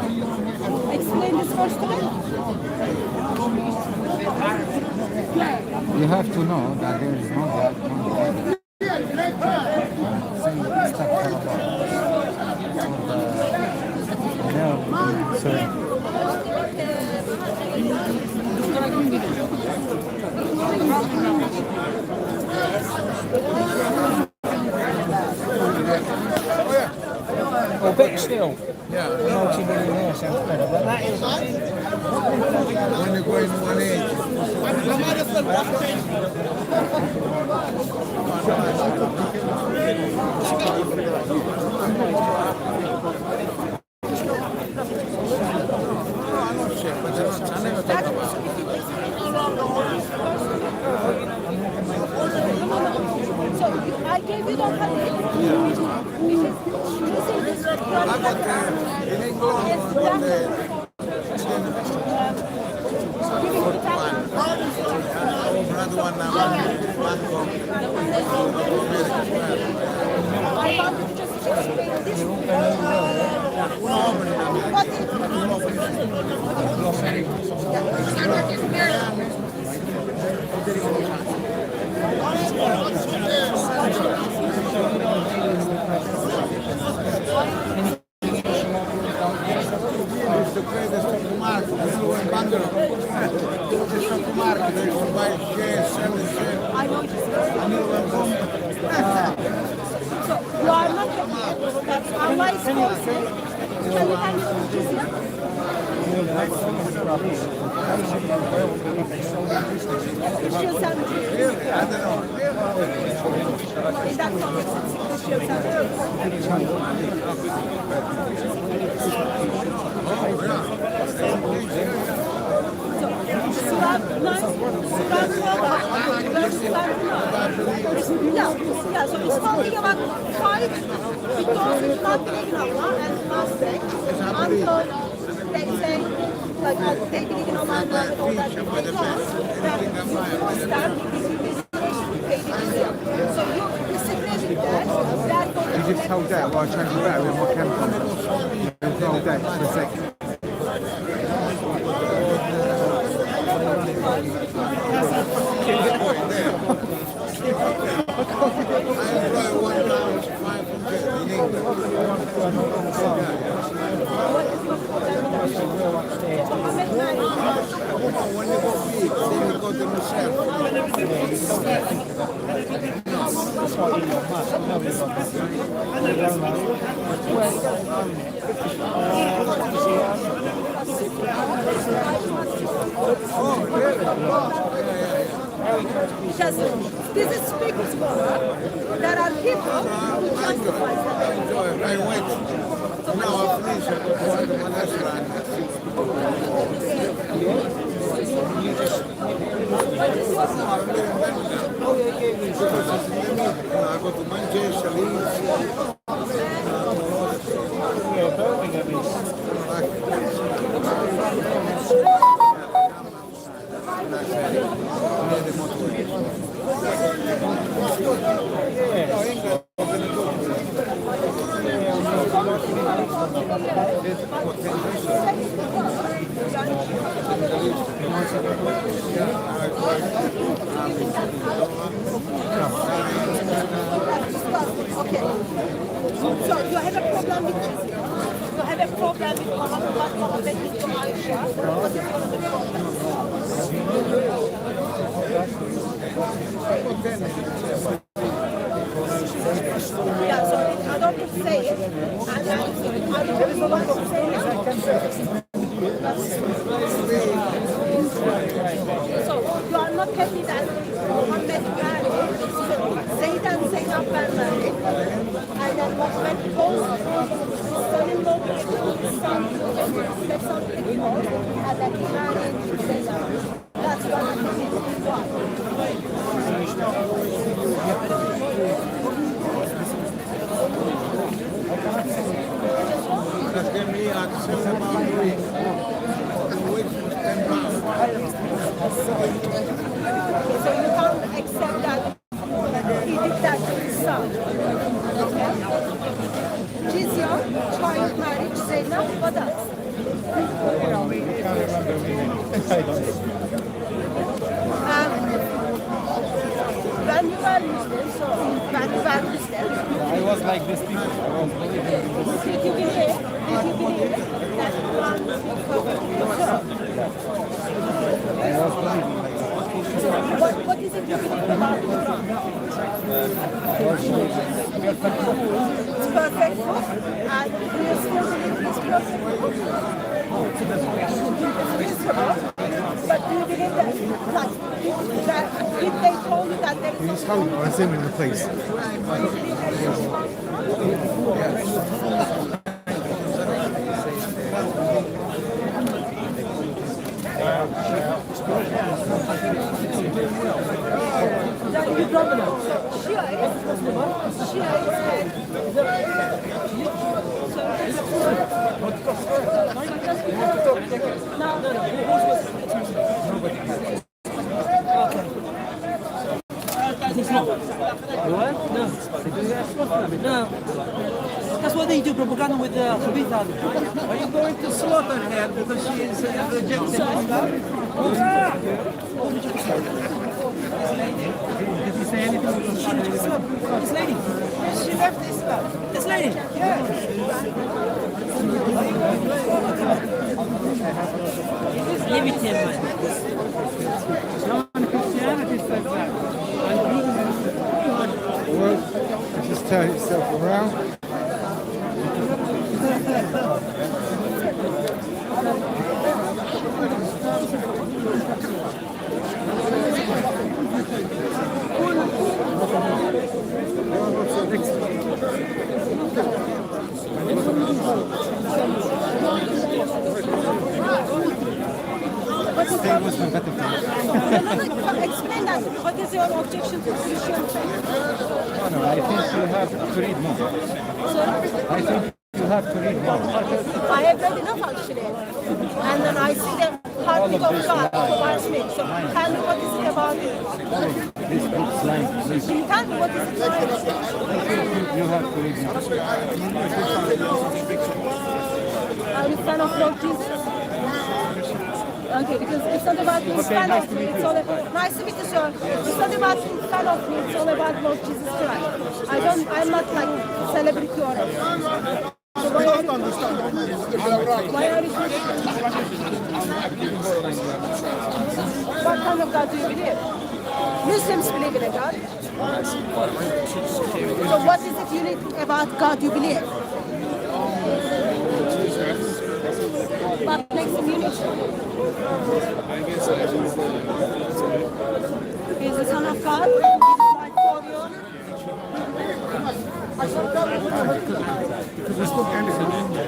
Explain this verse to me. You have to know that there is no God, no God. Saying astaghfirullah. Well, bit still. Multi-millionaire sounds better, but that is. When you go in 180. So I gave you the hadith. I wanted to just explain this. I know so you are not happy. That's Allah is forcing. Can you handle Christian sandwiches. Is that Christian sandwiches? So, Surah 9. Yeah, so it's talking about fight because it's not believing Allah and fasting until they say, like, they believe in Allah and all that, because that force them so you're disagreeing that. You just hold that while I change the battery on my camera. Just hold that for a second. Because this is speaking scholar, there are people who justify that. Okay. So you have a problem with Muhammad and Aisha? What is one of the problems? Yeah, so I don't say it, and I don't want to say it. So you are not happy that Muhammad married Zayd and Zainab were married, and then Muhammad told his son-in-law to his son something more, and then he married Zainab. That's what I'm saying. So you can't accept that he did that to his son. Okay? Jizya, child marriage, Zainab, what else? When you were Muslim, so when you were Muslim, I was like this people. did you believe that Quran is perfect? What is it you believe about Quran? It's perfect book, and do you still believe it's perfect book? But do you believe that, like, if they told you that there is Just hold it, I'll zoom in the place. No. That's what they do, propaganda with Khabitha. Are you going to slaughter her because she is rejecting Islam? Did you say anything? This lady. She left Islam. This lady? Yeah. Give it to him, man. Christianity says that. Well, just turn itself around. your objection to Christian faith? No, I think you have to read more. Sorry? I think you have to read more. I have read enough actually. And then I see the heartbeat of God towards me. So tell me what is it about it? This book's lying. Please. You tell me what is it about? I think you have to read more. Are you a fan of Lord Jesus? Okay, because it's not about being fan of me, it's all about, nice to meet you, sir. It's not about being fan of me, it's all about Lord Jesus Christ. I'm not like celebrity or anything. So why are you What kind of God do you believe? Muslims believe in a God. So what is it unique about God you believe? What makes him unique? He's the Son of God. He gives life for you.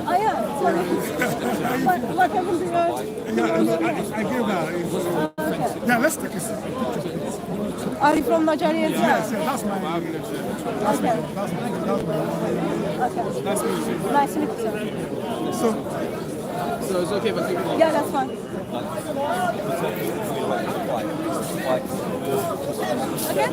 Oh yeah. So what happened to your? I hear about it. Yeah, let's take a seat. Are you from Nigeria? Yes, that's my. Okay. Nice to meet you, sir. So it's okay if I take it? Yeah, that's fine. Okay?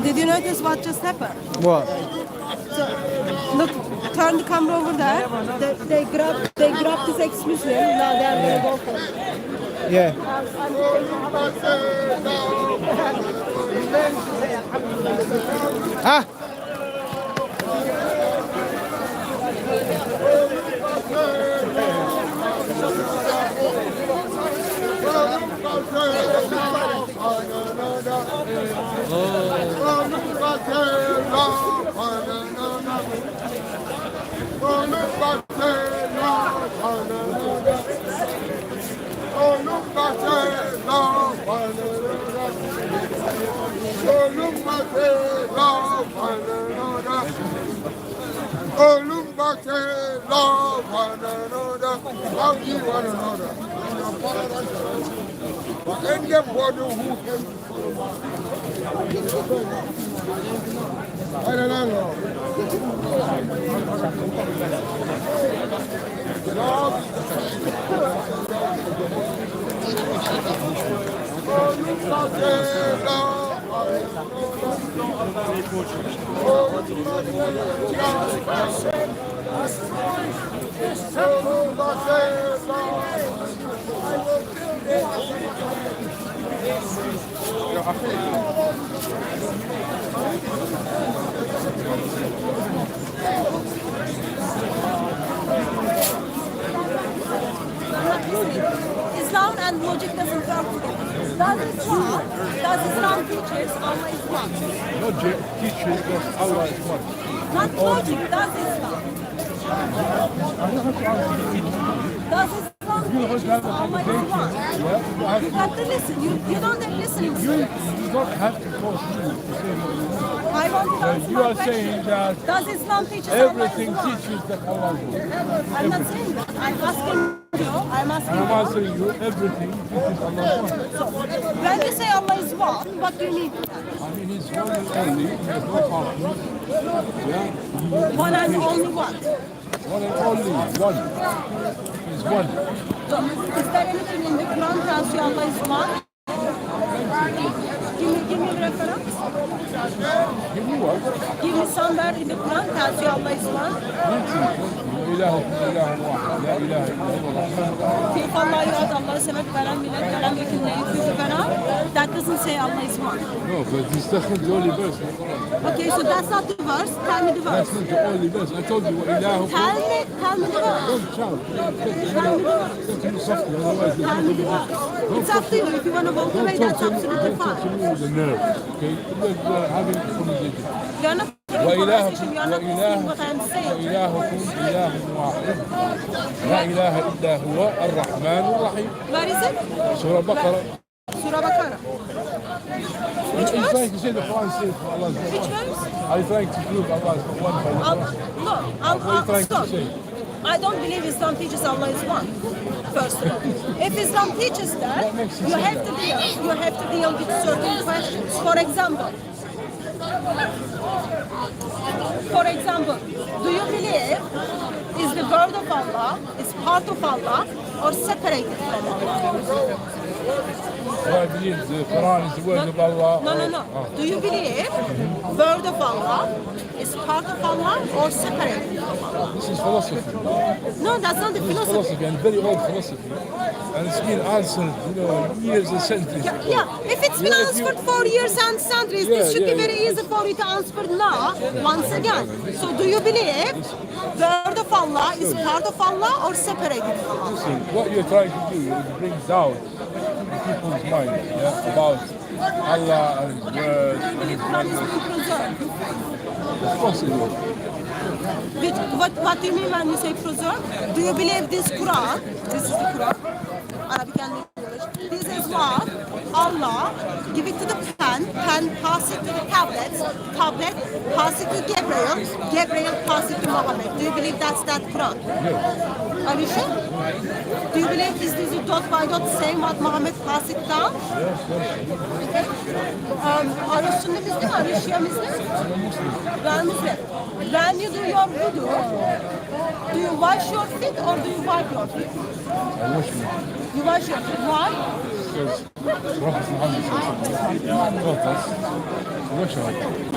Did you notice what just happened? What? So, look, turn the camera over there. They grabbed this ex-Muslim. Now they are going to go for it. Yeah. Ah. Islam and logic doesn't work together. Does Islam teaches Allah is one? Logic teaches that Allah is one. Not logic, does Islam? Does Islam teaches Allah is one? You got to listen. You don't have listening skills. You don't have to go through the same. I want to answer You my are question. saying that Does Islam teach everything Allah is one? teaches that Allah is one. I'm not saying that. I'm asking you. I'm asking I'm you. answering you, everything teaches Allah is one. So, when you say Allah is one, what do you mean? I mean, it's one and only, there's no partner. Yeah? One and only what? One and only, one. Is one. So, is there anything in the Quran tells you Allah is one? Give me a reference. Give me what? Give me somewhere in the Quran tells you Allah is one. وإلهكم إله واحد لا إله إلا هو الرحمن الرحيم. كيف الله يعد الله سمك بلان ملك بلان يكن يكفي بنا. That doesn't say Allah is one. No, but this is the only verse in the Quran. Okay, so that's not the verse. Tell me the verse. That's not the only verse. I told you وإلهكم. Tell me the verse. Don't shout. Tell me the verse. Tell me softly, otherwise there's Tell me the verse. It's up to you. If you want to walk away, that's absolutely Don't talk to me with the nerve, okay? We're having a conversation. You're not having a conversation. You're not listening what I'm saying. وإلهكم إله واحد لا إله إلا هو الرحمن الرحيم. Where is it? سورة بقرة. Surah Baqarah. Which Are you verse? trying to say the Quran says Allah is not Which one? verse? Are you trying to prove Allah is not one by the Quran? No, What are you trying stop. to say? I don't believe Islam teaches Allah is one. First of all, if Islam teaches that, you have to deal with certain questions. For example, do you believe is the word of Allah, is part of Allah, or separated from Allah? I believe the Quran is the word of Allah. No. Do you believe word of Allah is part of Allah or separated from Allah? This is philosophy. No, that's not the This is philosophy. philosophy and very old philosophy. And it's been answered, years and centuries. Yeah, if it's been answered for years and centuries, this should be very easy for you to answer now, once again. So do you believe word of Allah is part of Allah or separated from Allah? Listen, what you're trying to do is bring doubt in people's mind about Allah and His word and His oneness. Of course it will. What do you mean when you say preserve? Do you believe this Quran, this is the Quran, Arabic and English, this is what Allah give it to the pen pass it to the tablet pass it to Gabriel pass it to Muhammad. Do you believe that's that Quran? Yes. Are you sure? Do you believe is this dot by dot same what Muhammad pass it down? Yes. Okay. Are you Sunni Muslim? Are you Shia Muslim? You are Muslim. When you do your wudu, do you wash your feet or do you wipe your feet? I wash me. You wash your feet. Why? Because Prophet Muhammad taught us to wash our feet.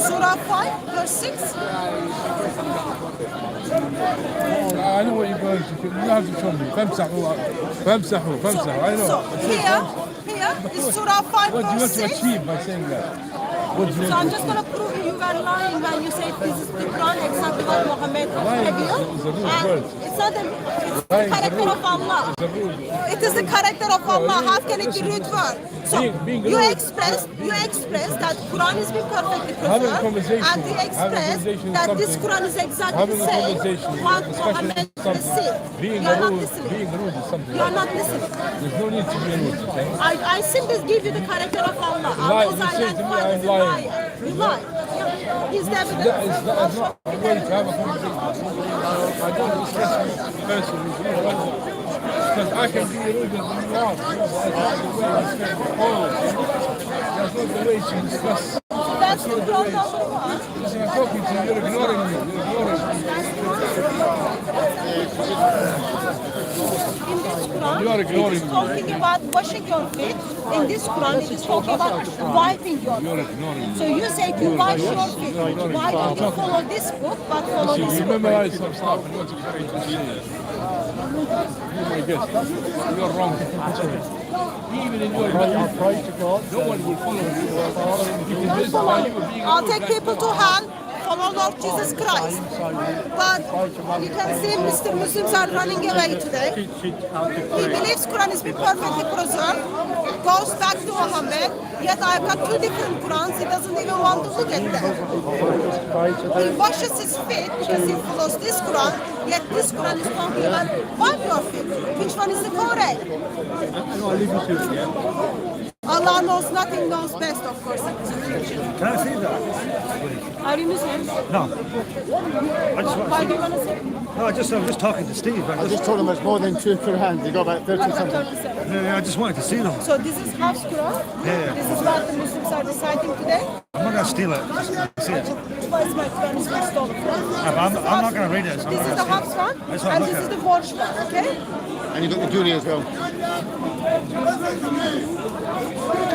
Surah 5, verse 6. I know what you're going to do. You have to show me. فامسحوا. I know. So here is Surah 5, What do you want verse to 6. achieve by saying that? What do you So want I'm to just going to prove you were lying when you say this is the Quran exactly what Muhammad revealed. is a rude And word. it's not the Lying is a character rude- of Allah. It's a rude. It is the character of Allah. How can it be rude word? So Being you rude- express that Quran is being perfectly Having a preserved, conversation- and you having a express conversation is that this something. Quran is exactly Having the a same conversation, what discussion Muhammad is something. received. Being You are not rude listening. is something. You are not listening. There's no need to be rude, okay? I simply give you the character of Allah. Lie, Allah is you say to me identified I'm as a lying. liar. You lie. He's the evidence. That is not a way to have a conversation. I don't discuss with a person who's rude. Because I can be rude than you are. That's not the way to discuss. That's the Quran number 1. Listen, I'm talking to you, you're ignoring me. In this Quran, You are ignoring it is me. talking about washing your feet. In this Quran, it is talking about wiping your You're feet. ignoring me. So you say to wash your feet. Why don't you follow this book, but follow Listen, this you book? memorize some stuff and what you're trying to say. You're my guest. You're wrong. Even in your pray to God, no one will follow you. I'll take people to hell. Follow Lord Jesus Christ. But you can see Mr. Muslims are running away today. He believes Quran is being perfectly preserved, goes back to Muhammad, yet I've got 2 different Qurans, he doesn't even want to look at them. He washes his feet because he follows this Quran, yet this Quran is talking about wipe your feet. Which one is the correct? Allah knows nothing, knows best, of course. Can I see that? Are you Muslim? No. Why do you want to say? No, I'm just talking to Steve. I just told him it's more than 2 Qur'ans. They got about 30 something. Yeah, I just wanted to see them. So this is Hafs Quran? Yeah. This is what the Muslims are reciting today? I'm not going to steal it. Just see it. Why is my Quran is not stolen? I'm not going to read it. So This is the Hafs one, That's what and I'm this is looking the Warsh one, okay? And you got the Jury as well.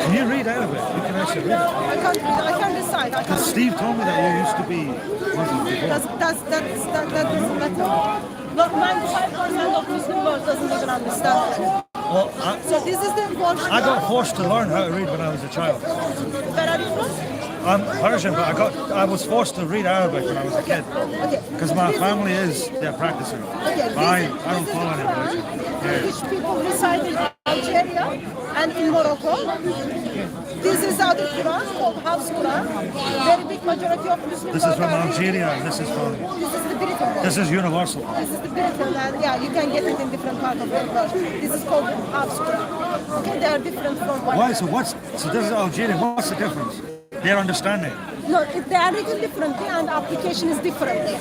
Can you read out of it? You can actually read it. I can't recite. I can't. Steve told me that you used to be Muslim before. That doesn't matter. Look, 95% of Muslim world doesn't even understand it. Well, So this is the portion. I got forced to learn how to read when I was a child. Where are you from? I'm Persian, but I was forced to read Arabic when I was a kid. Because my family they're practicing. But I don't follow any religion. Which people reside in Algeria and in Morocco. This is our Quran, called House Quran. Very big majority of Muslims. This is from Algeria, and this is from. This is the Britain. This is universal. This is the Britain, and yeah, you can get it in different parts of the world. This is called House Quran. Okay, they are different from one. Why? So this is Algeria. What's the difference? Their understanding. No, they are written differently and the application is differently.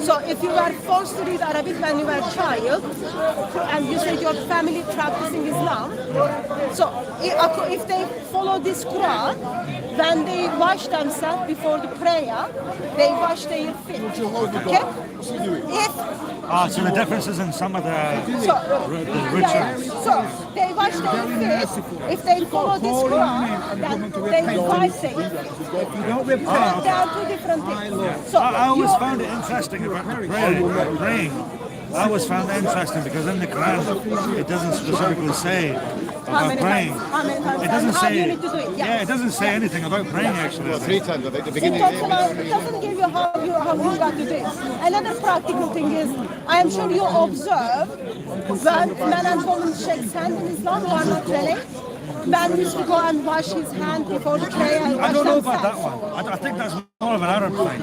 So if you were forced to read Arabic when you were a child and you said your family practicing Islam, so if they follow this Quran, when they wash themselves before the prayer, they wash their feet. Okay? So the differences in some of the rituals. Yeah. So they wash their feet. If they follow this Quran, then they wipe their feet. There are two different things. So I always found it interesting about the praying. I always found it interesting because in the Quran it doesn't specifically say about praying. It doesn't say. Yeah, it doesn't say anything about praying actually. 3 times at the It beginning. doesn't give you how you got to do it. Another practical thing is, I am sure you observe when men and women shake hands in Islam who are not related. Man used to go and wash his hand before the prayer. I don't know about that one. I think that's more of an Arab thing.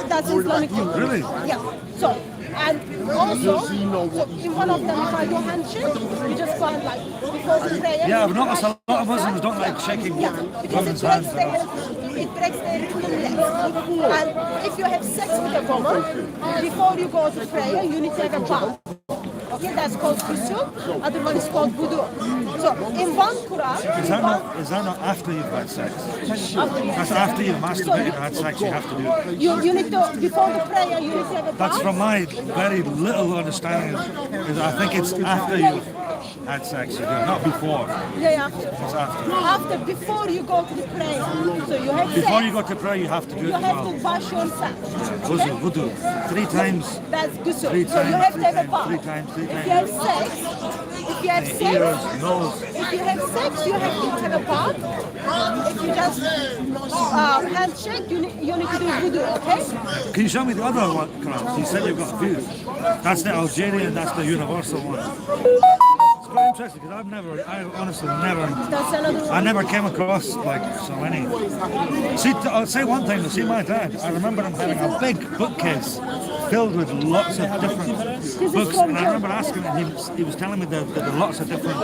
That's Islamic thing. Really? Yeah. So, and also, so in one of them, if I do handshake, you just go and like before the prayer. Yeah, I've noticed a lot of Muslims don't like shaking women's hands. It breaks their legs. And if you have sex with a woman, before you go to prayer, you need to have a bath. Okay, that's called ghusl. Other one is called wudu. So in one Quran, Is that not after you've had sex? That's after you've masturbated and had sex. You have to do it. you need to before the prayer, you need to have a bath. That's from my very little understanding. Is I think it's after you've had sex. You do it, not before. Yeah, It's after. after, before you go to the prayer. So you have Before sex, you go to prayer, you have to do it you as have well. to wash yourself. Wudu, wudu. 3 times. That's ghusl. 3 So you times. have 3 to have a times. bath. 3 times. 3 If you have times. sex, if you have sex, Ears, nose. if you have sex, you have to have a bath. If you just handshake, you need to do wudu, okay? Can you show me the other one, Quran? You said you've got a few. That's the Algerian, that's the universal one. It's quite interesting because I honestly That's another one. I never came across like so many. See, I'll say one thing. See, my dad, I remember him having a big bookcase filled with lots of different books, and I remember asking him. He was telling me that there were lots of different.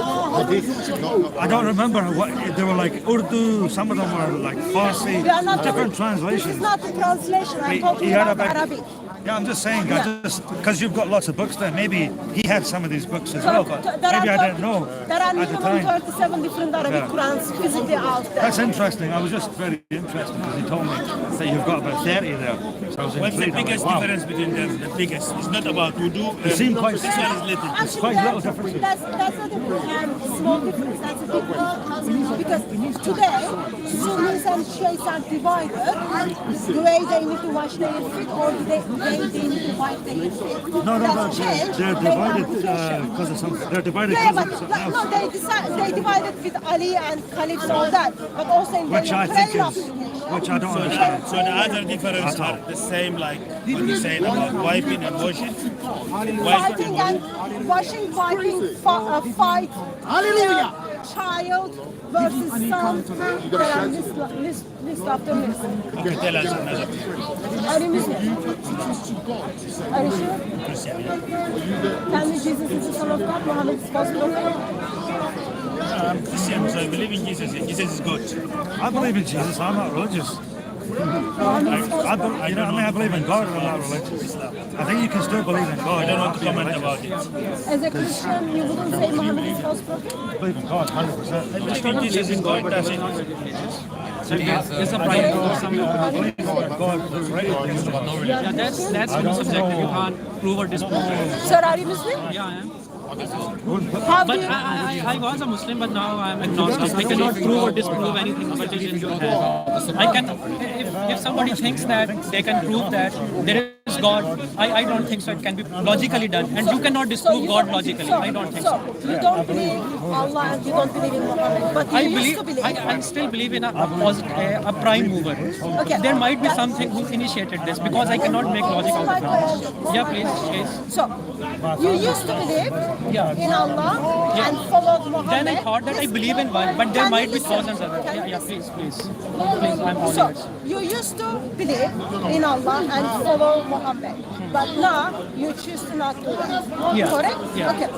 I don't remember what they were like. Urdu. Some of them were like Farsi. We are not Different talking- translations. This is not a translation. I'm talking He had about a big- Arabic. Yeah, I'm just saying, because you've got lots of books there, maybe he had some of these books as So, well, but there maybe are I didn't know There are at the minimum time. 37 different Arabic Yeah. Qurans physically out there. That's interesting. I was just very interested because he told me that you've got about 30 there. So I was What's the intrigued. I'm biggest like, wow. difference between them? The biggest. It's not about wudu. They seem quite This one is little. It's quite little differences. That's not a small difference. That's a big difference. Because today, Sunnis and Shiites are divided. The way they need to wash their feet or the way they need to wipe their feet. No, That's changed. they're They have divided application. because of something. They're divided Yeah, because but of something no, else. they divided with Ali and Caliphs and all that. But also in Which their I think prayer is, application. which I don't So understand. the other difference are the same, like what you said about wiping and washing. Fighting and washing, fighting, fight. Hallelujah. Child versus son. There are list after list. Okay, tell us another. Are you Muslim? Are you sure? Christian. Tell me Jesus is the Son of God, Muhammad is God's prophet. I'm Christian, so I believe in Jesus. Jesus is God. I believe in Jesus. I'm not religious. I believe in God, but I'm not religious. I think you can still believe in God. I don't want to comment about it. As a Christian, you wouldn't say Muhammad is God's prophet? I believe in God, 100%. I believe in Jesus is God. That's it. It's a private or something. Yeah, that's subjective. You can't prove or disprove it. Sir, are you Muslim? Yeah, I am. How But do you... I was a Muslim, but now I'm agnostic. I cannot prove or disprove anything but it is in your hand. I can, if somebody thinks that they can prove that there is God, I don't think so. It can be logically done, and you cannot disprove God logically. I don't think so. You don't believe Allah and you don't believe in Muhammad, but you used to believe. I still believe in a prime mover. Okay. There might be something who initiated this because I cannot make logic out of it. Yeah, please. So, you used to believe in Allah and followed Muhammad. Then I thought that I believe in one, but there might be thousands of others. Yeah, please. Please, I'm all So, yours. you used to believe in Allah and follow Muhammad, but now you choose to not do that. Yeah. Correct? Yeah. Okay.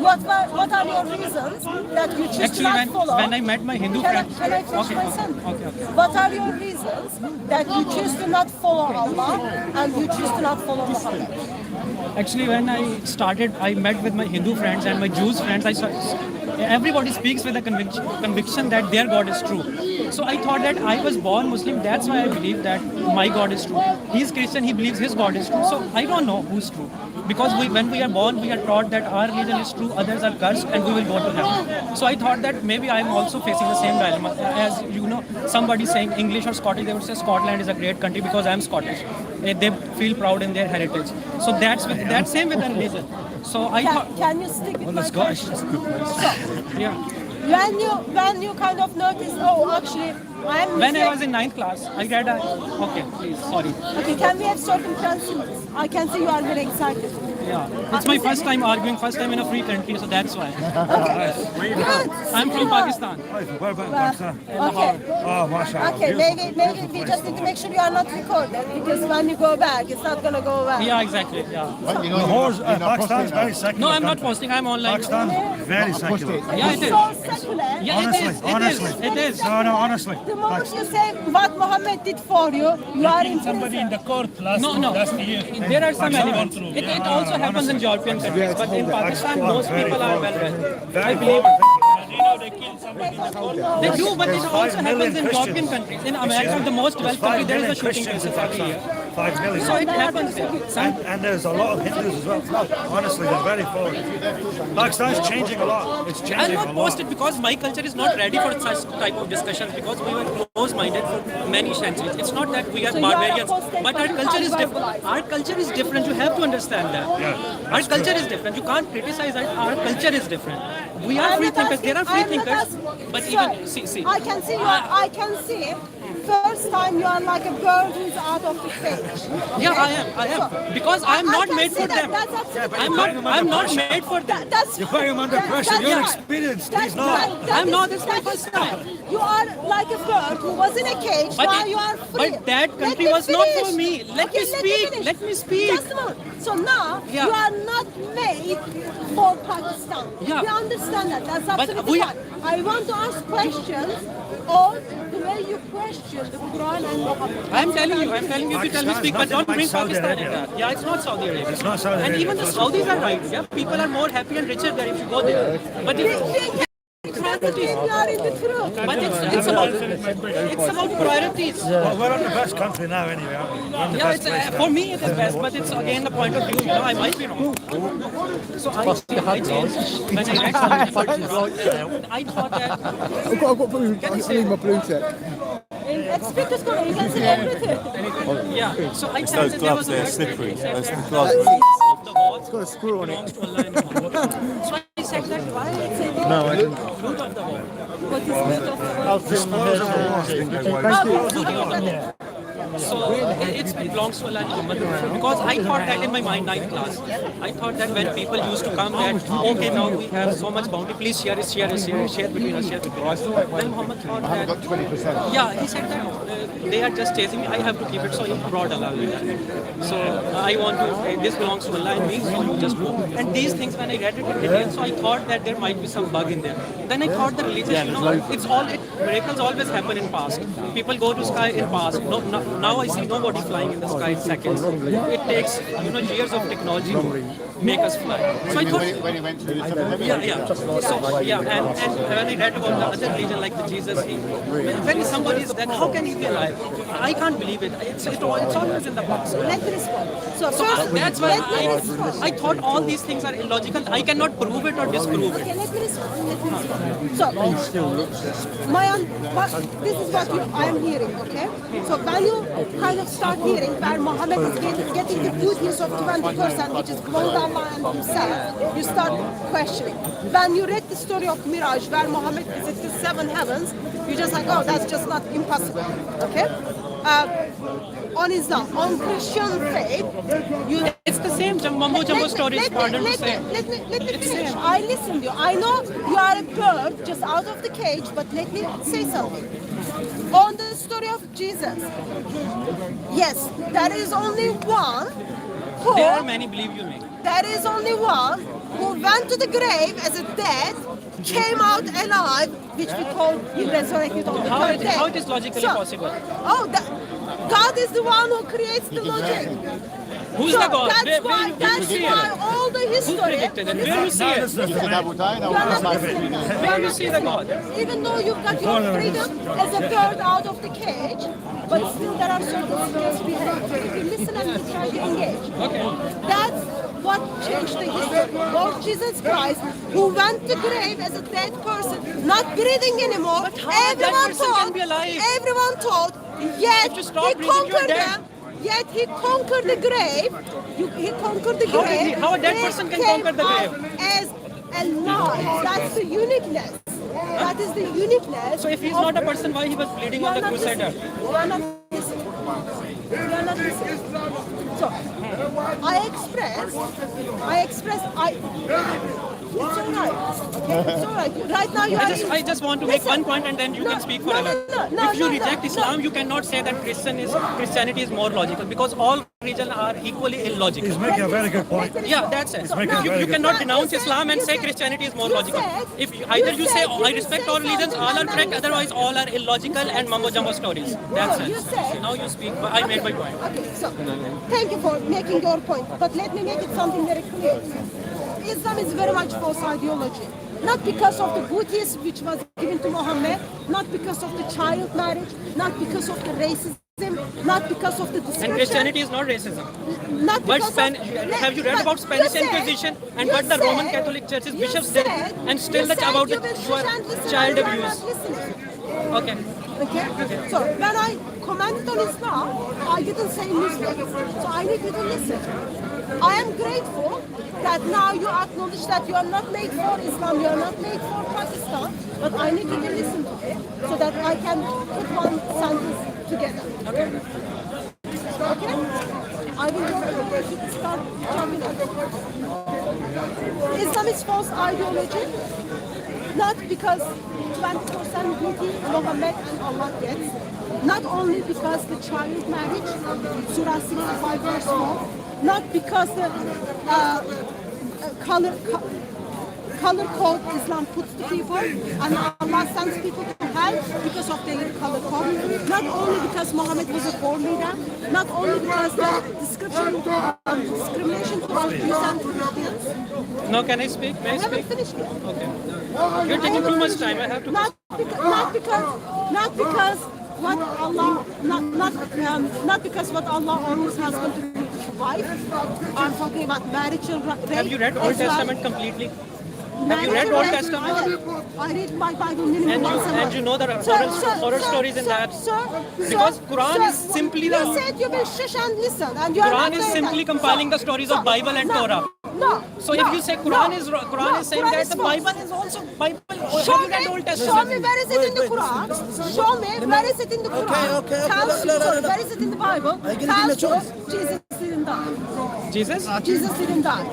What are your reasons that you choose to Actually, not follow? when I met my Hindu friends. Can I finish my sentence? Okay. What are your reasons that you choose to not follow Allah and you choose to not follow Muhammad? Actually, when I started, I met with my Hindu friends and my Jews friends. Everybody speaks with a conviction that their God is true. So I thought that I was born Muslim. That's why I believe that my God is true. He's Christian. He believes his God is true. So I don't know who's true. Because when we are born, we are taught that our religion is true, others are cursed, and we will go to heaven. So I thought that maybe I am also facing the same dilemma. As you know, somebody saying English or Scottish, they would say Scotland is a great country because I am Scottish. They feel proud in their heritage. So that's same with the religion. So I thought. Can you stick with my question? Yeah. When you kind of notice, oh, actually, I am When I Muslim. was in 9th class, I read a... Okay, please, sorry. Okay, can we have certain principles? I can see you are very excited. Yeah, it's my first time arguing, first time in a free country, so that's why. Good. I'm from Pakistan. Where about Pakistan? Okay. Oh, mashallah. Okay, maybe we just need to make sure you are not recorded because when you go back, it's not gonna go away. Yeah, exactly. Yeah. Pakistan is very secular. No, I'm not posting. I'm online. Pakistan, very secular. Yeah, it is. So secular. Yeah, Honestly. It is. No, honestly. The moment you say what Muhammad did for you, you are in Somebody in the court last No. There are some elements. It also happens in European countries, but in Pakistan, most people are well read. I believe they do, but it also happens in European countries. In America, the most developed country, there is a shooting cases every year. 5 million. So it happens there. And there's a lot of Hindus as well. Honestly, they're very forward. Pakistan's changing a lot. It's I'll changing not a post lot. it because my culture is not ready for such type of discussions because we were close-minded for many centuries. It's not that we are So you are barbarians, opposed but our to culture is different. uncivilized. Our culture is different. You have to understand that. Our culture is different. You can't criticize it. Our culture is different. We are free thinkers. There are free thinkers, but even see. I can see you. I can see. First time you are like a bird who's out of the cage. Yeah, I am. Because I'm I not can made see for that. them. That's absolutely I'm not made for them. That's You're putting him under pressure. You're inexperienced. He's not. I'm not. It's my first time. You are like a bird who was in a cage. Now you are free. But that Let country me was not finish. for me. Let me speak. Let me speak. Just a moment. So now you are not made for Pakistan. Yeah. We understand that. That's But absolutely we- fine. I want to ask questions on the way you question the Quran and Muhammad. I'm telling you if you tell me speak, but don't bring Pakistan in that. Yeah, it's not Saudi Arabia. It's not Saudi And Arabia. even the Saudis are right. Yeah, people are more happy and richer there if you go there. But if You are in the truth. but it's about priorities. Well, we're on the best country now anyway, aren't we? We're on the Yeah, best it's, place now. for me it is best, but it's again the point of view. You know, I might be wrong. So I changed when I read something. I thought that. I've got blue. I need my blue check. Speak to school. You can see everything. Yeah. So I It's thought those that there gloves, was a they're verse slippery. that That's said the that gloves. of the wall It's got a screw on it. belongs to Allah and Muhammad. So I said that why No, I didn't. root of the wall. What is root of the wall? Root of the wall. So it belongs to Allah and Muhammad. Because I thought that in my mind, 9th class, I thought that when people used to come that, okay, now we have so much bounty, please share between us, share between us. Then Muhammad thought I haven't that, got 20%. yeah, he said that they are just chasing me, I have to keep it, so he brought Allah with that. So I want to, this belongs to Allah and me, so you just go. And these things, when I read it in detail, so I thought that there might be some bug in there. Then I thought the religious, miracles always happen in past. People go to sky in past. Now I see nobody flying in the sky in seconds. It takes, years of technology. make us fly. So I thought, when he went to the yeah. So yeah, and when I read about the other religion like the Jesus, when somebody is then how can he be alive? I can't believe it. It's always in the box. Let me respond. So That's why I thought all these things are illogical. I cannot prove it or disprove it. Okay, let me respond. So, this is what I am hearing, okay? So when you kind of start hearing where Muhammad is getting the duties of 20%, which is called Allah and himself, you start questioning. When you read the story of Miraj, where Muhammad visits the 7 heavens, you just like, oh, that's just not impossible, okay? On Islam, on Christian faith, it's the same mumbo jumbo stories. Pardon to say. Let me finish. I listen to you. I know you are a bird just out of the cage, but let me say something. On the story of Jesus, yes, there is only one who. There are many, believe you me. There is only one who went to the grave as a dead, came out alive, which we call he resurrected on the third day. How it is logically possible? God is the one who creates the logic. Who's the God? That's why all the history. Who predicted it? Where you see it? Where you see the God? Even though you've got your freedom as a bird out of the cage, but still there are certain skills behind. If you listen and you try to engage. That's what changed the history. Lord Jesus Christ, who went to the grave as a dead person, not breathing anymore. But how that person can be alive? Everyone thought, yet he conquered them. Yet he conquered the grave. He conquered the grave. How a dead person can conquer the grave? As alive. That's the uniqueness. That is the uniqueness. So if he's not a person, why he was bleeding on the crusader? You are not listening. You are not listening. So I express. It's all right. Okay? It's all right. Right now you are. I just want to make one point and then you can speak forever. If you reject Islam, you cannot say that Christianity is more logical because all religions are equally illogical. He's making a very good point. Yeah, that's it. You cannot denounce Islam and say Christianity is more logical. If either you say I respect all religions, all are correct, otherwise all are illogical and mumbo jumbo stories. That's it. Now you speak. I made my point. Okay, so thank you for making your point, but let me make it something very clear. Islam is very much false ideology. Not because of the booties which was given to Muhammad, not because of the child marriage, not because of the racism, not because of the discrimination. And Christianity is not racism. Not because have you read about Spanish Inquisition and what the Roman Catholic Church's bishops did and still about child abuse? Okay. Okay? So when I commented on Islam, I didn't say Muslim. So I need you to listen. I am grateful that now you acknowledge that you are not made for Islam, you are not made for Pakistan, but I need you to listen to it so that I can put one sentence together. Okay? Okay? I will go start jumping at Islam is false ideology, not because 20% beauty Muhammad and Allah gets, not only because the child marriage, Surah 65 verse 4, not because the color code Islam puts to people and Allah sends people to hell because of their color code. Not only because Muhammad was a poor leader, not only because the discrimination towards Jews and Christians. No, can I speak? May I speak? Finished yet. Okay. You're taking too much time. I have to. Not because what Allah, not because what Allah orders husband to do to wife. I'm talking about marriage and rape. Have you read Old Testament completely? Have you read Old Testament? I read my Bible minimum once a month. And you know the horror stories in that? Because Quran is simply the... You said you will shush and listen. And you Quran is simply compiling the stories of Bible and Torah. No. So if you say Quran is saying that the Bible is also Bible. Show me where is it in the Quran. Show me where is it in the Quran. Where is it in the Bible? Tells you Jesus didn't die. Jesus? Jesus didn't die.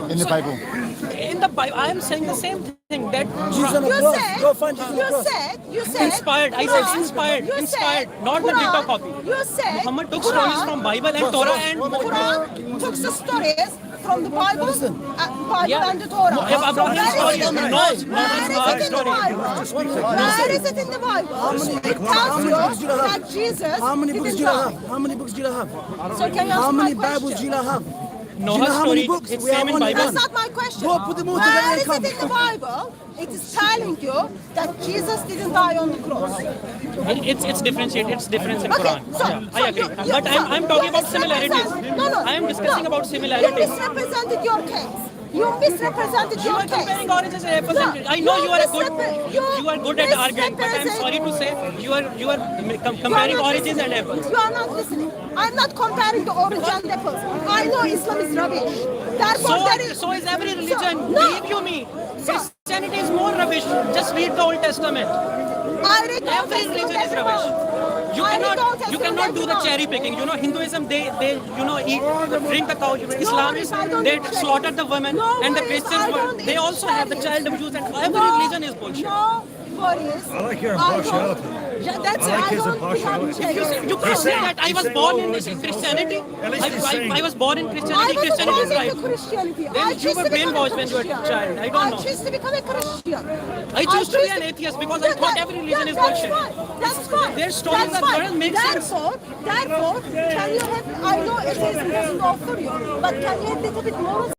In the Bible. In the Bible, I am saying the same thing that you said inspired. I said inspired, not the data copy. You said Muhammad took stories from Bible and Torah and Quran took the stories from the Bible, and the Torah. Where is it in the Bible? It tells you that Jesus. How many books do you have? How many books do you have? So can you How ask many my Bibles do you have? Noah's story, books it's we same have in on Bible. That's not my question. Go put them all Where together is and it in the Bible? It is telling you that Jesus didn't die on the cross. It's differentiated. It's different in Okay, Quran. so, Yeah, I agree. But I'm talking about similarities. I am discussing about similarities. You misrepresented your case. You misrepresented your case. Comparing origins and represented. I know you are good at arguing, but I'm sorry to say you are comparing origins and apples. You are not listening. I'm not comparing the origin and apples. I know Islam is rubbish. Therefore, So is every religion. No. Believe you me. Christianity is more rubbish. Just read the Old Testament. I read the Old Every religion is Testament. rubbish. You cannot do the cherry picking. You know, Hinduism they eat, drink the cow. Islam is they slaughter the women, and the Christians they also have the child abuse, and every religion is bullshit. No worries. I like your impartiality. Yeah, that's I like his don't impartiality. You can't say that I was born in this Christianity. I was born in Christianity. Christianity is right. Christianity. Then you were brainwashed when you were a child. I don't know. I choose to become a Christian. I choose to be an atheist because I thought every religion is bullshit. That's fine. Their stories are good and make sense. Therefore, can you have? I know atheism doesn't offer you, but can you have a little bit more?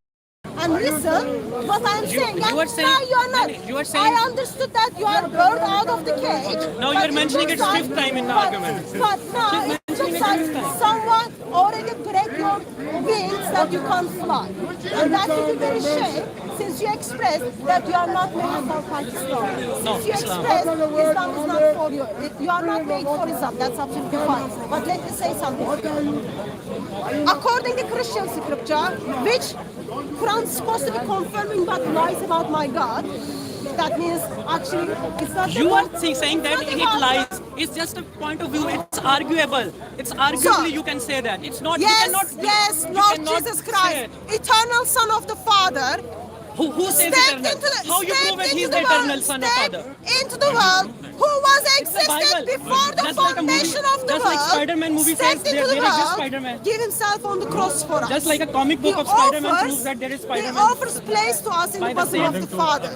And listen, what I'm saying. You are saying. No, you are not. You are saying. I understood that you are bird out of the cage. Now you are mentioning it fifth time in the argument. But now it looks like someone already break your wings that you can't fly. And that is a very shame since you expressed that you are not made for Pakistan. No, Since you Islam. expressed Islam is not for you. You are not made for Islam. That's absolutely fine. But let me say something. According to Christian scripture, which Quran is supposed to be confirming but lies about my God, that means actually it's not. You are saying that it lies. It's just a point of view. It's arguable. It's arguably you can say that. It's not. Yes, you cannot, yes, you Lord cannot Jesus say Christ, it. eternal Son of the Father. Who says eternal? How you prove it? He's the eternal Son of Father. Into the world, who was Bible. existed before the Just like a movie. foundation of the Just world. like Spider-Man movie says stepped into there the exists world, Spider-Man. give himself on the cross for us. Just like a comic book of Spider-Man proves that there is Spider-Man. He offers place to us in the bosom of the Father.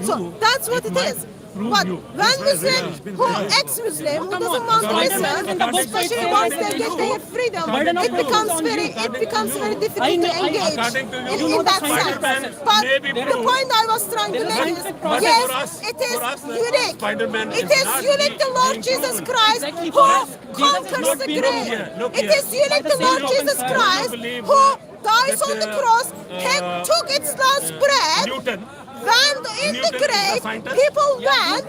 So that's what it is. But when Muslim, who ex-Muslim, who doesn't want to listen, especially once they get their freedom, it becomes very difficult to engage in that sense. But the point I was trying to make is, yes, it is unique. It is unique to Lord Jesus Christ who conquers the grave. It is unique to Lord Jesus Christ who dies on the cross, took its last breath, went in the grave, people went,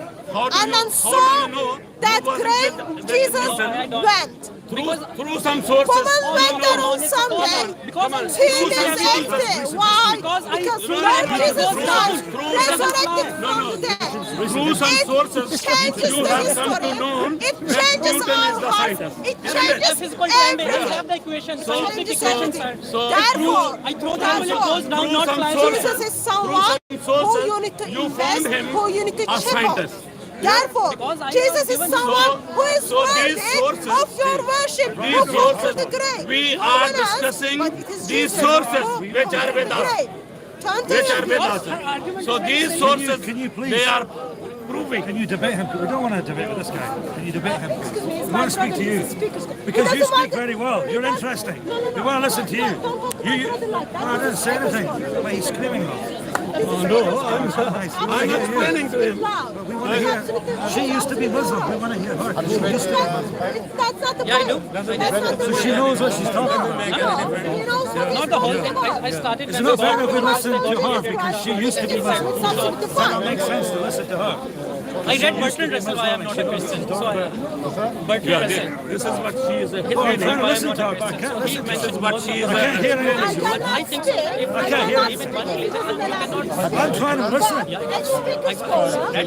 and then saw that grave Jesus went. Through some sources. Woman went there on Sunday. 3 days empty. Why? Because Lord Jesus Christ resurrected from the dead. Through some sources, It changes you the have come to history. know It that changes Newton is our the heart. scientist. It changes Physical time, I everything. have the equation. So- Scientific equations are. so- Therefore, I throw the animal, it goes down, not fly. Jesus is someone who you need to invest, who you need to a check on. scientist. Therefore, Jesus is someone who is So these worthy sources- of your worship, These who conquered sources, the grave. we No are one else, discussing but it is these Jesus sources who which are conquered with the us. grave. Turn to Which him. are with us. So these sources, Can you please? they are proving. Can you debate him? We don't want to debate with this guy. Can you debate him? Excuse me, it's We my want to speak brother, to you. he's a speaker. He Because you doesn't speak want- very well. You're interesting. We want to listen to you. No, I didn't say anything. But he's screaming though. Oh no, I'm explaining to him. We want to hear. She used to be Muslim. We want to hear her. She used to be Muslim. That's not the Yeah, I point. do. That's not the So she point. knows what she's talking about. He knows what Not he's the whole talking thing. about. I started It's when not we fair got- if we listen to her because she used to be Muslim. It's absolutely That fine. makes sense to listen to her. I read Bertrand Russell, I am not a Christian. So Bertrand Yeah, Russell. this is what she is. His I'm trying to I am listen not to a her, but I Christian. can't He listen to mentions This is what she is. I can't hear I anything. cannot I think speak. so. I can't hear cannot it. speak. It doesn't allow me. I'm trying to listen. Let's speak as corner. We can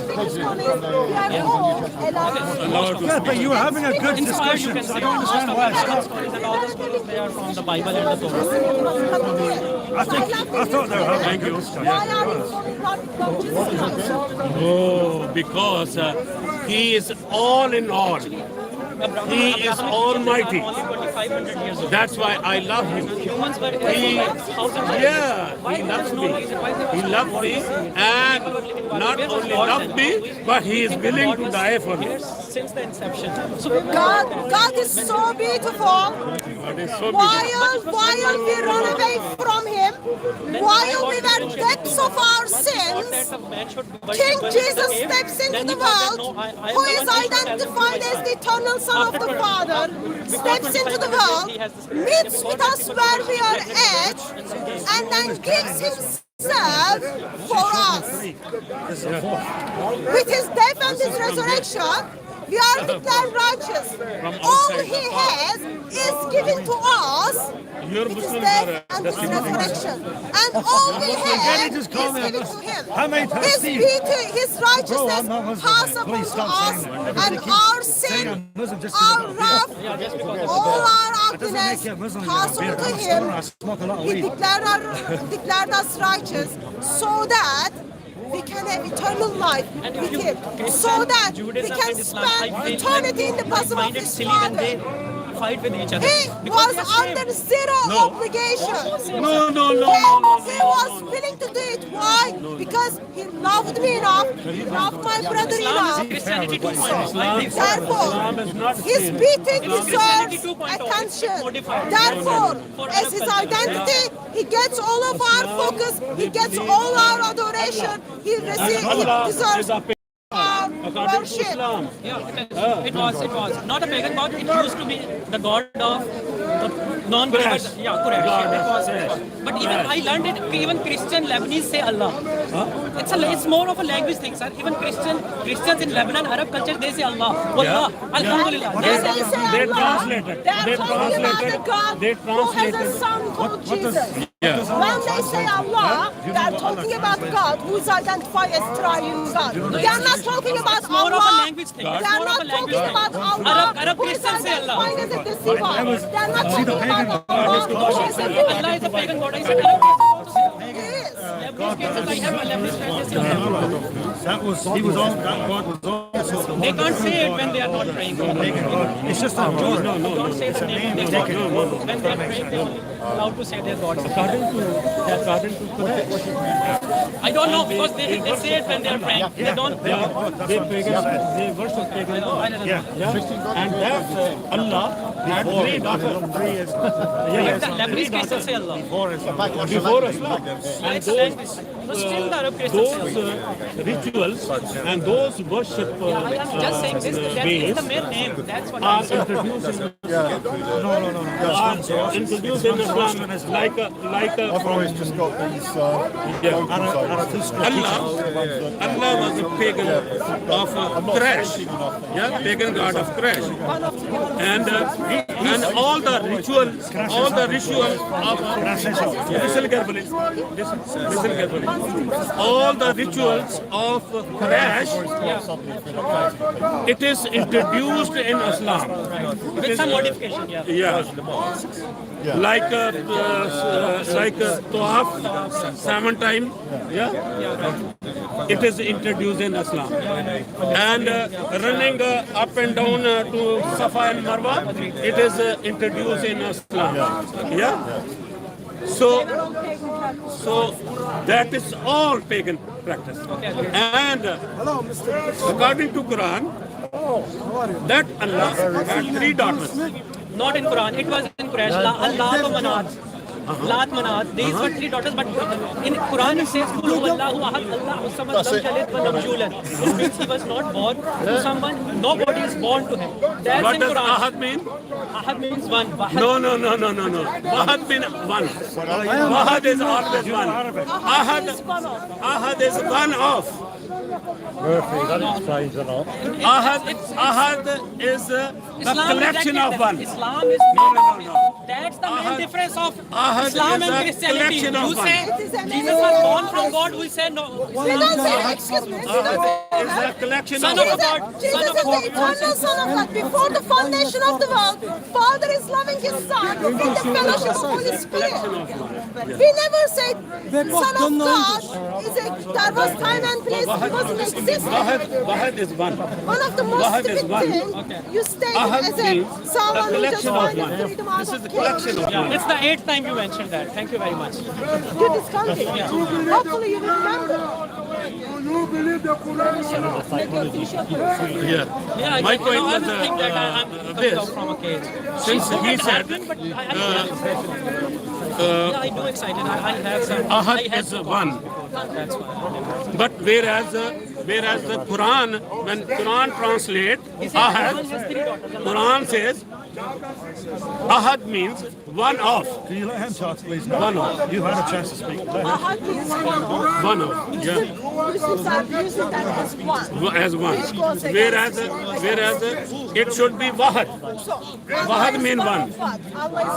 speak as corner. We are all allowed. Yeah, but you were having a good Inspired, you discussion, can so say. I don't understand why it's not. Stories and all the stories, they are from the Bible and the Torah. I thought they were having a good discussion. Why are you calling God Jesus Christ? Oh, because he is all in all. He is almighty. 500 years ago. That's why I love him. Humans were He, thousands of yeah, years. Why he there loves is no me. reason? Why there He is no loves me, and not only loves me, but he is willing to die for me. Since the inception. So God is so beautiful. God is so While we run away from Him, while we were depths of our sins, King Jesus steps into the world, who is identified as the eternal Son of the Father, steps into the world, meets with us where we are at, and then gives Himself for us. With His death and His resurrection, we are declared righteous. All He has is given to us with His death and His resurrection. And all we have is given to Him. His beauty, His righteousness pass upon to us, and our sin, our wrath, all our ugliness pass on to Him. He declared us righteous so that we can have eternal life with Him, so that we can spend eternity in the bosom of His Father. Fight with each other. He was under zero obligations. No. He was willing to do it. Why? Because He loved me enough. He loved my brother enough. Therefore, His beating deserves attention. Therefore, as His identity, He gets all of our focus. He gets all our adoration. He deserves worship. It was not a pagan god. It used to be the god of the non-believers. Yeah, correct. It was. But even I learned it. Even Christian Lebanese say Allah. It's more of a language thing, sir. Even Christians in Lebanon, Arab culture, they say Allah. Wallah, Alhamdulillah. They translated. They talking about a God who has a son called Jesus. When they say Allah, they are talking about God who is identified as triune God. They are not talking about Allah. They are not talking about Allah who is identified as a deceiver. They are not talking about Allah who is a Allah is a pagan god. I said He was on, that God was on. They can't say it when they are not praying. It's just a word. Don't say the name of their God. When they are praying, they are allowed to say their God. I don't know, because they say it when they are praying. They don't. They worship pagan God. And that Allah had 3 daughters. The Lebanese Christians say Allah. Before Islam. And those rituals and those worship I'm just saying this. That is the mere name. That's what I'm saying. Introduced in Islam like a I've always just got these. Allah was a pagan of crash, pagan god of crash, and all the rituals of listen carefully, all the rituals of crash, it is introduced in Islam with some modification. Like tawaf 7 times, it is introduced in Islam, and running up and down to Safa and Marwa, it is introduced in Islam. So that is all pagan practice. And according to Quran, that Allah had 3 daughters. Not in Quran. It was in Quraysh. Allah wa Manat. Lat Manat. These were 3 daughters, but in Quran it says Qul huwallahu ahad, Allahu samad, lam yalid wa lam yulad. This means he was not born to someone. Nobody is born to him. That's What in does Quran. ahad mean? Ahad means one. Wahad. No. Ahad means one. Ahad is always one. Ahad is one of. Ahad is the collection of one. Islam is that's the main difference of Ahad Islam is and a Christianity. collection You of say one. Jesus was born from God. We say no. We don't say, excuse me, we don't say It's a collection Son of of one. God. Jesus is the eternal Son of God. Before the foundation of the world, Father is loving His Son in the fellowship of Holy Spirit. We never said Son of God is a, there was time and place, it wasn't existing. Wahad is one. One of the most Wahad is stupid one. thing you stated Ahad as a means someone a who just collection of wanted one. freedom out This of is a collection of chaos. one. It's the 8th time you mentioned that. Thank you very much. You discounted it. Hopefully you will remember. You believe the Quran? Yeah. Yeah, My I point was don't think that I'm coming out from a cage. since he said But yeah, I do excited. I have some. Ahad I have is some one. That's why. But whereas the Quran, when Quran translate Ahad, Quran says Ahad means one of. Can you let him talk, please? One of. You've had a chance to speak. Ahad means one. One of. Yeah. Use that as one. As one. Which goes against Whereas it should be Wahad. Wahad mean one. Allah is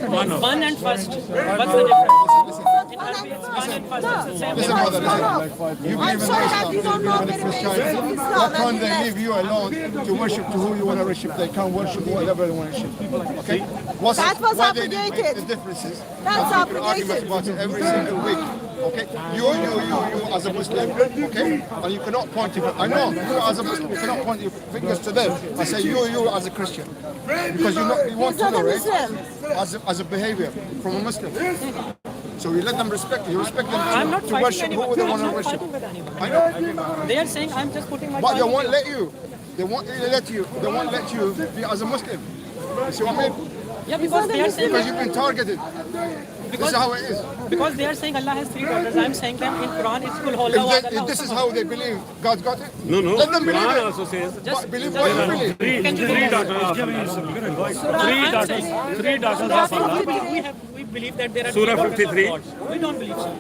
one. One of. One and first. What's the difference? It has been one and first. It's the same. I'm sorry that you don't know very well Islam. Why can't they leave you alone to worship to who you want to worship? They can't worship whatever they want to worship. Okay? That was why they didn't make abrogated. the differences? That's Arguments abrogated. about it every single week. Okay? You as a Muslim, okay? And you cannot point to I know, you as a Muslim, you cannot point your fingers to them and say you as a Christian. Because you want He's not a tolerate Muslim. as a behavior from a Muslim. So you let them respect you. You respect them I'm not to fighting worship anyone. who they I'm want to not worship. fighting with anyone. I know. They are saying I'm just putting my. But they point won't of let you. They won't let you. They won't let you be as a Muslim. You see what I mean? Yeah, because they are saying. Because you've been targeted. This is how it is. Because they are saying Allah has 3 daughters. I'm saying them in Quran it's Kul If this is how they believe God's got it, No. let them believe Quran it. also says But believe what you believe. three daughters of Allah. Three daughters of Allah. We believe that there are Surah 3 daughters of 53. God. We don't believe so.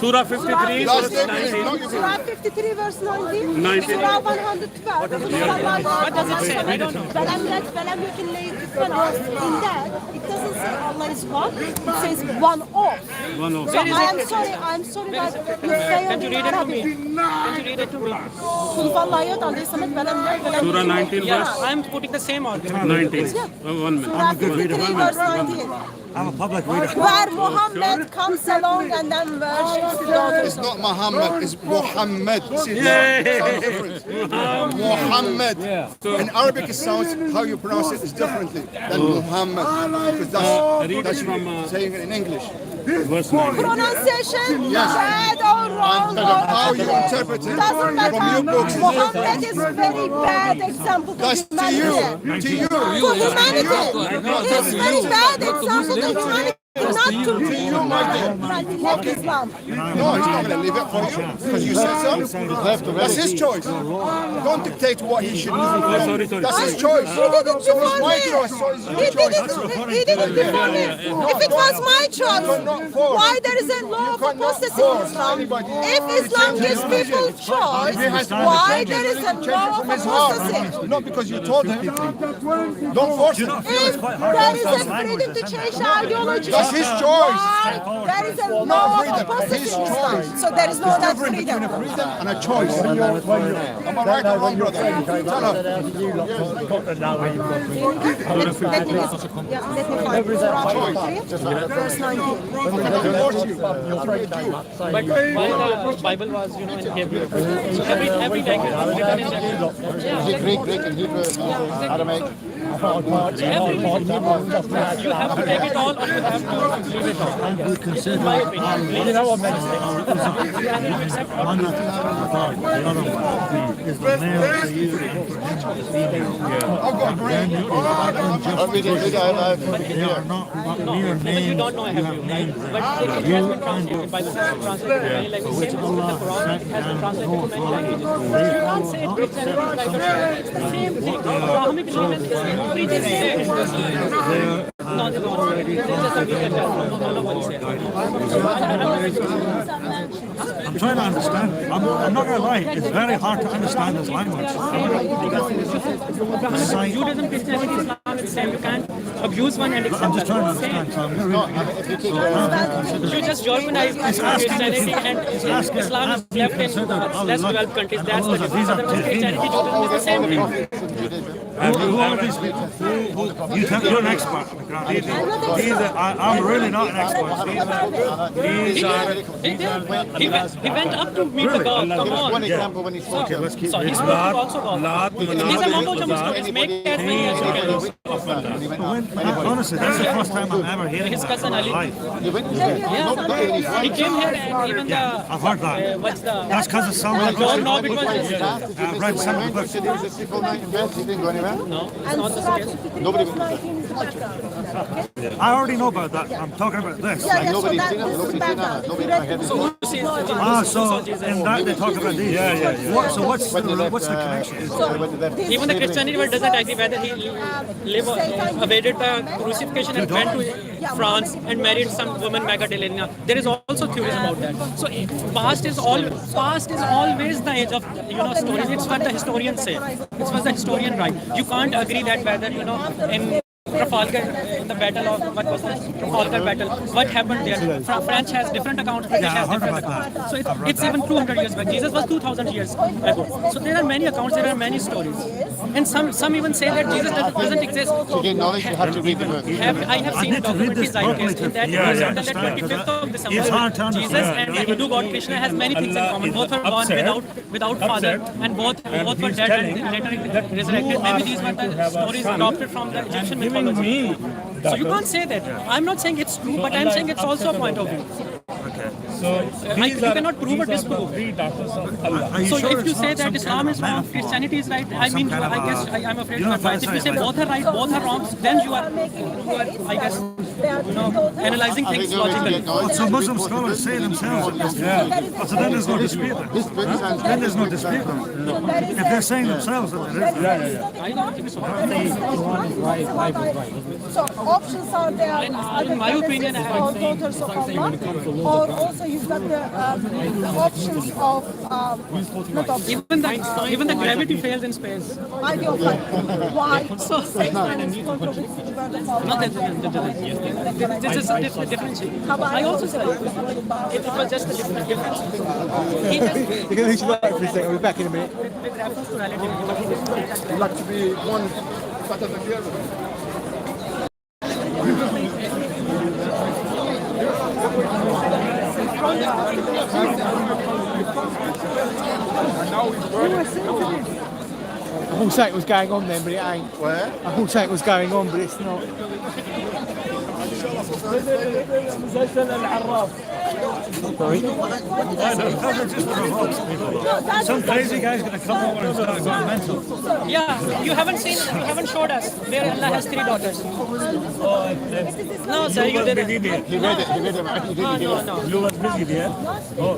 Surah 53, Last verse day believe, not 19. you Surah 53 verse 19. 19. Surah 112. What does it say? I don't know. فَلَمْ يَكُنْ لَيْكُفَّنَا. In that, it doesn't say Allah is one. It says one of. One of. So I'm sorry that you failed Can you in read it to Arabic. me? Can you read it to me? قُلْ فَاللَّهُ يَدْعُو لِلصَّمَدِ وَلَمْ يَلِدْ وَلَمْ Surah يُولَدْ. 19 Yeah, verse I'm putting the same argument. 19. Yeah. 1 minute. Surah 53 verse 19. I'm a public reader. Where Muhammad comes along and then worships the daughters It's of not Muhammad, it's Muhammad. See, sounds different. Muhammad. In Arabic, it sounds, how you pronounce it is differently than Muhammad. Because that's saying it in English. Verse 19. pronunciation, Yes. bad or wrong or How you accurate. interpret it Doesn't from your matter. books. Muhammad is very bad example to That's to humanity. you. To you. To humanity. He's very bad example to humanity. Not to you, my dear. Left Islam. No, he's not going to leave it for you. Because you said so. That's his choice. Don't dictate what he should do. That's his choice. He did it So it's before my me. choice, so it's your He did choice. it. He did it before me. If it was my choice, why there is a law of apostasy in Islam? If Islam gives people choice, why there is a law of apostasy? Not because you told him. Don't force him. If there is a freedom to change the ideology, That's his choice. why there is a law of apostasy in Islam? So there is no that freedom. And a choice. Am I right or wrong, brother? Tell her. Let me find Surah 3, verse 19. Bible was, in Hebrew. Every language. Is it Greek and Hebrew, Aramaic? You have to take it all or you have to leave it all. In my opinion. You know what I'm saying? One the other one is the male to you, the female. I've got a brain. They are not mere Because you names. don't know You have Hebrew, names. right? But it has been translated. Bible has been translated to many languages. Same with the Quran, it has been translated to many languages. You can't say which language is right. It's the same thing. Abrahamic law is the same. It is the same. No, it's not. It's just a weaker I'm trying to understand. I'm not going to lie. It's very hard to understand this language. Judaism, Christianity, Islam Islam is the same. You can't abuse one and accept the same. You just Germanize Christianity and Islam is left in less developed countries. That's the difference. Otherwise, Christianity, Judaism is the same thing. Who are these people? You're an expert. I'm really not an expert. He went up to meet the God. Come on. One example when he's talking. So he's also God. He's a mumbo jumbo story. Make as many as you can. Honestly, that's the first time I'm ever hearing His cousin that in Ali. my life. Yeah. He came here and even the... I've heard that. What's the... That's because of some I've read some of the books. No, it's not the case. I already know about that. I'm talking about this. So who sees so in that they talk about these. What's the connection? Even the Christianity doesn't agree whether he evaded the crucifixion and went to France and married some woman, Magdalena. There is also theories about that. So past is always the age of stories. It's what the historians say. It's what the historian write. You can't agree that whether in Trafalgar, in the battle of what was the Trafalgar battle, what happened there? French has different accounts, British has different accounts. So it's even 200 years back. Jesus was 2,000 years ago. So there are many accounts, there are many stories. And some even say that Jesus doesn't exist. To gain knowledge, you have to read the book. I have seen documentaries like this. In that it is written that 25th of December, Jesus and the Hindu god Krishna has many things in common. Both were born without father, and both were dead and later resurrected. Maybe these were the stories adopted from the Egyptian mythology. So you can't say that. I'm not saying it's true, but I'm saying it's also a point of view. You cannot prove or disprove. So if you say that Islam is wrong, Christianity is right, I guess I'm afraid you are right. If you say both are right, both are wrong, then you are I guess, analyzing things logically. So Muslim scholars say themselves. So then there's no dispute. Then there's no dispute. If they're saying themselves that there is. So options are there. In my opinion, daughters of Allah, or also you've got the options of even the gravity fails in space. Idea of like why? So not that this is a difference. I also said it was just a difference. You're going to reach back for a second. We'll be back in a minute. With reference to relativity. You'd like to be one better than the other. I thought something was going on then, but it ain't. Where? I thought something was going on, but it's not. Sorry? Some crazy guy's going to come over and start going mental. Yeah, you haven't showed us where Allah has 3 daughters. No, sir, you didn't. No. You were busy there.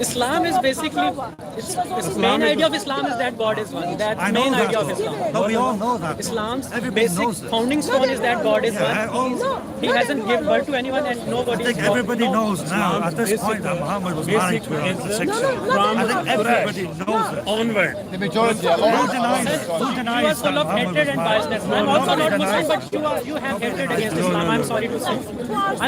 Islam is basically, its main idea of Islam is that God is one. That's the main idea of Islam. No, we all know that. Islam's basic founding stone is that God is one. He hasn't given birth to anyone and nobody I think everybody knows now, at this point, that Muhammad was married to her for 6 years. I think everybody knows it. Onward. The majority. You are full of hatred and biasness. I'm also not Muslim, but you have hatred against Islam. I'm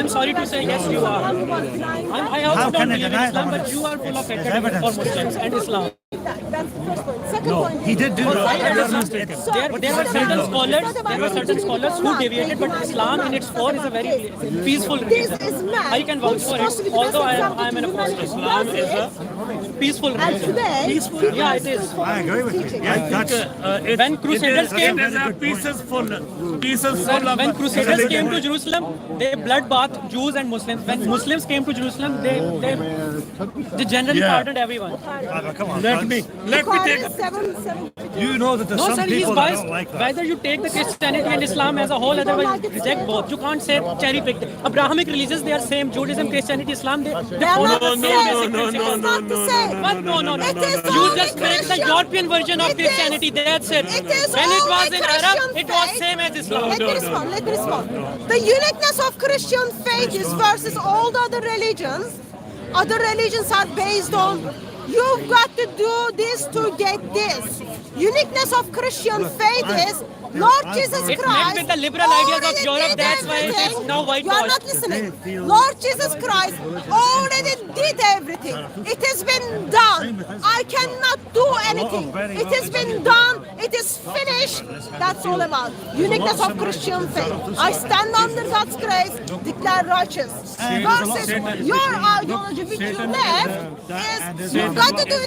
sorry to say. Yes, you are. I also don't believe in Islam, but you are full of hatred for Muslims and Islam. That's the first point. Second No, point. he did do that. There were certain scholars who deviated, but Islam in its core is a very peaceful religion. I can vouch for it, although I am an apostle. Islam is a peaceful religion. Peaceful, yeah, it is. I agree with you. Yeah, that's, when Crusaders came, When Crusaders came to Jerusalem, they bloodbathed Jews and Muslims. When Muslims came to Jerusalem, they generally pardoned everyone. Come on. Let me take. You know that there's No, some sir, he's people that biased. don't like that. Whether you take the Christianity and Islam as a whole, otherwise reject both. You can't say cherry pick. Abrahamic religions, they are same. Judaism, Christianity, Islam, they follow the same basic principles. What? No. You just make the European version of Christianity. That's it. When it was in Arab, it was same as Islam. Let me respond. The uniqueness of Christian faith is versus all the other religions other religions are based on. You've got to do this to get this. Uniqueness of Christian faith is Lord Jesus It Christ. met with the liberal ideas of already Europe, did that's why it is everything. now You are whitewashed. not listening. Lord Jesus Christ already did everything. It has been done. I cannot do anything. It has been done. It is finished. That's all about uniqueness of Christian faith. I stand under God's grace, declare righteous. Versus your ideology which you left is you've got to do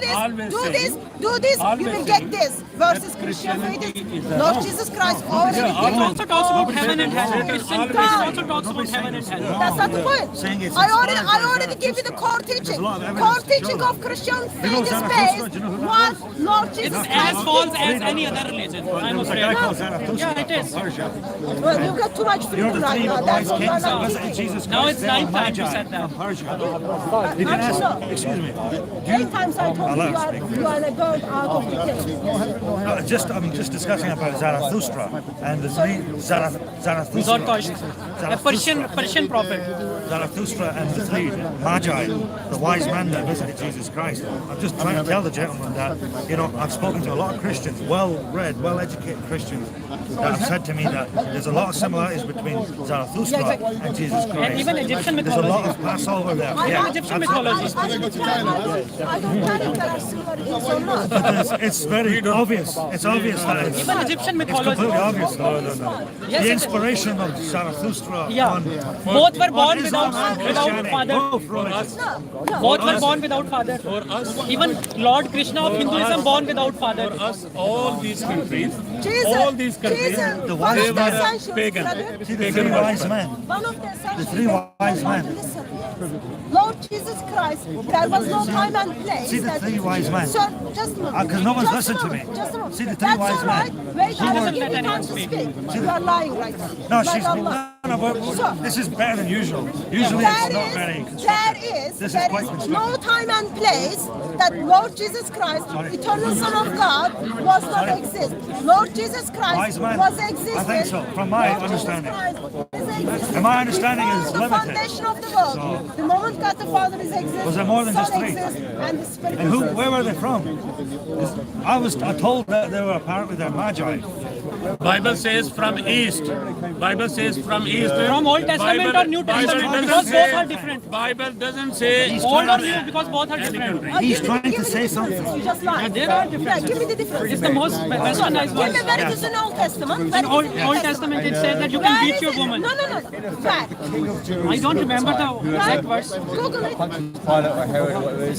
this, do this, you will get this. Versus Christian faith is Lord Jesus Christ already did It also talks about heaven and hell. Christian faith also talks about heaven and hell. That's not the point. I already give you the core teaching. Core teaching of Christian faith is based what Lord Jesus It's Christ as false did. as any other religion, I'm afraid. Yeah, it is. Well, you've got too much freedom right now. That's what you're not teaching. Now it's 9 times you said that. You can ask, excuse me. 8 times I told you are a bird out of the cage. I'm just discussing about Zarathustra and the three Zarathustra. Zoroaster, a Persian prophet. Zarathustra and the three Magi, the wise man that visited Jesus Christ. I'm just trying to tell the gentleman that, I've spoken to a lot of Christians, well-read, well-educated Christians, that have said to me that there's a lot of similarities between Zarathustra and Jesus Christ. And even Egyptian There's a mythology. lot of Passover there. Even Egyptian mythology. I don't care if there are similarities or not. But it's very obvious. It's obvious that it's, Even Egyptian it's mythology. completely obvious. No. Yes, The it- inspiration of Zarathustra Yeah. on Both were born on without Islam and father. Christianity. Both. Both were born without father. Even Lord Krishna of Hinduism born without father. For us, all these countries, Jesus, all these countries, Jesus, they one of the were essentials, pagan. brother. See the three wise men. One of the essentials. The three wise men. Listen. Lord Jesus Christ, there was no time and place. See the that- three wise men. Sir, just a moment. 'Cause no one's Just a listened to moment, me. Just a moment. See the three That's wise all men. right. Wait, She I will doesn't give let you anyone time to speak. speak. You are lying right now. No, Like she's Allah. but this is better than usual. Usually it's not very constructive. This is quite constructive. no time and place that Lord Jesus Christ, eternal Son of God, was not exist. Lord Jesus Christ Wise man. was existed. I think so, from my Lord Jesus understanding. Christ is existed. And my understanding Before is the limited. foundation of the world, the moment God the Father is exists, Was there more than Son just three? exists, and the Spirit And exists. where were they from? I told that they were apparently they're Magi. Bible says from east. Bible says from east. From Old Testament or New Bible Testament, doesn't because say- both are different. Bible doesn't say Old or new, because both are different. He's trying to say something. You just lied. There are Yeah, differences. give me the difference. It's the most westernized Give one. me where it is in Old Testament. where In it Old, is in Old Testament it says that you can Where beat is your it? woman. No. Where? I don't remember the exact verse. Google it.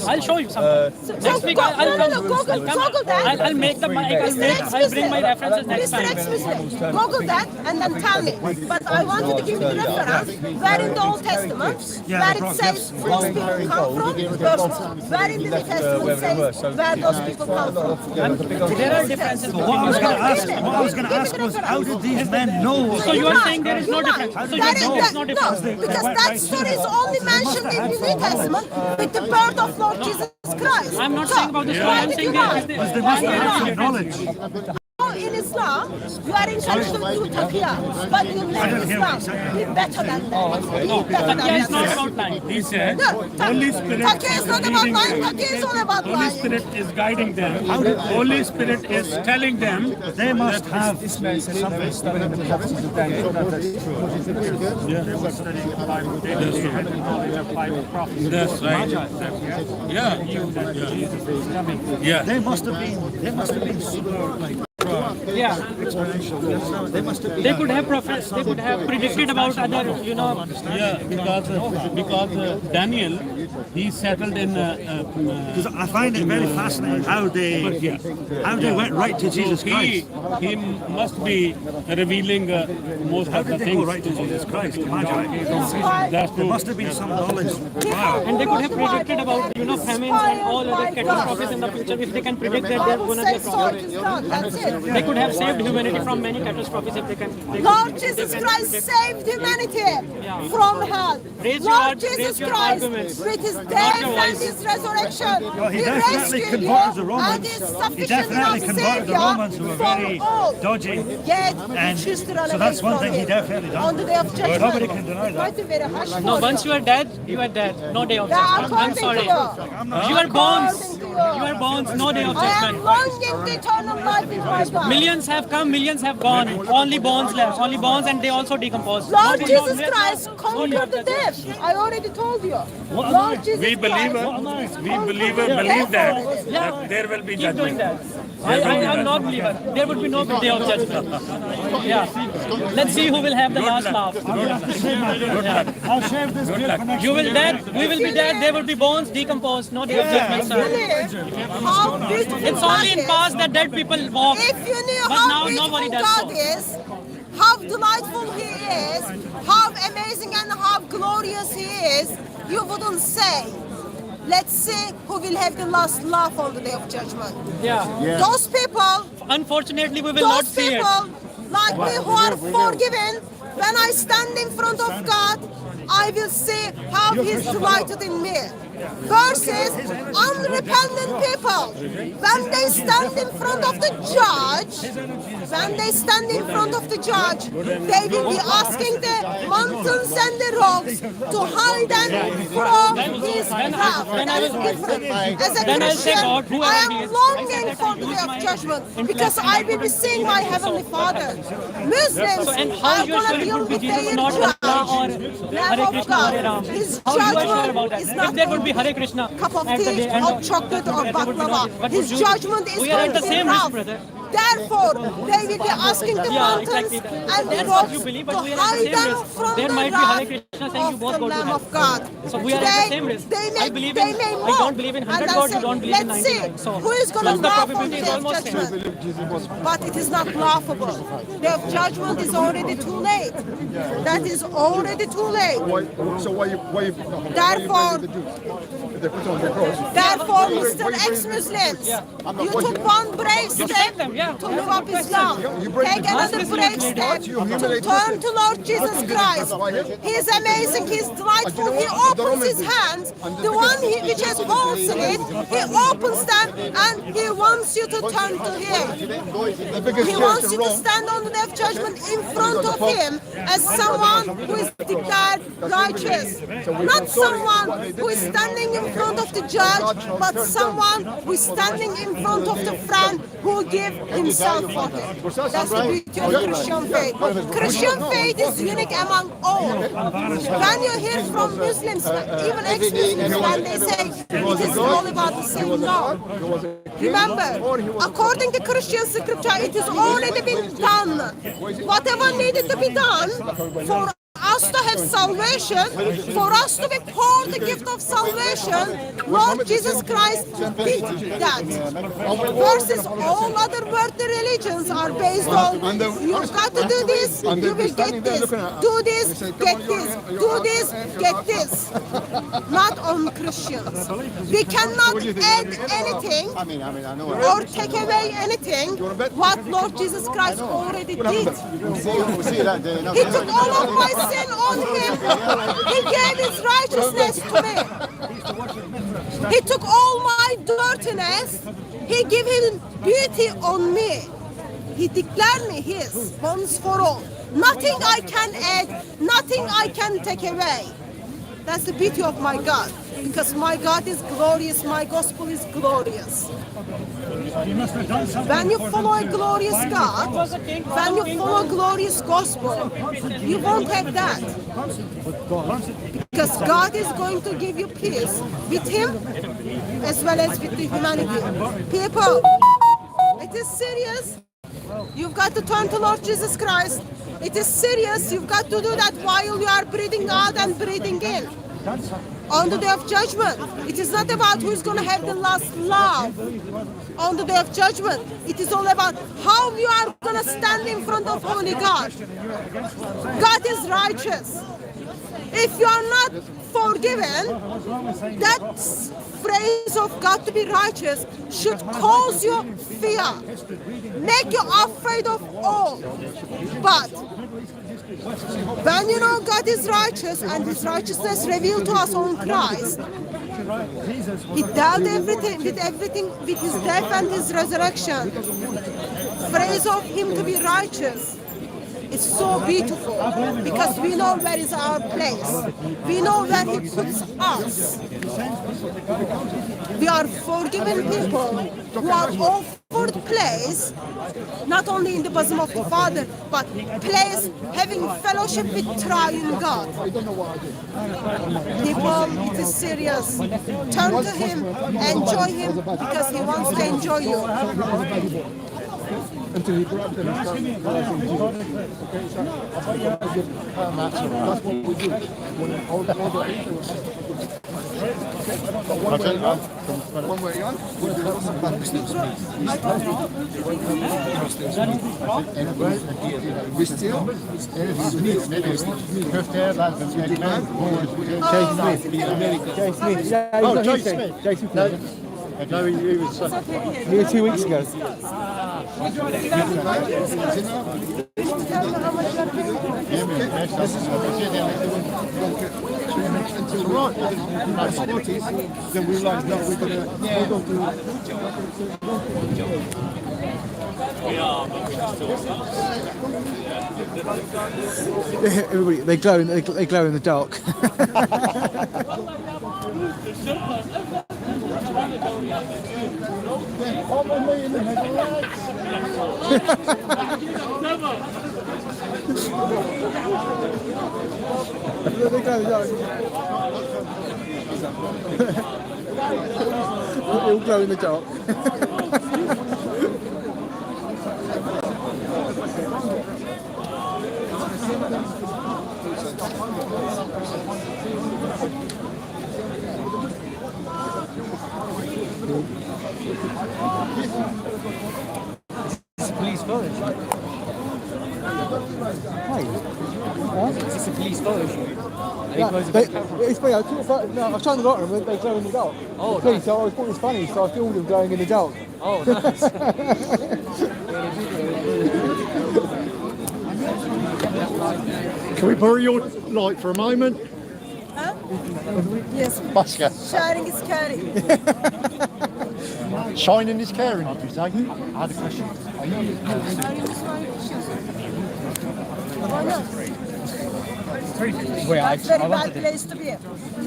I'll show you something. Next week I'll Google that. I'll make the I'll bring my references next Mr. time. Ex-Muslim, Google that and then tell me. But I want you to give me the reference where in the Old Testament, where it says those people come from, versus where in the New Testament says where those people come from. There are differences. What I was going to ask was, how did these men know? So you are saying there is no difference. So you That know is there is no difference. No, because that story is only mentioned in the New Testament with the birth of Lord Jesus Christ. I'm not So, saying about the story. why I'm did saying you there lie? is Because they must have some knowledge. In Islam, you are encouraged to do taqiyya, but you live Islam. Be better than that. Be better than Taqiyya is not that. about lying. He said, No, Holy Spirit Taqiyya is not about leading lying. them. Taqiyya is all about Holy lying. Spirit is guiding them. Holy Spirit is telling them They must have Ismail says something studying the prophecies of Daniel. That's true. That's right. Yeah. They must have been super like Yeah. exponential. They must have been. They could have predicted about other, Yeah, because Daniel, he settled in. Because I find it very fascinating how they went right to Jesus Christ. He must be revealing most How of the did they go things. right to Jesus Christ? The Magi. That's There must have been some knowledge. and they could have predicted about famines and all other catastrophes in the future. If they can predict that they're going to be a problem. That's it. They could have saved humanity from many catastrophes if they can. Lord Jesus Christ saved humanity from hell. Lord Jesus Christ, with his death and his resurrection, He he definitely rescued converted the you Romans. and is He sufficient definitely enough converted the Savior Romans who were very for all. dodgy. Yet, And he choose to run so away that's one from thing he him. definitely done. On the day of judgment, Nobody can deny it might be very harsh No, for once you. you are dead, you are dead. No day of Yeah, judgment. I'm according sorry. to You are bones. You are bones. No day of I am judgment. longing to eternal life with my God. Millions have come, millions have gone. Only bones left. Only bones, and they also decompose. Lord No, Jesus no, Christ conquered the death. I already told you. Lord Jesus We believers, Christ we believers conquered believe death. that there will be Keep doing judgment. that. I'm not believer. There would be no day of judgment. Yeah. Let's see who will have the last laugh. I'll share this great connection. You will dead. We will be dead. There will be bones decomposed. No day of judgment, sir. How beautiful It's God only in is. past that dead people walk. If you knew But how now beautiful nobody does God so. is, how delightful He is, how amazing and how glorious He is, you wouldn't say, let's see who will have the last laugh on the day of judgment. Yeah. Those people, Unfortunately, we will not those see it. people like me who are forgiven, when I stand in front of God, I will see how He's delighted in me. Versus unrepentant people, when they stand in front of the judge, they will be asking the mountains and the rocks to hide them from His wrath. That is different. As a Then I'll say, Christian, God, whoever I He am is. longing for the day of judgment because I will be seeing my Heavenly Father. Muslims So, and how are you are going sure to it deal would be with Jesus, their not judge. Allah or Lamb Hare of Krishna, Hare God. Ram? His How you are sure judgment about that? is If not there would be Hare Krishna cup of at the tea end or of chocolate or there would be no- baklava. but His would you- judgment is we are going at the to be same risk, rough. brother. Therefore, they will be asking the Yeah, mountains exactly. and the That's what rocks you believe, to but we are at the hide same them risk. from There the might be Hare wrath Krishna saying you of both the go to Lamb hell. of God. So we are at the same risk. I believe in. I don't believe in 100 gods. You don't believe in 99. So who is going to that's the laugh on probability the is day of almost same. judgment. But it is not laughable. The judgment is already too late. That is already too late. Therefore, Mr. Ex-Muslims, you took one brave step to live up Islam. Take another brave step to turn to Lord Jesus Christ. He is amazing, He is delightful. He opens His hands, the one which has holes in it, He opens them and He wants you to turn to Him. He wants you to stand on the day of judgment in front of Him as someone who is declared righteous. Not someone who is standing in front of the judge, but someone who is standing in front of the friend who gave himself for him. That's the beauty of Christian faith. Christian faith is unique among all. When you hear from Muslims, even ex-Muslims, when they say it is all about the same, no. Remember, according to Christian scripture, it has already been done. Whatever needed to be done for us to have salvation, for us to be poured the gift of salvation, Lord Jesus Christ did that. Versus all other worldly religions are based on you've got to do this, you will get this, do this, get this, do this, get this. Not on Christians. We cannot add anything or take away anything what Lord Jesus Christ already did. He took all of my sin on Him. He gave His righteousness to me. He took all my dirtiness. He gave His beauty on me. He declared me His once for all. Nothing I can add, nothing I can take away. That's the beauty of my God. Because my God is glorious, my gospel is glorious. When you follow a glorious God, when you follow a glorious gospel, you won't have that. Because God is going to give you peace with Him as well as with the humanity. People, it is serious. You've got to turn to Lord Jesus Christ. It is serious. You've got to do that while you are breathing out and breathing in. On the day of judgment, it is not about who is going to have the last laugh. On the day of judgment, it is all about how you are going to stand in front of holy God. God is righteous. If you are not forgiven, that phrase of God to be righteous should cause you fear, make you afraid of all. But when you know God is righteous and His righteousness revealed to us on Christ, He dealt everything with His death and His resurrection. Phrase of Him to be righteous. It's so beautiful because we know where is our place. We know where He puts us. We are forgiven people who are offered place, not only in the bosom of the Father, but place having fellowship with Triune God. People, it is serious. Turn to Him, enjoy Him, because He wants to enjoy you. Until he grabbed them and started realizing Jesus. That's what we do. One way on. We still. Jay Smith. No, he was here 2 weeks ago. Then we realised that we're going to everybody, they glow in the dark. They all glow in the dark. It's a police photo shoot. It's a police photo shoot. It's funny, I was trying to look at them, they glow in the dark. Oh, so I thought it was funny, so I filmed them glowing in the dark. Oh, nice. Can we borrow your light for a moment? Huh? Yes. Busker. Sharing is caring. Shining is caring, did you say? I had a question. Are you Why not? Wait, That's very I bad wanted to... place to be.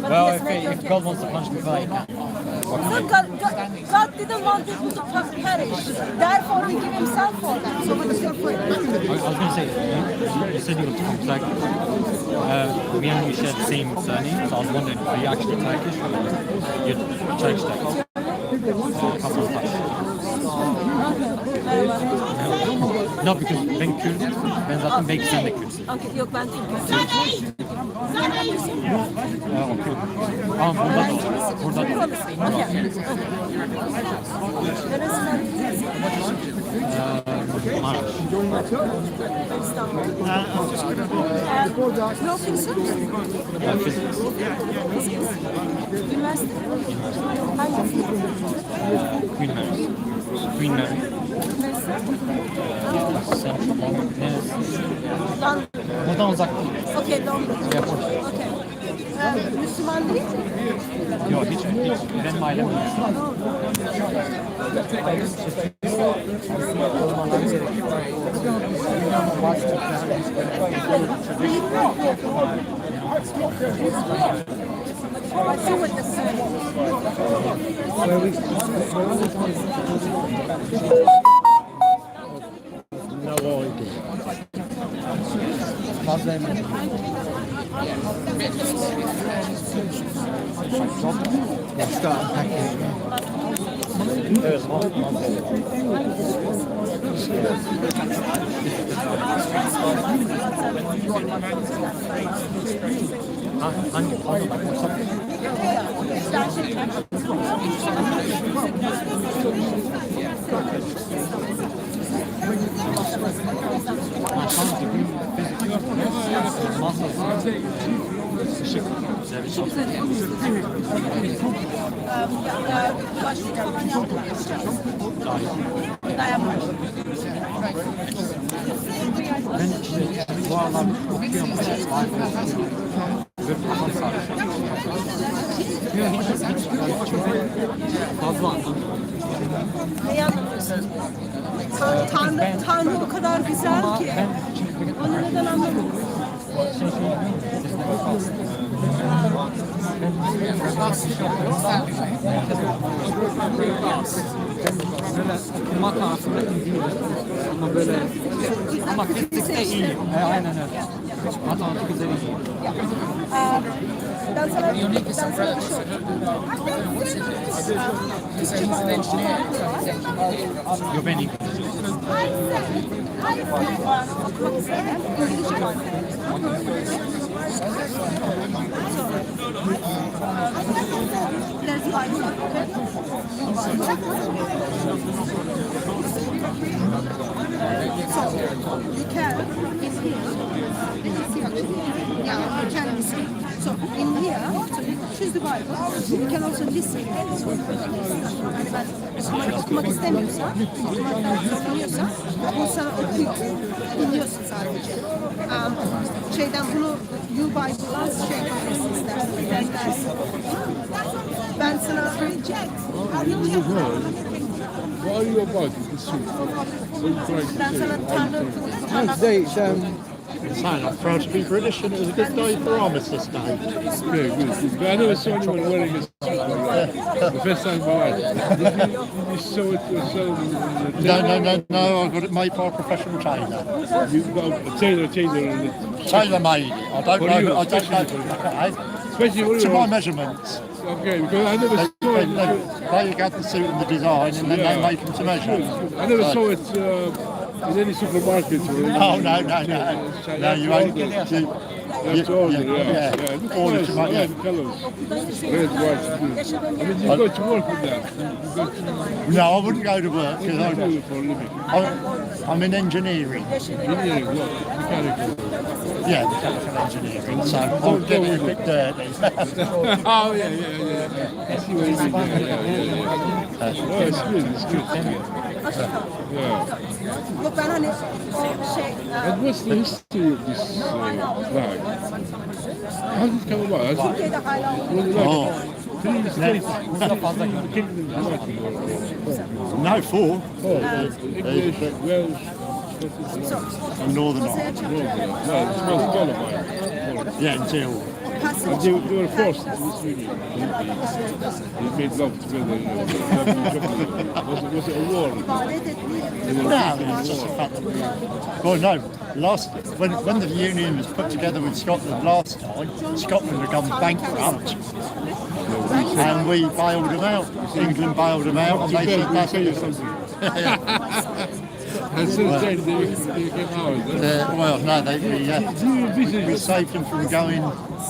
But Well, yes, make your if case. God wants to punish me for that, So God didn't want people to perish. Therefore, He gave Himself for them. So what is your point? I was going to say, you said you were Turkish. Me and you share the same surname, so I was wondering, are you actually Turkish or you're Turkish? No, because ben Kürdüm. Ben zaten belki sen de Kürtsün. Okay, yok ben Türk'üm. Okey. Ama burada da var. Burada da var. Maraş. Ne okuyorsun? Physics. Üniversite. Hangisi? Queen Mary. Queen Mary. Buradan uzak değil. Okey, Londra. Okey. Müslüman değil mi? Yok, hiç. Benim ailem Müslüman. No idea. Start unpacking. Ben bu aralar okuyorum. Ve kafam sarıyor. Fazla anlamıyorum. Neyi anlamıyorsun? Tanrı o kadar güzel ki. Onu neden anlamıyorsun? Böyle okuma tarafında iyi değilim. Ama böyle ama fizikte iyiyim. Aynen öyle. Matematik güzel iyiyim. Ben sana bir şey Yo ben iyi. You can yeah, you can listen. So in here, so you choose the Bible. You can also listen. Yani ben okumak istemiyorsan, okuyorsan, o sana okuyor. Dinliyorsun sadece. Şeyden bunu You Bible'dan şey yapabilirsin istersen. Ben sana What are you about? ben sana Tanrı Saying I'm proud to be British and it was a good day for Armistice Day. Yeah, good. But I never saw anyone wearing a suit. The first time in my life. Did you sew it yourself? No, I got it made by a professional tailor. You got a tailor and it. Tailor made. I don't know. Especially to my measurements. Okay, because I never saw it. They got the suit and the design and then they make them to measure. I never saw it in any supermarket. Oh, no. No, you ain't. That's order, yeah. Order to make, yeah. Colours. Red, white, blue. I mean, you go to work with that. No, I wouldn't go to work What do you do for a living? I'm in engineering. Engineering, what? Mechanical. Yeah, mechanical engineering. So I'm getting a bit dirty. Oh, yeah. I see what you mean. Yeah. Oh, it's good. Yeah. Yok ben hani o şey And what's the history of this flag? How did it come about? Türkiye'de hala Three states. No, four. English, Welsh, and Northern No, it's most qualified. Yeah, until. And they were forced to this union. They made love together. Was it a war? No, it's just a fact. Well, no. When the union was put together with Scotland last time, Scotland had gone bankrupt, and we bailed them out. England bailed them out, and they said that's it. And since then they came out. Well, no, we saved them from going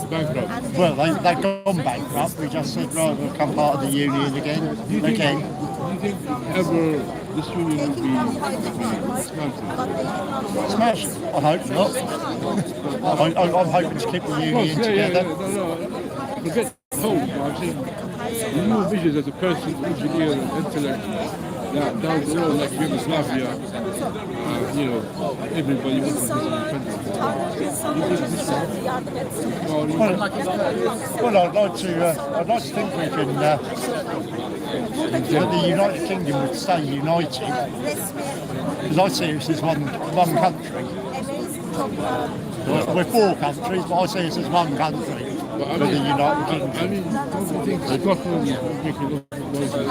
bankrupt. Well, they've gone bankrupt. We just said, right, we'll become part of the union again. Do you think ever this union will be smashed? Smashed? I hope not. I'm hoping to keep the union together. No. Forget hope. I've seen new visions as a person, engineer, intellect. Down the road, like Yugoslavia, everybody wants to be Well, I'd like to think we can, that the United Kingdom would stay united, because I see us as one country. We're four countries, but I see us as one country. With the United Kingdom. I mean, don't you think Scotland is making a lot of noises?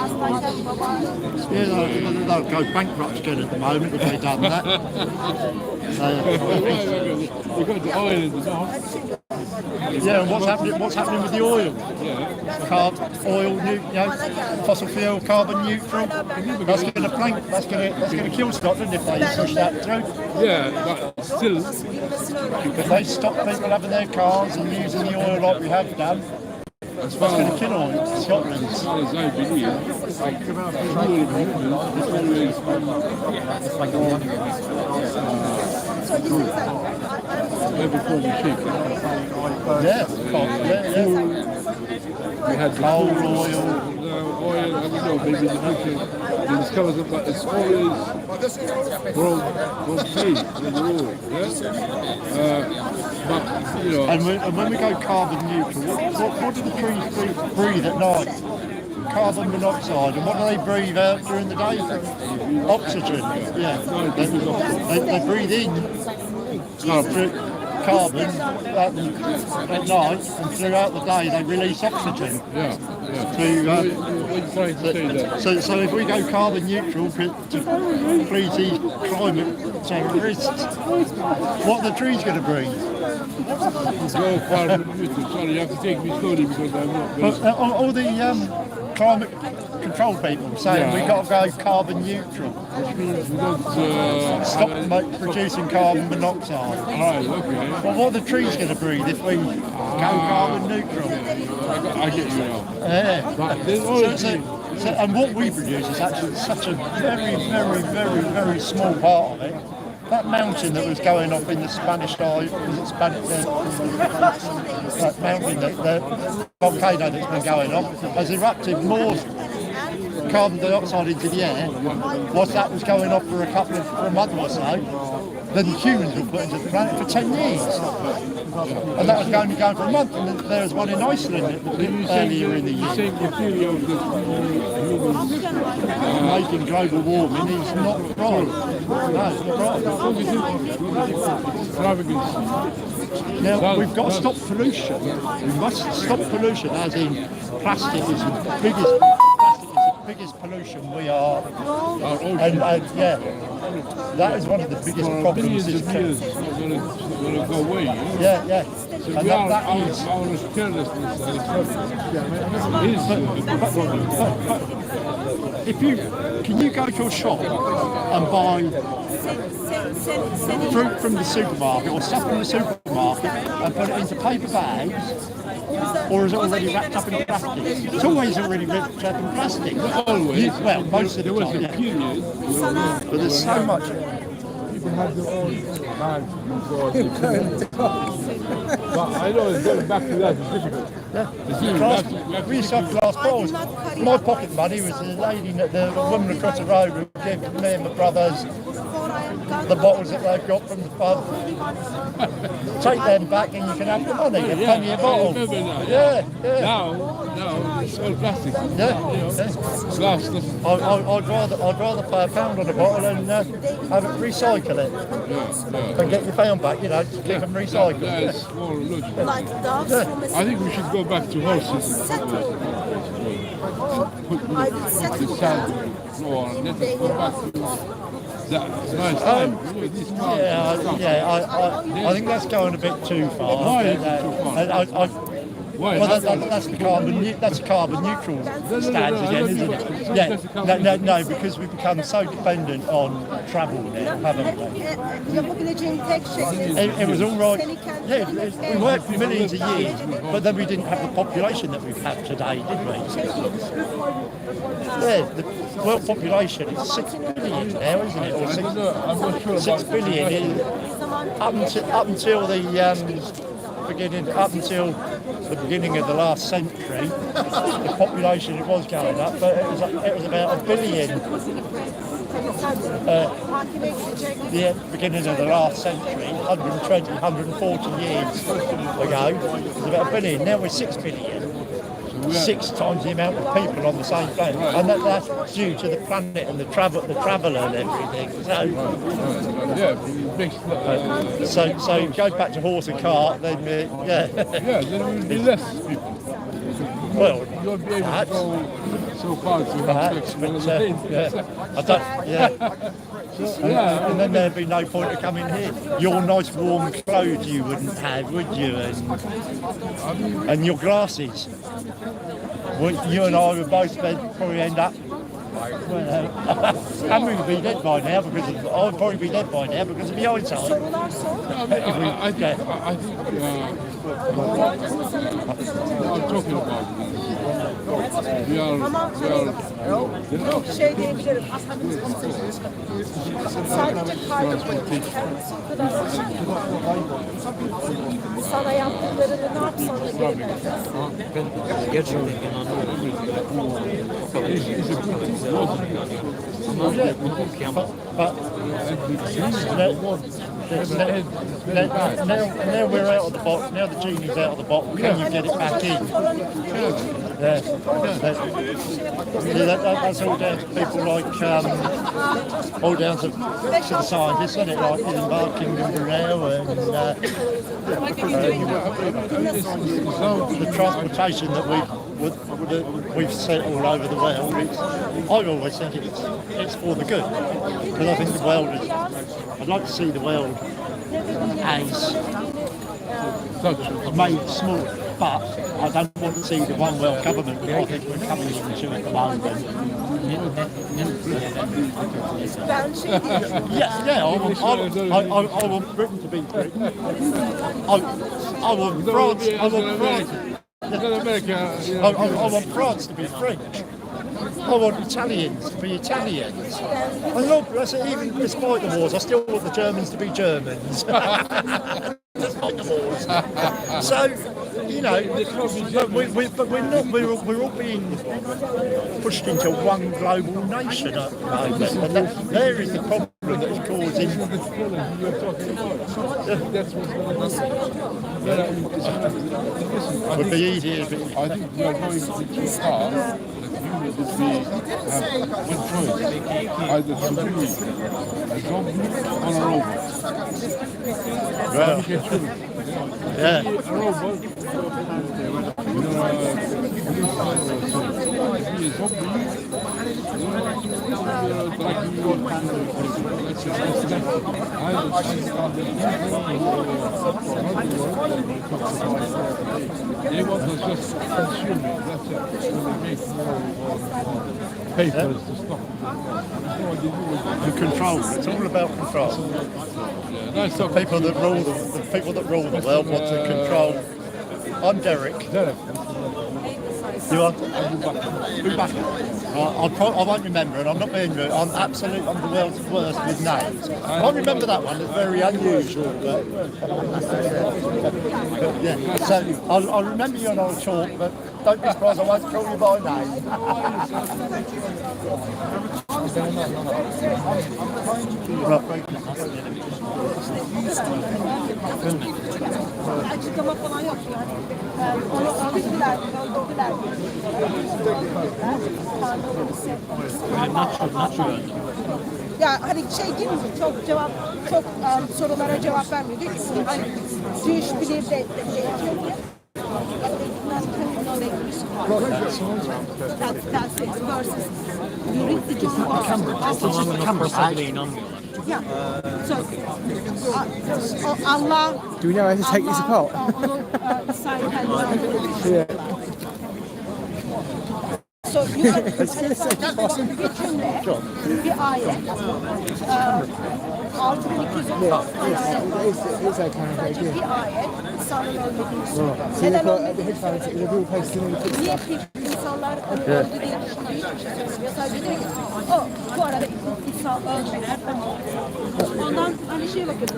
Yeah, they'll go bankrupt again at the moment if they've done that. We've got the oil in the north. Yeah, and what's happening with the oil? Fossil fuel, carbon neutral. That's going to kill Scotland if they push that through. Yeah, but still, if they stop people having their cars and using the oil like we have done, that's going to kill Scotland. As far as I believe, the rule of humans is always So he says like, Before we shake. Yeah, we had the coal food, oil. Oil, I don't know, maybe in the future they discover something, but it's always from trees in the world, yeah? But, you know... And when we go carbon neutral, what do the trees breathe at night? Carbon monoxide. And what do they breathe out during the day? Oxygen. Yeah. They breathe in carbon at night, and throughout the day they release oxygen. So if we go carbon neutral to please these climate terrorists, what are the trees going to breathe? Go carbon neutral. Sorry, you have to take me slowly because I'm not... All the climate control people saying we've got to go carbon neutral. Which means we don't... Stop producing carbon monoxide. Right, okay. Well, what are the trees going to breathe if we go carbon neutral? I get you now. Yeah. But there's always... And what we produce is actually such a very, very, very, very small part of it. That mountain that was going off in the Spanish Isles, that mountain, the volcano that's been going off, has erupted more carbon dioxide into the air, whilst that was going off for a month or so, than humans will put into the planet for 10 years. And that was going for a month, and there was one in Iceland earlier in the year. Making global warming is not right. No, it's not right. Now, we've got to stop pollution. We must stop pollution, as in plastic is the biggest pollution we are. And that is one of the biggest problems. Billions of years is not going to go away. Yeah. So And our is carelessness can you go to a shop and buy fruit from the supermarket or stuff from the supermarket and put it into paper bags? Or is it already wrapped up in plastic? It's always already wrapped up in plastic. Not always. Well, most of the time. There was a period. But there's so much. People have their own bags. But I know it's going back to that is difficult. We used to have glass bottles. My pocket money was the lady, the woman across the road who gave me and my brothers the bottles that they've got from the pub. Take them back and you can have the money. You pay me a bottle. Yeah. Now it's all plastic. Glass. I'd rather pay £1 on a bottle and have it recycle it. And get your pound back, just keep them recycled. That is more logical. I think we should go back to horses. Put the sand floor and let us go back to that nice time. I think that's going a bit too far. Why is it too far? Well, that's the carbon neutral stance again, isn't it? Yeah. No, because we've become so dependent on travel now, haven't we? It was all right. Yeah, we worked for millions of years, but then we didn't have the population that we have today, did we? Yeah, the world population is 6 billion now, isn't it? Or 6 billion. Up until the beginning of the last century, the population was going up, but it was about 1 billion. The beginning of the last century, 120, 140 years ago, it was about 1 billion. Now we're 6 billion. 6 times the amount of people on the same planet, and that's due to the planet and the travel and everything. So go back to horse and cart, then then we'll be less people. Well, you'll be able perhaps. to go so far to Perhaps, and then there'd be no point of coming here. Your nice warm clothes you wouldn't have, would you? And your glasses. Well, you and I would both probably end up. And we'd be dead by now because I'd probably be dead by now because of the eyesight. I think I'm talking about we are şey diyebilirim. Sadece kalbim kendisi o kadar sana yaptıklarını ne yapsan da geri vereceğiz. Ben gerçekten inanıyorum. Ama bunu okuyamam. Now we're out of the box. Now the genie's out of the bottle. Can you get it back in? Yeah. That's all down to people like all down to the scientists, isn't it? Like Ian Barking and Burrell and the transportation that we've set all over the world. I always think it's for the good, because I think the world is. I'd like to see the world as made small, but I don't want to see the one world government that I think we're coming into at the moment. Yeah. I want Britain to be Britain. I want France. I want France to be French. I want Italians to be Italians. And look, even despite the wars, I still want the Germans to be Germans. Despite the wars. So, you know, but we're not. We're all being pushed into one global nation at the moment, and there is the problem that is causing. Would be easier. I think we are going to start. We have one choice, either to be a zombie or a robot. Well, yeah. A robot, they want to just consume it, that's it. So they make more papers to stop it. The control. It's all about control. The people that rule the people that rule the world want to control. I'm Derek. You are? I won't remember, and I'm not being rude. I'm the world's worst with names. I won't remember that one. It's very unusual. But yeah. So I'll remember you and I'll talk, but don't be surprised I won't call you by name. Açıklama falan yok yani. Onu öldürdüler. Ya hani şey değil mi? Çok sorulara cevap vermiyor. Diyor ki hani Jewish believe that Ethiopia. That's it versus you read the John Yeah. So, Allah. Do we know how to take this apart? So you bir cümle, bir ayet, 6210 bir ayet insanın ölmediğini söylüyor. Neden ölmediğini niye insanlar öldü diye hiçbir şey söylemiyor. Sadece diyor ki bu arada insan ölmedi. Ondan hani şey bakıyoruz.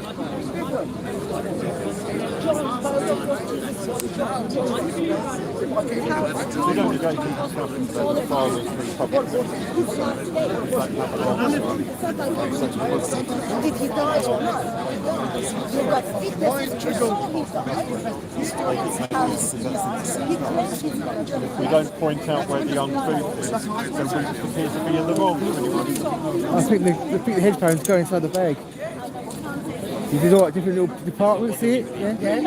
Did he die or not? But We don't point out where the young truth is, so we appear to be in the wrong. I think the headphones go inside the bag. You did all right, different little departments, see it? Yeah?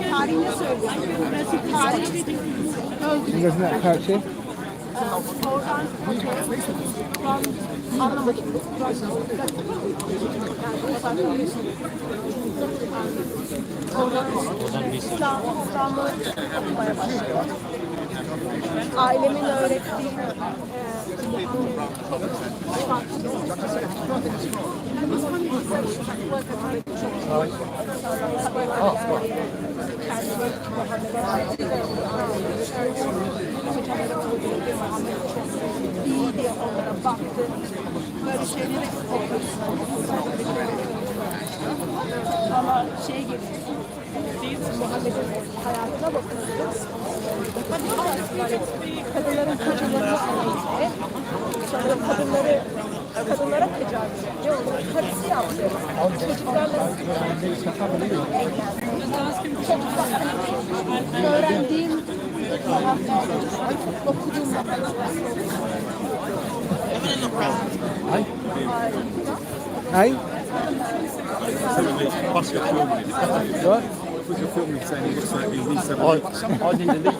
Tarihini söylüyor. And doesn't that couch here? Ailemin öğrettiği İyi diye onlara baktı. Böyle şeyleri ama şey gibi Muhammed'in hayatına bakıyoruz. Kadınların kocalarına söyledi. Sonra kadınlara tecavüz etti. Onları karısı yaptı. Çocuklarla öğrendiğim okuduğum Hey? What's your film? What? What's your film saying he looks like he needs something? I didn't delete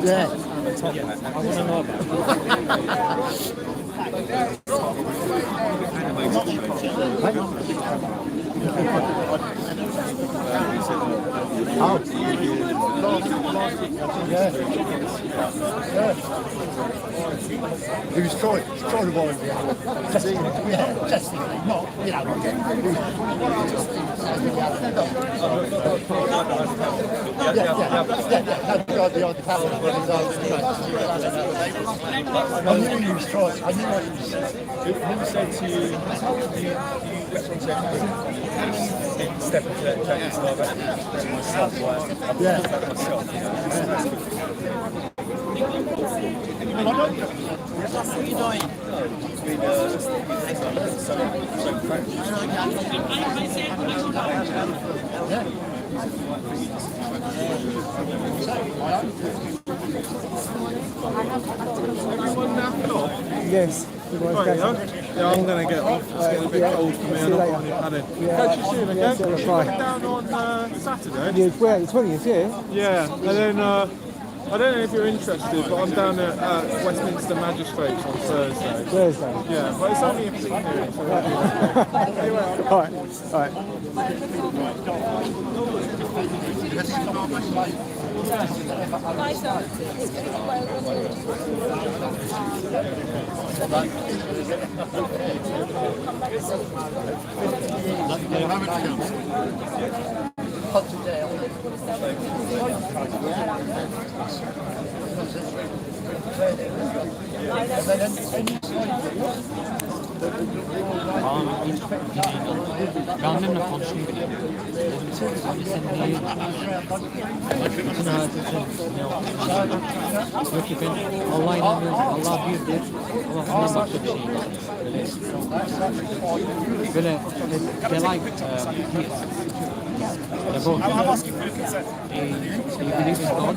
Yeah. I want to know He was trying to buy it. Yeah, just not, you know. I knew he was trying. I knew what he was saying. Who said to you, step into that track and start back myself? Yes. Right, yeah, I'm going to get off. It's getting a bit cold for me. See you later. Catch you soon, okay? Yes, You bye. coming down on Saturday? Yeah, well, the 20th, yeah? Yeah, and then I don't know if you're interested, but I'm down at Westminster Magistrates on Thursday. Thursday? Yeah, but it's only a plea hearing, so anyway. Ben annemle konuştum bile. Abi sen niye bütün hayatın ne oldu? Diyor ki ben Allah'a inanıyorum, Allah birdir ama bundan başka bir şey yok. Böyle they like they believe in God,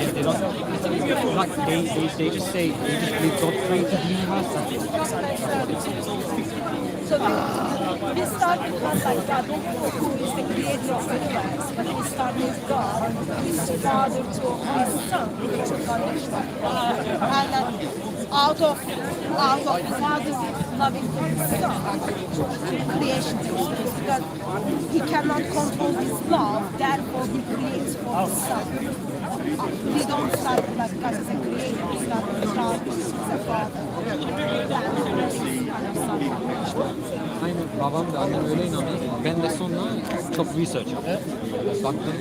they don't like they just say they just believe God created the universe. So we start with God like God, who is the creator of the universe, but we start with God, his father to his son, and then out of the father's loving his son, creation takes place because he cannot control his love, therefore he creates for his son. We don't start like God is a creator, we start with God is a father. Aynı babam da annem öyle inanıyor. Ben de sonra çok research yaptım. Baktım.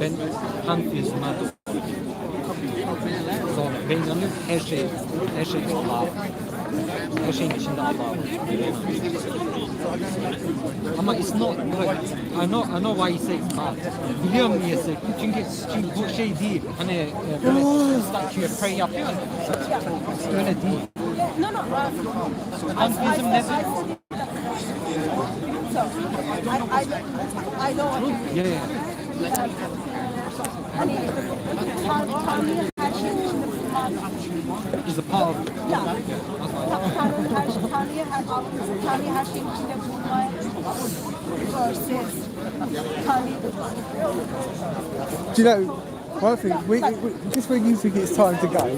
Ben pantheizm'a sonra ben inanıyorum her şey Allah. Her şeyin içinde Allah var. Ama it's not like, I know why you say God. Biliyorum niye say. Çünkü bu şey değil. Hani böyle statüye pray yapıyor. Öyle değil. No. Pantheizm nedir? I know what you mean. Yeah. Hani Tanrı'nın her şeyin içinde bulunmak. Is the power of Ya. Tanrı'yı her şeyin içinde bulunmak. Versus Tanrı'yı. Do you know, Well, I think just when you think it's time to go,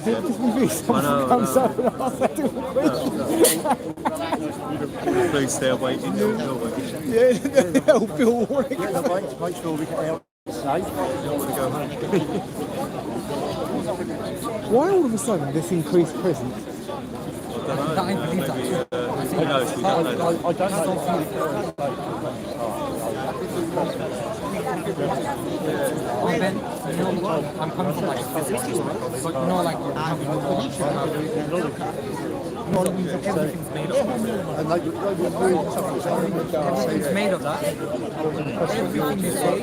just maybe someone comes up and asks that question. Please stay away. Yeah, Bill Warwick. Make sure we get out safe. Why all of a sudden this increased presence? I believe that. I don't know. And then, I'm coming from like physics, but like what means everything's made of. Everything's made of that. Everything you say.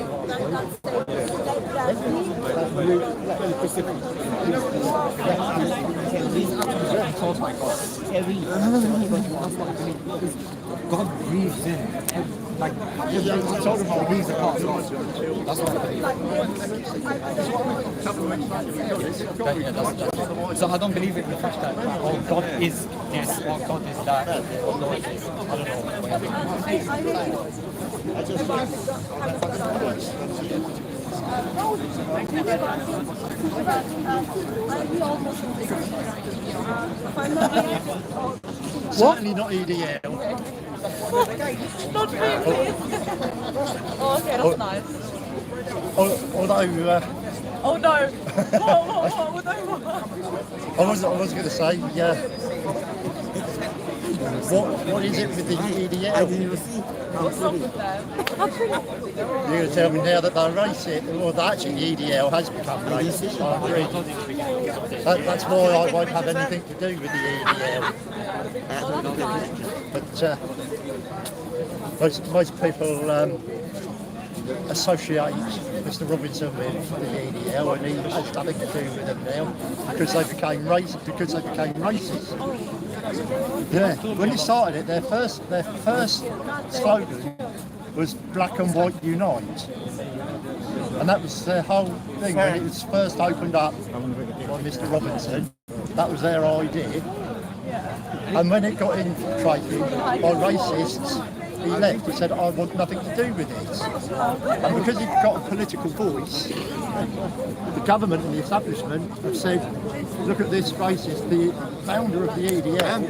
These atoms are controlled by God. That's what I believe. Because God breathes in. Like, everything talking about breathes apart. That's what I believe. So I don't believe it in the fact that, oh, God is this, or God is that. I don't know. Certainly not EDL. Not really. Oh, okay, that's nice. Although, Oh no. What would I want? I was going to say, what is it with the EDL? What's up with that? You're going to tell me now that they're racist, or that actually the EDL has become racist. I agree. That's why I won't have anything to do with the EDL. But most people associate Mr. Robinson with the EDL, and he has nothing to do with them now because they became racist. Yeah, when he started it, their first slogan was "Black and White Unite," and that was their whole thing when it was first opened up by Mr. Robinson. That was their idea, and when it got infiltrated by racists, he left. He said, "I want nothing to do with it." And because he'd got a political voice, the government and the establishment have said, "Look at this racist, the founder of the EDL,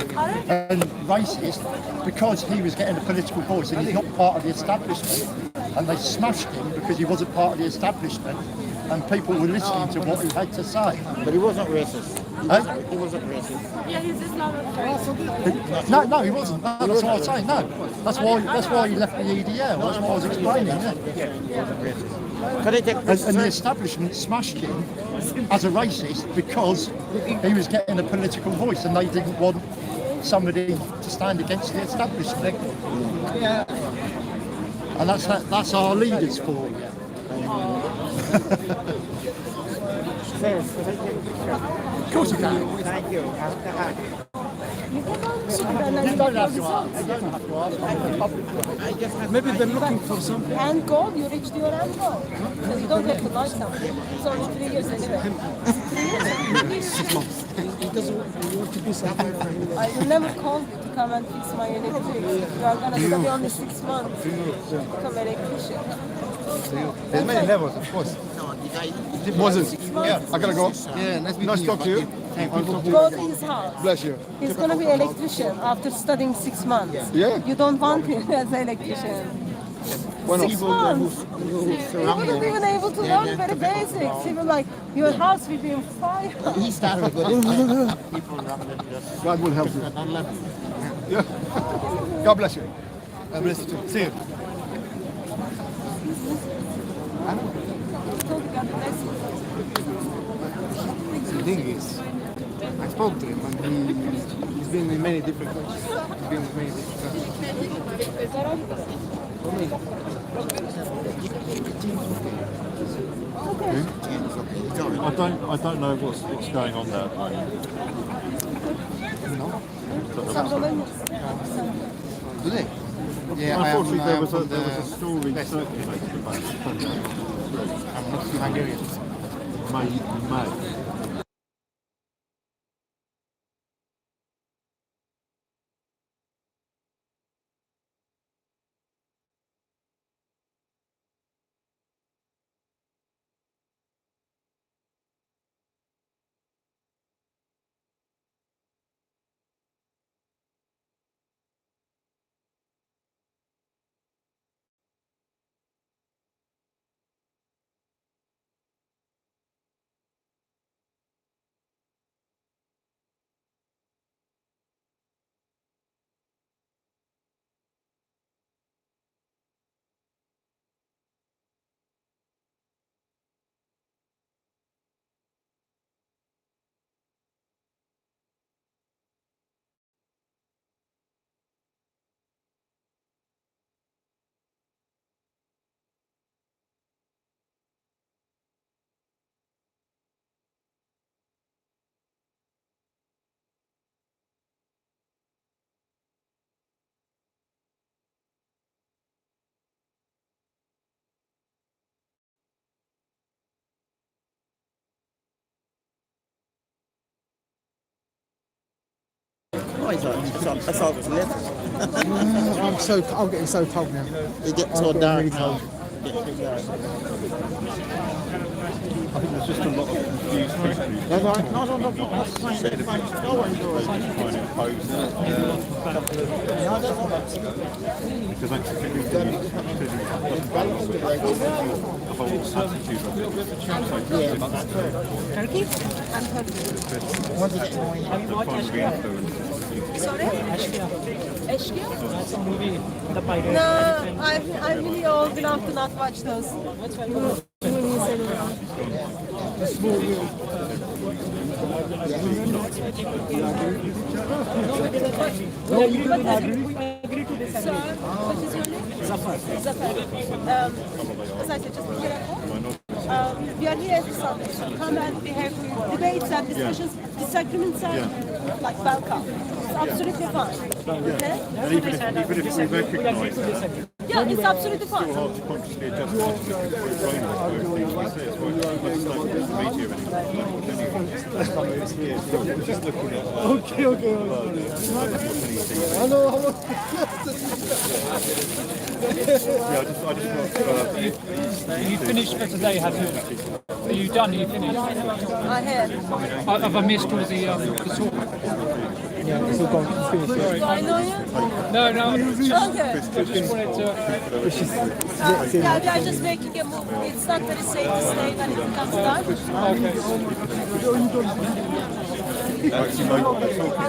and racist because he was getting a political voice and he's not part of the establishment." And they smashed him because he wasn't part of the establishment, and people were listening to what he had to say. But he wasn't racist. He wasn't racist. Yeah, he's just not No, he wasn't. No, that's what I was saying. No, that's why he left the EDL. That's what I was explaining. Yeah. And the establishment smashed him as a racist because he was getting a political voice, and they didn't want somebody to stand against the establishment. Yeah. And that's our leaders for you. Of course you can. Thank you. You don't have to ask. Maybe they're looking for something. End goal, you reached your end goal. So you don't have to like something. It's only 3 years anyway. 6 months. He doesn't want to be something. I will never call you to come and fix my electric. You are going to study only 6 months to become an electrician. There's many levels, of course. It wasn't. Yeah, I gotta go. Yeah, nice to talk to you. Go to his house. Bless you. He's going to be an electrician after studying 6 months. Yeah. You don't want him as an electrician. Why not? 6 months. He wouldn't even able to learn very basics. He was like, your house will be on fire. He started with God will help you. Yeah. God bless you. God bless you too. See you. The thing is, I spoke to him and he's been in many different countries. He's been in many different I don't know what's going on there. Do they? Yeah, unfortunately, there was a I'm story not Hungarian. May. That's how it's lived. I'm getting so cold now. You get so dark now. I think there's just a lot of confused people. No. That's fine. Trying to impose because I think we the whole attitude of it. Turkey? I'm Turkey. Have you watched Sorry? Eşkıya? That's a movie, The Pirate. No, I'm really old enough to not watch those movies anymore. No, we agree to disagree. So, what is your name? Zafar. Zafar. As I said just a minute ago, we are here every Sunday. So come and we have debates and discussions, disagreements and like welcome. It's absolutely fine. Okay? Even if we recognise that, Yeah, it's absolutely fine. it's hard to consciously adjust to the Okay. Hello. You finished for today, have you? Are you done? Are you finished? I have. Have I missed all the talk? Yeah, it's all gone. It's finished. Do I know you? No. Okay. I just wanted to. Yeah, we are just making a move. It's not very safe to stay when it comes down. Are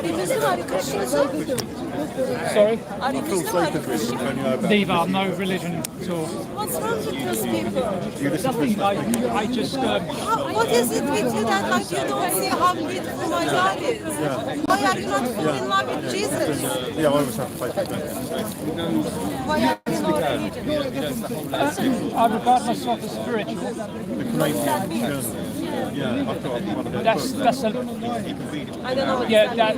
you Muslim? Are you Christian? Sorry? Are you Muslim? Are you Christian? Neither, no religion at all. What's wrong with those people? Nothing. I just. What is it with you that like you don't see how beautiful my God is? Why are you not falling in love with Jesus? Yeah, I always have faith in Why are you not religious? I regard myself as spiritual. Yeah, I've got one of those. That's a. I don't know what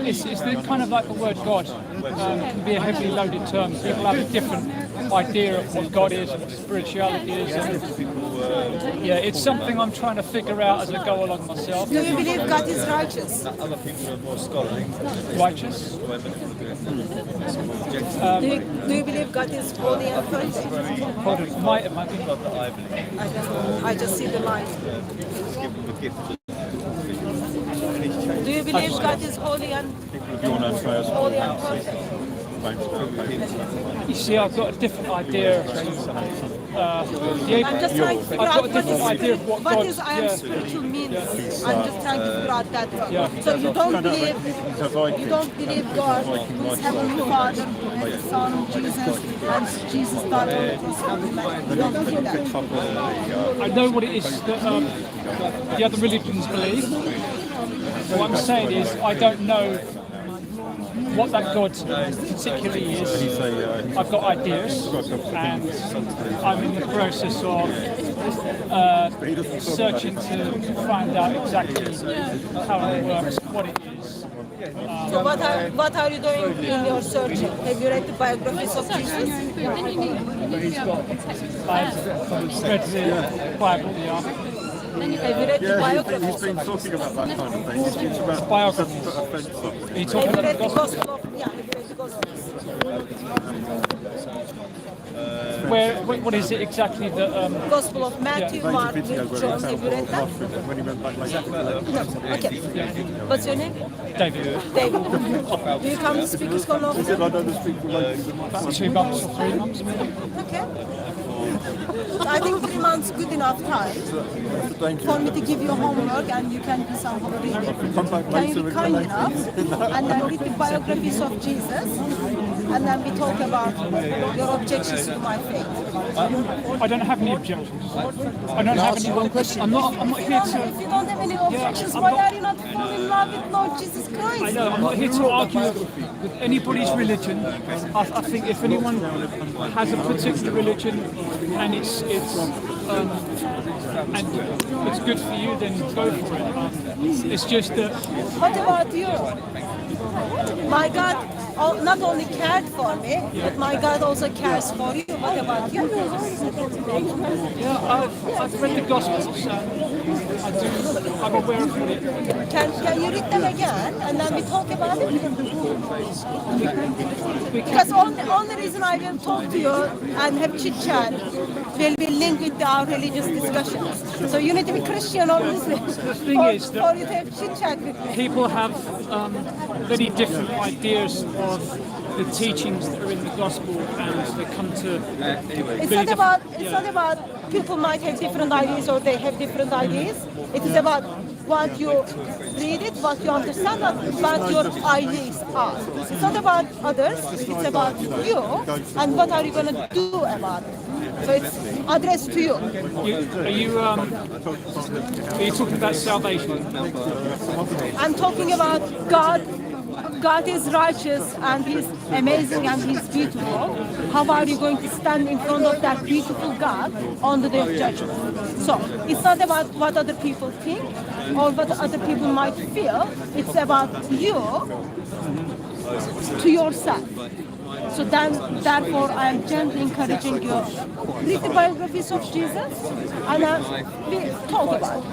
it's the kind of like the word God. Can be a heavily loaded term. People have a different idea of what God is and what spirituality is. And, it's something I'm trying to figure out as I go along myself. Do you believe God is righteous? Other people are more scholarly. Righteous? Do you believe God is holy and perfect? Might be. I don't know. I just see the light. Do you believe God is holy and perfect? You see, I've got a different idea. I'm just trying to figure out what is I am spiritual means. I'm just trying to figure out that one. So you don't believe God, who is Heavenly Father, who is the Son of Jesus, and Jesus died on the cross for humanity. You don't believe that? I know what it is that the other religions believe. What I'm saying is, I don't know what that God particularly is. I've got ideas, and I'm in the process of searching to find out exactly how it works, what it is. So what are you doing in your searching? Have you read the biographies of Jesus? I've read the Bible, yeah. Have you read the biographies? He's been talking about that kind of thing. He's about biographies. Are you talking about the Gospel of, have you read the Gospels? What is it exactly that... Gospel of Matthew, Mark, Luke, John, have you read that? Okay. What's your name? David. David. Do you come to speak school often? About 2 months or 3 months. Okay. I think 3 months good enough time for me to give you homework and you can do some home reading. Can you be kind enough? And then read the biographies of Jesus and then we talk about your objections to my faith. I don't have any objections. I don't have any. One question. I'm not here to. If you don't have any objections, why are you not falling in love with Lord Jesus Christ? I know. I'm not here to argue with anybody's religion. I think if anyone has a particular religion and it's good for you, then go for it. It's just that. What about you? My God not only cared for me, but my God also cares for you. What about you? Yeah, I've read the Gospels. I'm aware of what it. Can you read them again and then we talk about it? Because only reason I will talk to you and have chit chat will be linked with our religious discussions. So you need to be Christian or Muslim for you to have chit chat with me. People have very different ideas of the teachings that are in the gospel, and they come to. It's not about people might have different ideas or they have different ideas. It is about what you read it, what you understand, what your ideas are. It's not about others, it's about you and what are you going to do about it. So it's addressed to you. Are you talking about salvation? I'm talking about God. God is righteous and He's amazing and He's beautiful. How are you going to stand in front of that beautiful God on the day of judgment? So it's not about what other people think or what other people might feel. It's about you to yourself. So therefore, I am gently encouraging you read the biographies of Jesus and we talk about it.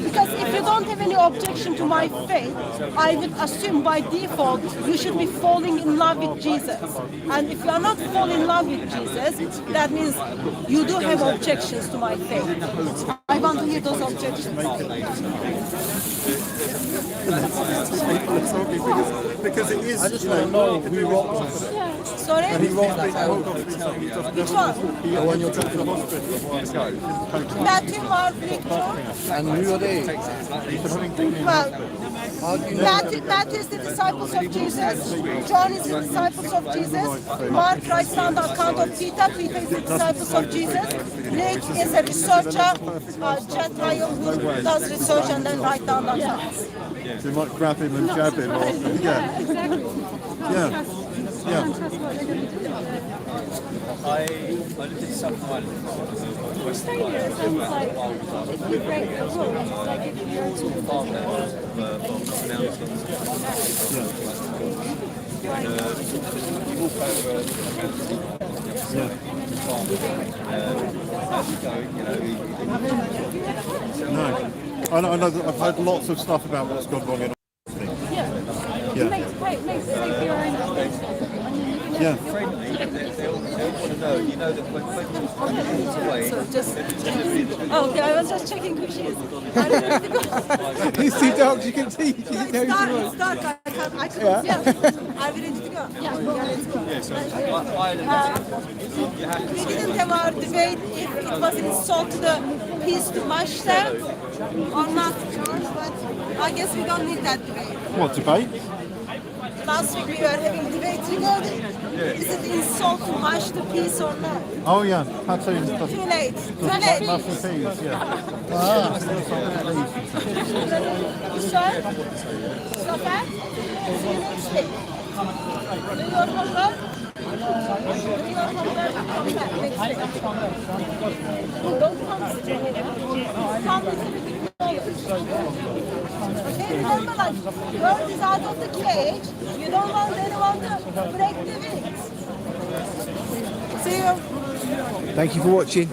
Because if you don't have any objection to my faith, I would assume by default you should be falling in love with Jesus. And if you are not falling in love with Jesus, that means you do have objections to my faith. I want to hear those objections. Because it is, you know, who wrote this. Sorry? And he wrote this. Which one? The one you're talking about. Matthew, Mark, Luke, John. And who are they? Well, Matthew is the disciples of Jesus. John is the disciples of Jesus. Mark writes down the account of Peter. Peter is the disciples of Jesus. Luke is a researcher, Gentile who does research and then write down the accounts. So you might grab him and jab him. Or, yeah. Exactly. Yeah. Yeah. I did something like We're staying here. It sounds like if you break the rules, like if you're to No. I know that I've heard lots of stuff about what's gone wrong in Yeah. It makes like your own. Yeah. So just okay, I was just checking who she is. I don't need to go. These two dogs, you can see. It's dark. I couldn't see. Are we ready to go? Yeah, let's go. We didn't have our debate if it was an insult to the peace to Mashta or not, George, but I guess we don't need that debate. What debate? Last week we were having a debate regarding is it insult to mash the peace or not? Oh yeah, Hatun doesn't. Too late. Mash the peas, yeah. You sure? So bad? See you next week. Do your homework. Do your homework. Come back next week. Don't come to me. Come with me. Okay, remember, like, bird is out of the cage. You don't want anyone to break the wings. See you. Thank you for watching.